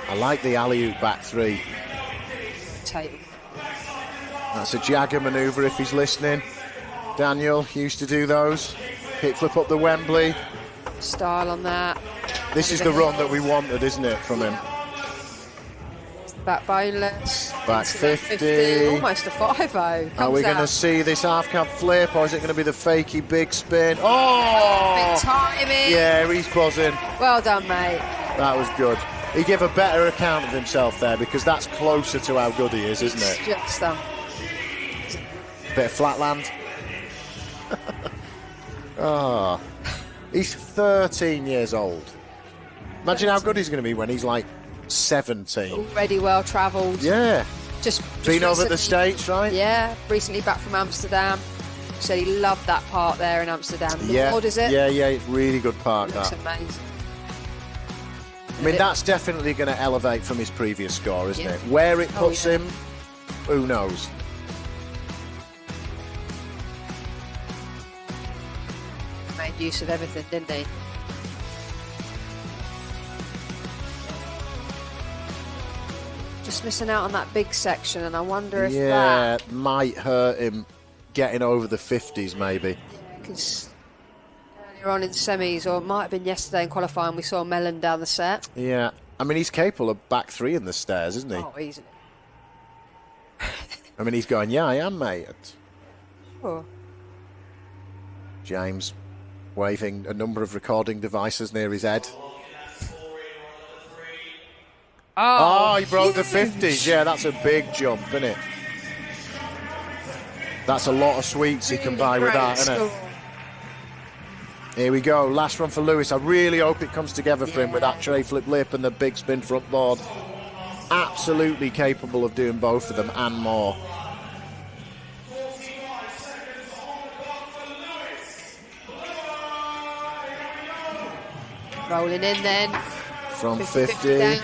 I like the alley-oop back 3. That's a Jagger manoeuvre if he's listening. Daniel used to do those. Kick flip up the Wembley. Style on that. This is the run that we wanted, isn't it, from him? Back boneless. Back 50. Almost a 5-0. Are we going to see this half cab flip, or is it going to be the fakey big spin? Oh! Big timing. Yeah, he's buzzing. Well done, mate. That was good. He gave a better account of himself there, because that's closer to how good he is, isn't it? Just Bit of flatland. Oh. He's 13 years old. Imagine how good he's going to be when he's like 17. Already well travelled. Yeah. Just been over the States, right? Yeah. Recently back from Amsterdam. Said he loved that park there in Amsterdam. Yeah. What is it? Yeah, it's really good park. Looks that. amazing. I mean, that's definitely going to elevate from his previous score, isn't it? Where it puts him, who knows? Made use of everything, didn't he? Just missing out on that big section, and I wonder if that might hurt him getting over the 50s, maybe. Because earlier on in semis, or it might have been yesterday in qualifying, we saw Mellon down the set. Yeah. I mean, he's capable of back 3 in the stairs, isn't he? Oh, easily. I mean, he's going, yeah, I am, mate. Sure. James waving a number of recording devices near his head. Oh, he broke the 50s. Yeah, that's a big jump, isn't it? That's a lot of sweets he can buy with that, isn't it? Here we go. Last run for Lewis. I really hope it comes together for him with that tray flip lip and the big spin front board. Absolutely capable of doing both of them and more. Rolling in then. From 50. 50. Down.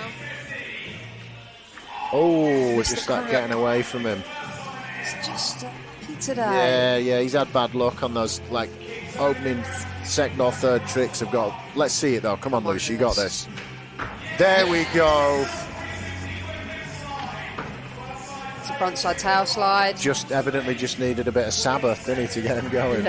Oh, just like getting away from him. It's just today. Yeah, he's had bad luck on those, like, opening second or third tricks. Let's see it, though. Come on, Lucy, you got this. There we go. It's a frontside tail slide. Just evidently just needed a bit of Sabbath, didn't he, to get him going.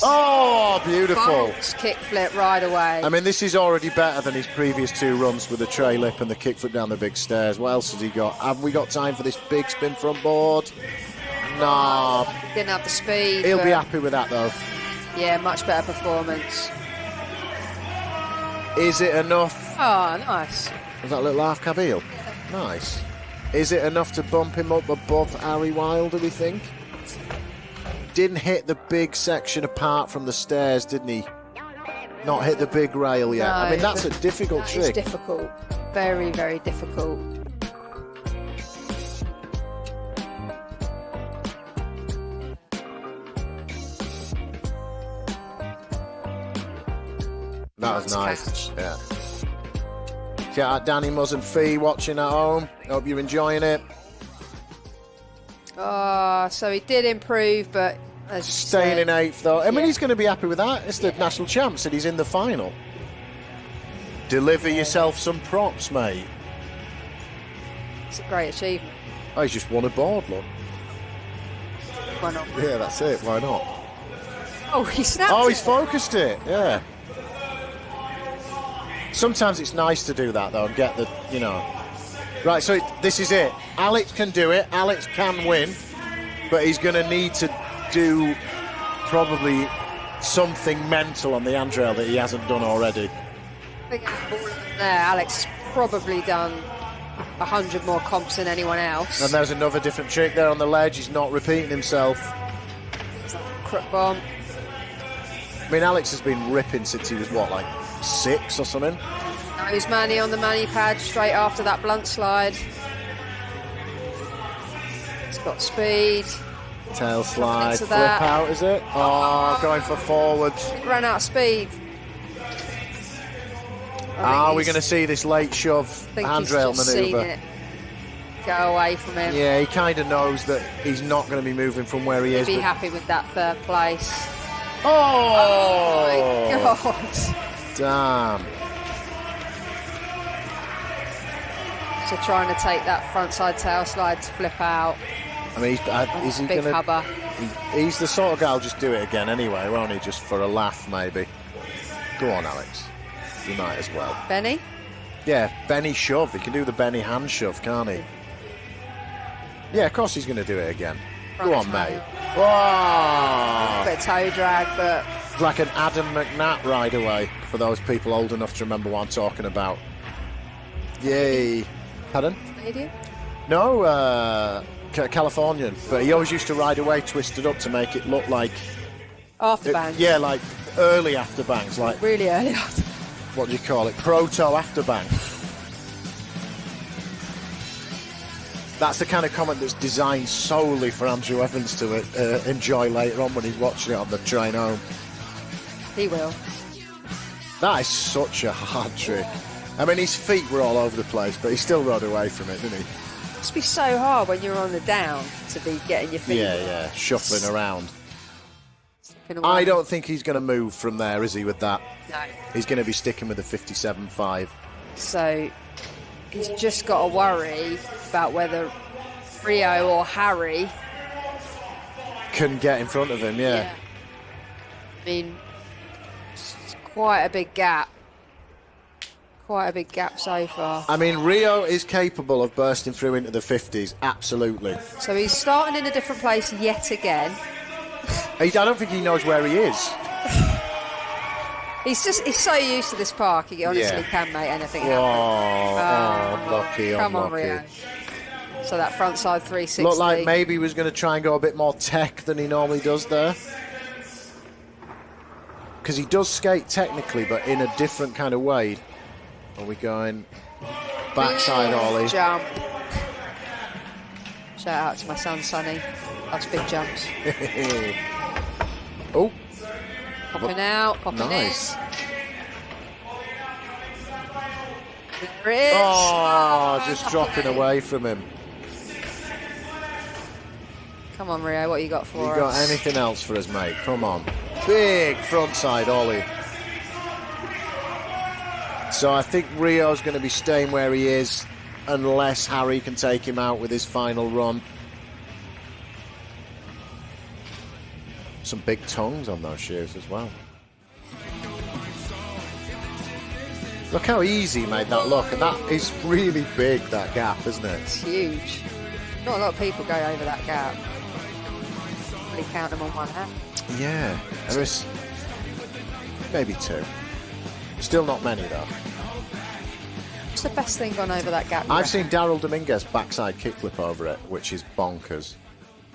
Oh, beautiful. Kickflip right away. I mean, this is already better than his previous 2 runs with the tray lip and the kickflip down the big stairs. What else has he got? Have we got time for this big spin front board? No. Didn't have the speed. He'll be happy with that, though. Yeah, much better performance. Is it enough? Oh, nice. Was that a little half cab heel? Nice. Is it enough to bump him up above Harry Wild, do we think? Didn't hit the big section apart from the stairs, didn't he? Not hit the big rail yet. No, I mean, that's a difficult trick. It's difficult. Very, very difficult. That was nice. Yeah. Shout out Danny Muzz and Fee watching at home. Hope you're enjoying it. Oh, so he did improve, but staying in 8th though. I mean, he's going to be happy with that. It's the national champs and he's in the final. Deliver yourself some props, mate. It's a great achievement. Oh, he's just won a board, look. Why not? Yeah, that's it. Why not? Oh, he snapped Oh, it. he's focused it. Yeah. Sometimes it's nice to do that, though, and get the, you know. Right, so this is it. Alex can do it. Alex can win. But he's going to need to do probably something mental on the handrail that he hasn't done already. I think there, Alex has probably done 100 more comps than anyone else. And there's another different trick there on the ledge. He's not repeating himself. It's like a crook bomb. I mean, Alex has been ripping since he was, what, like 6 or something? Nose mani on the mani pad straight after that blunt slide. It's got speed. Tail slide, flip out, is it? Oh, going for forwards. Ran out of speed. Are we going to see this late shove handrail manoeuvre? Go away from him. Yeah, he kind of knows that he's not going to be moving from where he is. He'd be happy with that 3rd place. Oh! My God. Damn. So trying to take that frontside tail slide to flip out. I mean, is he big going hubba. He's the sort of guy who'll just do it again anyway, won't he? Just for a laugh, maybe. Go on, Alex. You might as well. Benny? Yeah, Benny shove. He can do the Benny hand shove, can't he? Yeah, of course he's going to do it again. Go on, mate. Whoa! Bit of toe drag, but... It's like an Adam McNatt ride away, for those people old enough to remember what I'm talking about. Yay. Pardon? Canadian? No, Californian. But he always used to ride away twisted up to make it look like... Afterbangs? Yeah, like early afterbangs. Like, really early after. What do you call it? Proto afterbang. That's the kind of comment that's designed solely for Andrew Evans to enjoy later on when he's watching it on the train home. He will. That is such a hard trick. I mean, his feet were all over the place, but he still rode away from it, didn't he? It must be so hard when you're on the down to be getting your feet. Yeah, shuffling around. I don't think he's going to move from there, is he, with that? No. He's going to be sticking with the 57.5. So he's just got to worry about whether Rio or Harry can get in front of him, yeah. I mean, it's quite a big gap. Quite a big gap so far. I mean, Rio is capable of bursting through into the 50s, absolutely. So he's starting in a different place yet again. I don't think he knows where he is. He's so used to this park, he honestly can make anything happen. Lucky, come on, unlucky. Rio. So that frontside 360. Looked like maybe he was going to try and go a bit more tech than he normally does there. Because he does skate technically, but in a different kind of way. Are we going backside ollie? Jump. Shout out to my son, Sonny. That's big jumps. Oh. Popping out, popping nice. in. There it is. Oh, just dropping away from him. Come on, Rio, what you got for us? You got anything else for us, mate? Come on. Big frontside ollie. So I think Rio's going to be staying where he is unless Harry can take him out with his final run. Some big tongues on those shoes as well. Look how easy he made that look, and that is really big, that gap, isn't it? It's huge. Not a lot of people go over that gap. Really count them on one hand. Yeah, there is maybe two. Still not many, though. What's the best thing gone over that gap? I've seen Daryl Dominguez backside kickflip over it, which is bonkers.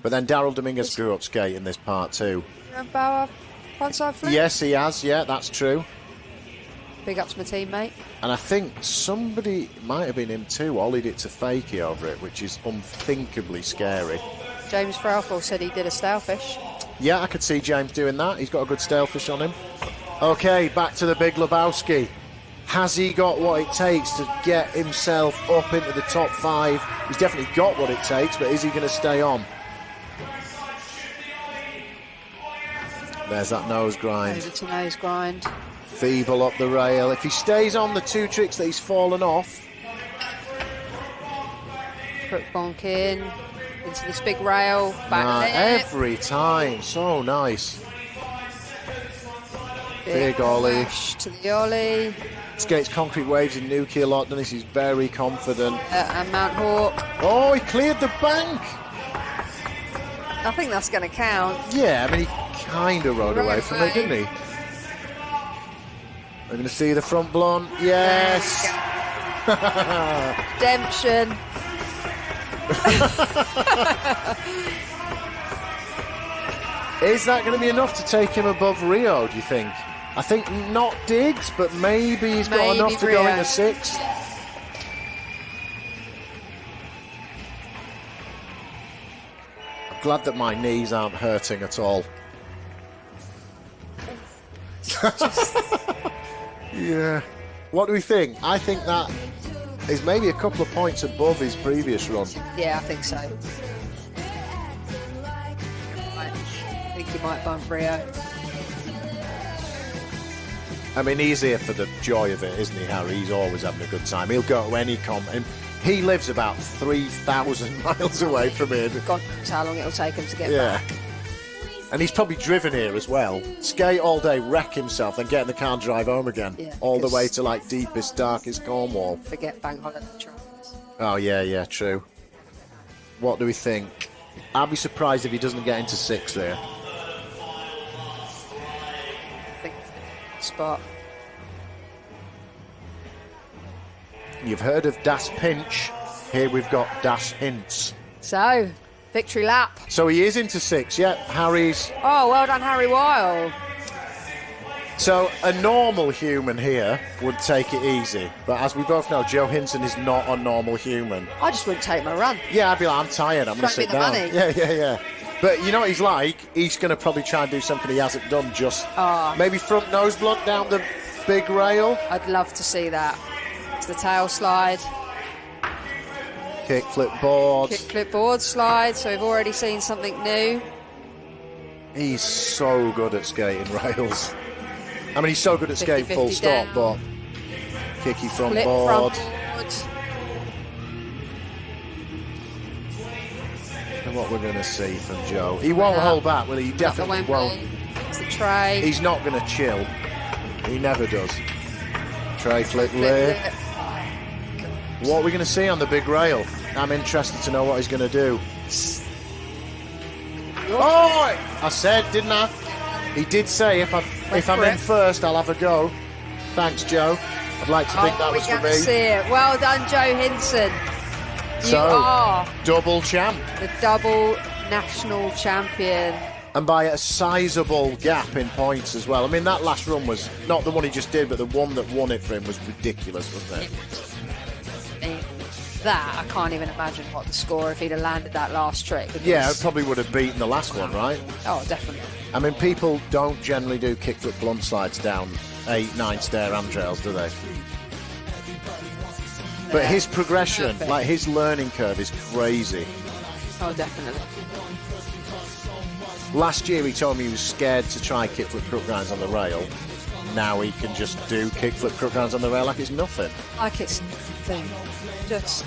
But then Daryl Dominguez grew up skating this part too. Bauer frontside flip? Yes, he has. Yeah, that's true. Big up to my teammate. And I think somebody, might have been him too, ollied it to fakie over it, which is unthinkably scary. James Frowful said he did a stalefish. Yeah, I could see James doing that. He's got a good stalefish on him. Okay, back to the Big Lebowski. Has he got what it takes to get himself up into the top 5? He's definitely got what it takes, but is he going to stay on? There's that nose grind. Over to nose grind. Feeble up the rail. If he stays on the 2 tricks that he's fallen off. Crook bonk in. Into this big rail. Back there. Every time. So nice. Big ollie. To the ollie. Skates concrete waves in nuclear lockdown. He's very confident. And Mount Hawk. Oh, he cleared the bank. I think that's going to count. Yeah, I mean, he kind of rode away from it, didn't he? We're going to see the front blown. Yes. Redemption. Is that going to be enough to take him above Rio, do you think? I think not Diggs, but maybe he's got enough to go into 6th. I'm glad that my knees aren't hurting at all. Yeah. What do we think? I think that is maybe a couple of points above his previous run. Yeah, I think so. I think he might bump Rio. I mean, he's here for the joy of it, isn't he, Harry? He's always having a good time. He'll go to any and he lives about 3,000 miles away from here. God knows how long it'll take him to get back. And he's probably driven here as well. Skate all day, wreck himself, then get in the car and drive home again. Yeah, all the way to, like, deepest, darkest Cornwall. Forget bank holiday trains. Oh, yeah, true. What do we think? I'd be surprised if he doesn't get into 6th there. Spot. You've heard of Das Pinch. Here we've got Das Hints. So, victory lap. So he is into 6, yeah. Harry's. Oh, well done, Harry Weil. So a normal human here would take it easy, but as we both know, Joe Hinton is not a normal human. I just wouldn't take my run. Yeah, I'd be like, I'm tired, I'm going to sit down. Money. Yeah. But you know what he's like? He's going to probably try and do something he hasn't done, just maybe front nose blunt down the big rail. I'd love to see that. It's the tail slide. Kickflip board. Kickflip board slide, so we've already seen something new. He's so good at skating rails. I mean, he's so good at skating full stop, but kicky front board. And what we're going to see from Joe. He won't hold back, will he? He definitely won't. It's the tray. He's not going to chill. He never does. Tray flip lip. What are we going to see on the big rail? I'm interested to know what he's going to do. Oh! I said, didn't I? He did say if I'm in first, I'll have a go. Thanks, Joe. I'd like to think that was for me. See it. Well done, Joe Hinton. You are double champ. The double national champion. And by a sizable gap in points as well. I mean, that last run was not the one he just did, but the one that won it for him was ridiculous, wasn't it? That, I can't even imagine what the score if he'd have landed that last trick. Yeah, it probably would have beaten the last one, right? Oh, definitely. I mean, people don't generally do kickflip blunt slides down 8, 9 stair handrails, do they? But his progression, like his learning curve is crazy. Oh, definitely. Last year he told me he was scared to try kickflip crook grinds on the rail. Now he can just do kickflip crook grinds on the rail like it's nothing. Like it's nothing. Just...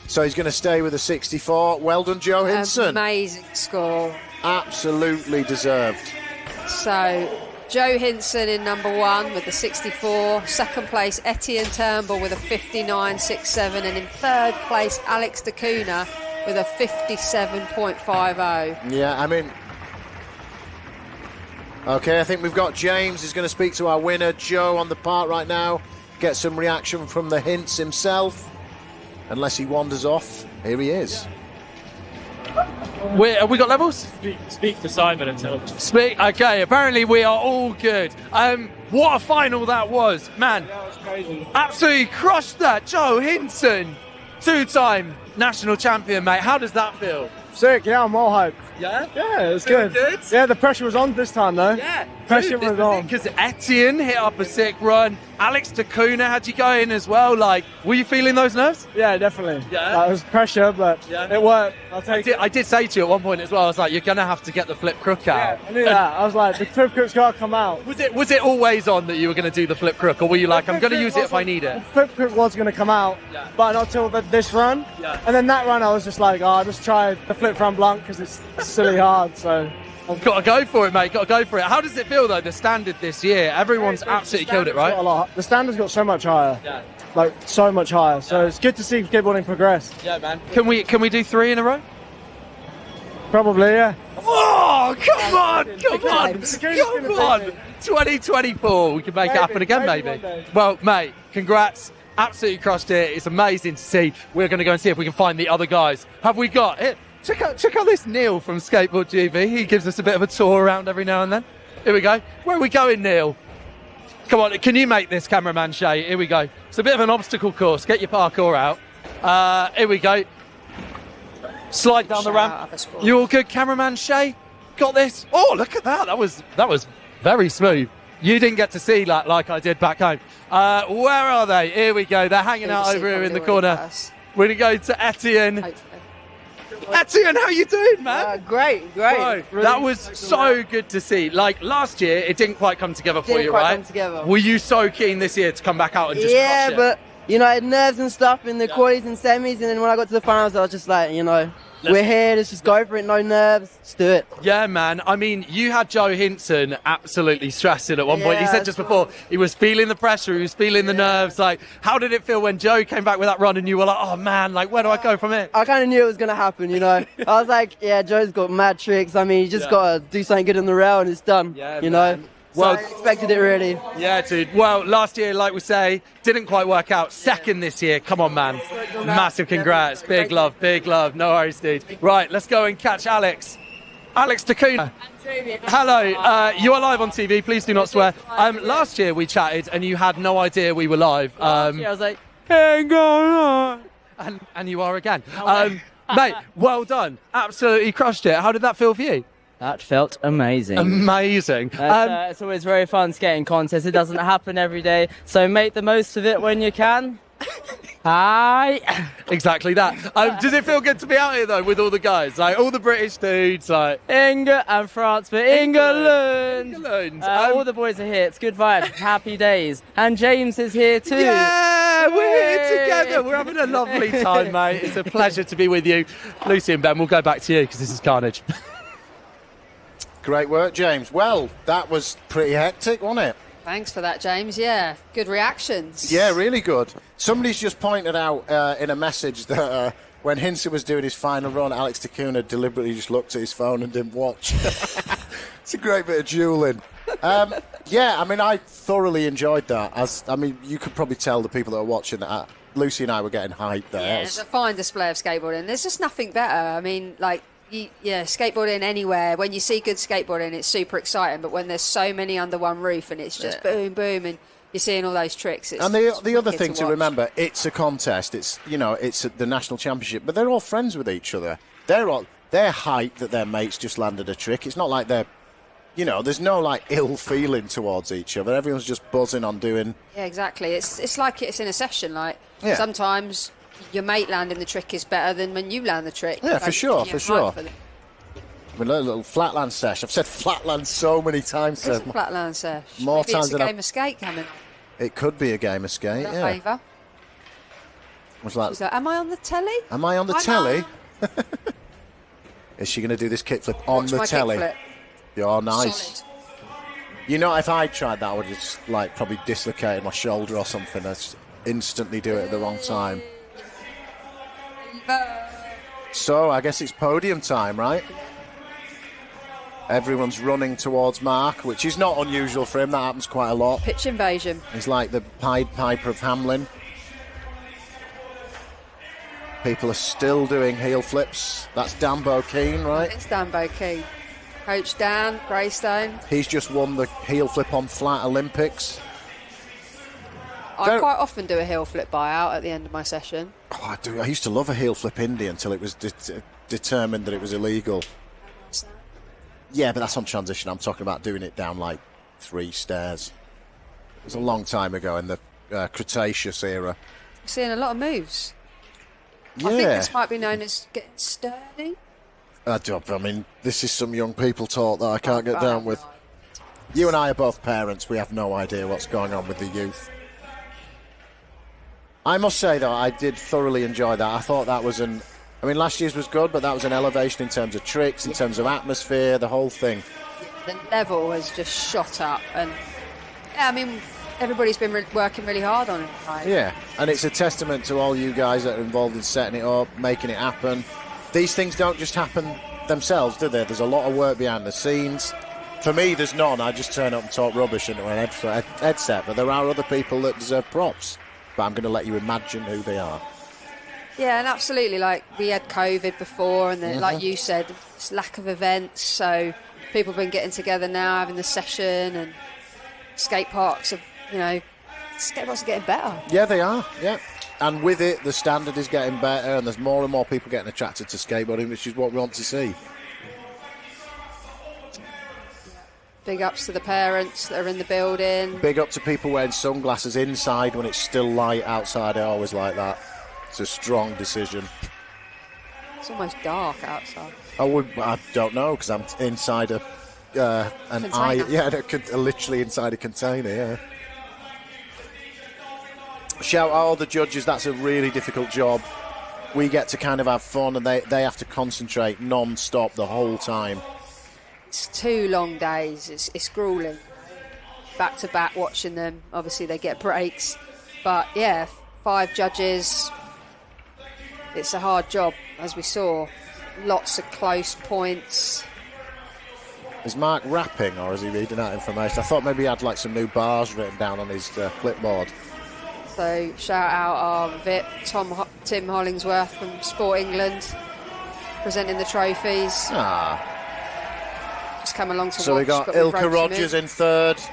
So he's going to stay with a 64. Well done, Joe Hinson. Amazing score. Absolutely deserved. So, Joe Hinson in number 1 with the 64. Second place, Etienne Turnbull with a 59.67. And in third place, Alex D'Cunha with a 57.50. Yeah, I mean... OK, I think we've got James who's going to speak to our winner, Joe, on the part right now. Get some reaction from the Hints himself. Unless he wanders off, here he is. Have we got levels? Speak to Simon and tell him. Speak. Okay, apparently we are all good. What a final that was, man. That was crazy. Absolutely crushed that. Joe Hinson, 2-time national champion, mate. How does that feel? Sick, yeah, I'm all hyped. Yeah? Yeah, it was good. Yeah, the pressure was on this time, though. Yeah. Pressure was on. Because Etienne hit up a sick run. Alex D'Cunha had you going as well. Like, were you feeling those nerves? Yeah, definitely. Yeah? It was pressure, but it worked. I'll take it. I did say to you at one point as well, I was like, you're going to have to get the flip crook out. Yeah, I knew that. I was like, the flip crook's got to come out. Was it always on that you were going to do the flip crook? Or were you like, I'm going to use it if I need it? The flip crook was going to come out, but not till this run. Yeah. And then that run, I was just like, I'll just try the flip front blunt because it's silly hard, so... Got to go for it, mate. Got to go for it. How does it feel, though, the standard this year? Everyone's absolutely killed it, right? The standard's got so much higher. Yeah. Like, so much higher. So it's good to see skateboarding progress. Yeah, man. Can we do 3 in a row? Probably, yeah. Oh, come on! 2024. We can make it happen again, maybe. Well, mate, congrats. Absolutely crushed it. It's amazing to see. We're going to go and see if we can find the other guys. Have we got it? Check out this Neil from Skateboard GB. He gives us a bit of a tour around every now and then. Here we go. Where are we going, Neil? Come on, can you make this, cameraman Shay? Here we go. It's a bit of an obstacle course. Get your parkour out. Here we go. Slide down the ramp. You all good, cameraman Shay? Got this? Oh, look at that. That was very smooth. You didn't get to see that like I did back home. Where are they? Here we go. They're hanging out over here in the corner. We're going to go to Etienne. Hopefully. Etienne, how you doing, man? Great. Bro, that was so good to see. Like, last year, it didn't quite come together for you, right? Were you so keen this year to come back out and just crush it? But, I had nerves and stuff in the quarters and semis, and then when I got to the finals, I was just like, we're here, let's just go for it, no nerves, let's do it. Yeah, man. I mean, you had Joe Hinson absolutely stressing at one point. He said just before, he was feeling the pressure, he was feeling the nerves. Like, how did it feel when Joe came back with that run and you were like, oh man, like, where do I go from here? I kind of knew it was going to happen, I was like, yeah, Joe's got mad tricks. I mean, you just got to do something good on the rail and it's done, man. Well, I expected it really. Yeah, dude. Well, last year, like we say, didn't quite work out. Second this year. Come on, man. Massive congrats. Big love. No worries, dude. Right, let's go and catch Alex. Alex D'Cunha. Hello. You are live on TV. Please do not swear. Last year we chatted and you had no idea we were live. I was like, hang on. And you are again. Mate, well done. Absolutely crushed it. How did that feel for you? That felt amazing. Amazing. It's always very fun skating contests. It doesn't happen every day, so make the most of it when you can. Hi. Exactly that. Does it feel good to be out here though with all the guys, like all the British dudes, like England and France, but England. All the boys are here. It's good vibes. Happy days. And James is here too. Yeah, we're here together. We're having a lovely time, mate. It's a pleasure to be with you, Lucy and Ben. We'll go back to you because this is carnage. Great work, James. Well, that was pretty hectic, wasn't it? Thanks for that, James. Yeah, good reactions. Yeah, really good. Somebody's just pointed out in a message that when Hinson was doing his final run, Alex D'Cunha deliberately just looked at his phone and didn't watch. It's a great bit of dueling. Yeah, I mean, I thoroughly enjoyed that. You could probably tell the people that are watching that Lucy and I were getting hyped there. Yeah, it's a fine display of skateboarding. There's just nothing better. I mean, like, skateboarding anywhere. When you see good skateboarding, it's super exciting. But when there's so many under one roof and it's just boom, boom, and you're seeing all those tricks. And the other thing to remember, it's a contest. It's it's the national championship, but they're all friends with each other. they're hyped that their mates just landed a trick. It's not like they're, there's no like ill feeling towards each other. Everyone's just buzzing on doing. Yeah, exactly. It's like it's in a session. Like sometimes your mate landing the trick is better than when you land the trick. Yeah, for sure. I mean, a little flatland sesh. I've said flatland so many times. It's a flatland sesh. More Maybe times it's a than game of skate coming. It could be a game of skate. Yeah. Favour. Was like, She's like, am I on the telly? Am I on the telly? Is she going to do this kickflip on the telly? Kickflip. You're nice. Solid. If I tried that, I would have just probably dislocated my shoulder or something. I'd just instantly do it at the wrong time. So I guess it's podium time, right? Everyone's running towards Mark, which is not unusual for him. That happens quite a lot. Pitch invasion. He's like the Pied Piper of Hamelin. People are still doing heel flips. That's Danbo Keane, right? It's Danbo Keane. Coach Dan, Greystone. He's just won the heel flip on flat Olympics. I quite often do a heel flip buyout at the end of my session. Oh, I do. I used to love a heel flip indie until it was determined that it was illegal. Yeah, but that's on transition. I'm talking about doing it down 3 stairs. It was a long time ago in the Cretaceous era. I'm seeing a lot of moves. Yeah. I think this might be known as getting sturdy. I mean, this is some young people talk that I can't get down with. You and I are both parents. We have no idea what's going on with the youth. I must say, though, I did thoroughly enjoy that. I thought that was last year's was good, but that was an elevation in terms of tricks, in terms of atmosphere, the whole thing. The level has just shot up, and everybody's been working really hard on it. Right? Yeah, and it's a testament to all you guys that are involved in setting it up, making it happen. These things don't just happen themselves, do they? There's a lot of work behind the scenes. For me, there's none. I just turn up and talk rubbish into an headset, but there are other people that deserve props. But I'm going to let you imagine who they are. Yeah, and absolutely. We had COVID before, and then, like you said, it's lack of events. So people have been getting together now, having the session, and skate parks are, skate parks are getting better. Yeah, they are. Yeah, and with it, the standard is getting better, and there's more and more people getting attracted to skateboarding, which is what we want to see. Big ups to the parents that are in the building. Big up to people wearing sunglasses inside when it's still light outside. I always like that. It's a strong decision. It's almost dark outside. I don't know, because I'm inside an literally inside a container, yeah. Shout out all the judges. That's a really difficult job. We get to kind of have fun, and they have to concentrate non-stop the whole time. It's 2 long days. It's grueling. Back to back watching them. Obviously they get breaks. But yeah, 5 judges. It's a hard job, as we saw. Lots of close points. Is Mark rapping, or is he reading out information? I thought maybe he had some new bars written down on his clipboard. So shout out our VIP, Tim Hollingsworth from Sport England, presenting the trophies. Just come along to watch. So we got Ilka Rogers in 3rd.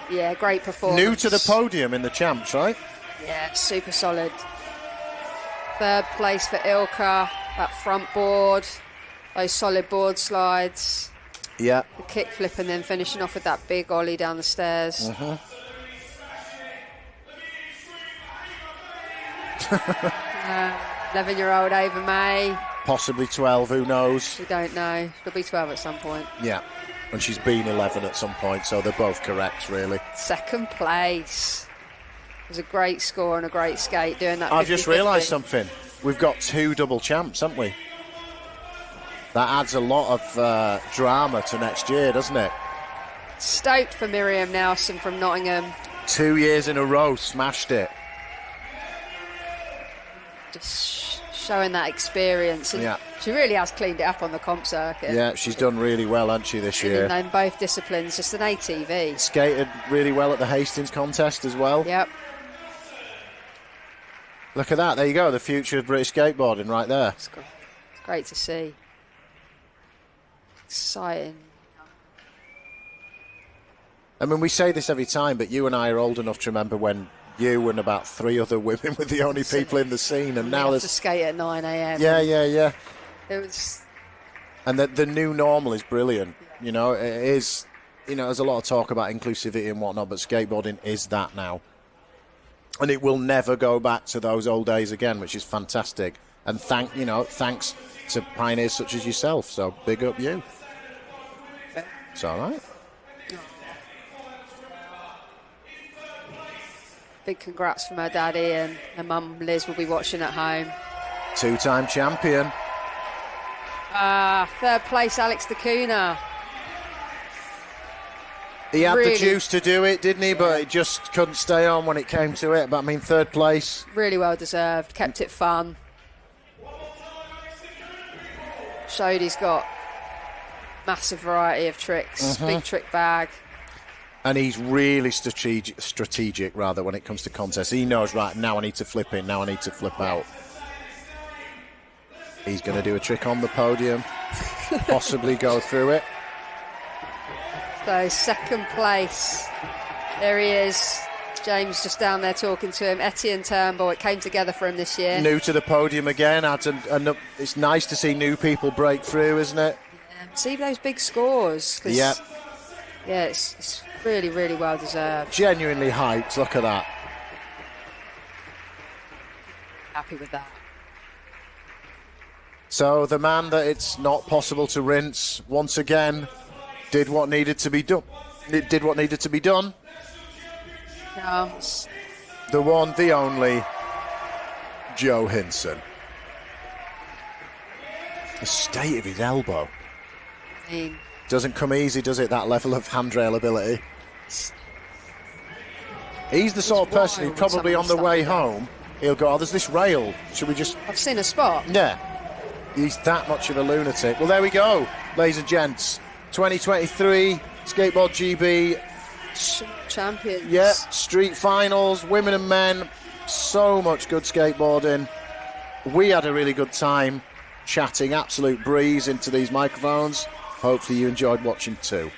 Yeah, great performance. New to the podium in the champs, right? Yeah, super solid. 3rd place for Ilka. That front board, those solid board slides. Yeah. The kick flip, and then finishing off with that big ollie down the stairs. 11-year-old Ava May. Possibly 12, who knows? We don't know. She'll be 12 at some point. Yeah, and she's been 11 at some point, so they're both correct, really. 2nd place. It was a great score and a great skate doing that. I've just realised something. We've got 2 double champs, haven't we? That adds a lot of drama to next year, doesn't it? Stoked for Miriam Nelson from Nottingham. 2 years in a row, smashed it. Just showing that experience, and she really has cleaned it up on the comp circuit. Yeah, she's done really well, hasn't she, this year? In both disciplines, just an ATV. Skated really well at the Hastings contest as well. Yep. Look at that, there you go, the future of British skateboarding right there. It's great to see. Exciting. I mean, we say this every time, but you and I are old enough to remember when you and about 3 other women were the only people in the scene, and now there's to skate at 9 a.m. Yeah. It was And the new normal is brilliant. You know, it is, you know, there's a lot of talk about inclusivity and whatnot, but skateboarding is that now. And it will never go back to those old days again, which is fantastic. And thanks to pioneers such as yourself. So big up you. It's all right. Big congrats from her daddy, and her mum Liz will be watching at home. 2-time champion. Third place, Alex Dacuna. He had the juice to do it, didn't he? But it just couldn't stay on when it came to it. But I mean, third place. Really well deserved. Kept it fun. Showed he's got massive variety of tricks. Big trick bag. And he's really strategic rather when it comes to contests. He knows, right, now I need to flip in, now I need to flip out. He's going to do a trick on the podium, possibly go through it. So second place, there he is. James just down there talking to him. Etienne Turnbull, it came together for him this year. New to the podium again. It's nice to see new people break through, isn't it? Yeah, see those big scores. Yeah. Yeah, it's really, really well deserved. Genuinely hyped, look at that. Happy with that. So the man that it's not possible to rinse, once again, did what needed to be done. It did what needed to be done. No. The one, the only, Joe Hinson. The state of his elbow. I mean, doesn't come easy, does it, that level of handrail ability? He's the sort of person who probably on the way home, he'll go, oh, there's this rail. Should we just... I've seen a spot. Yeah. He's that much of a lunatic. Well, there we go, ladies and gents. 2023 Skateboard GB champions. Yeah, street finals, women and men. So much good skateboarding. We had a really good time chatting, absolute breeze into these microphones. Hopefully you enjoyed watching too.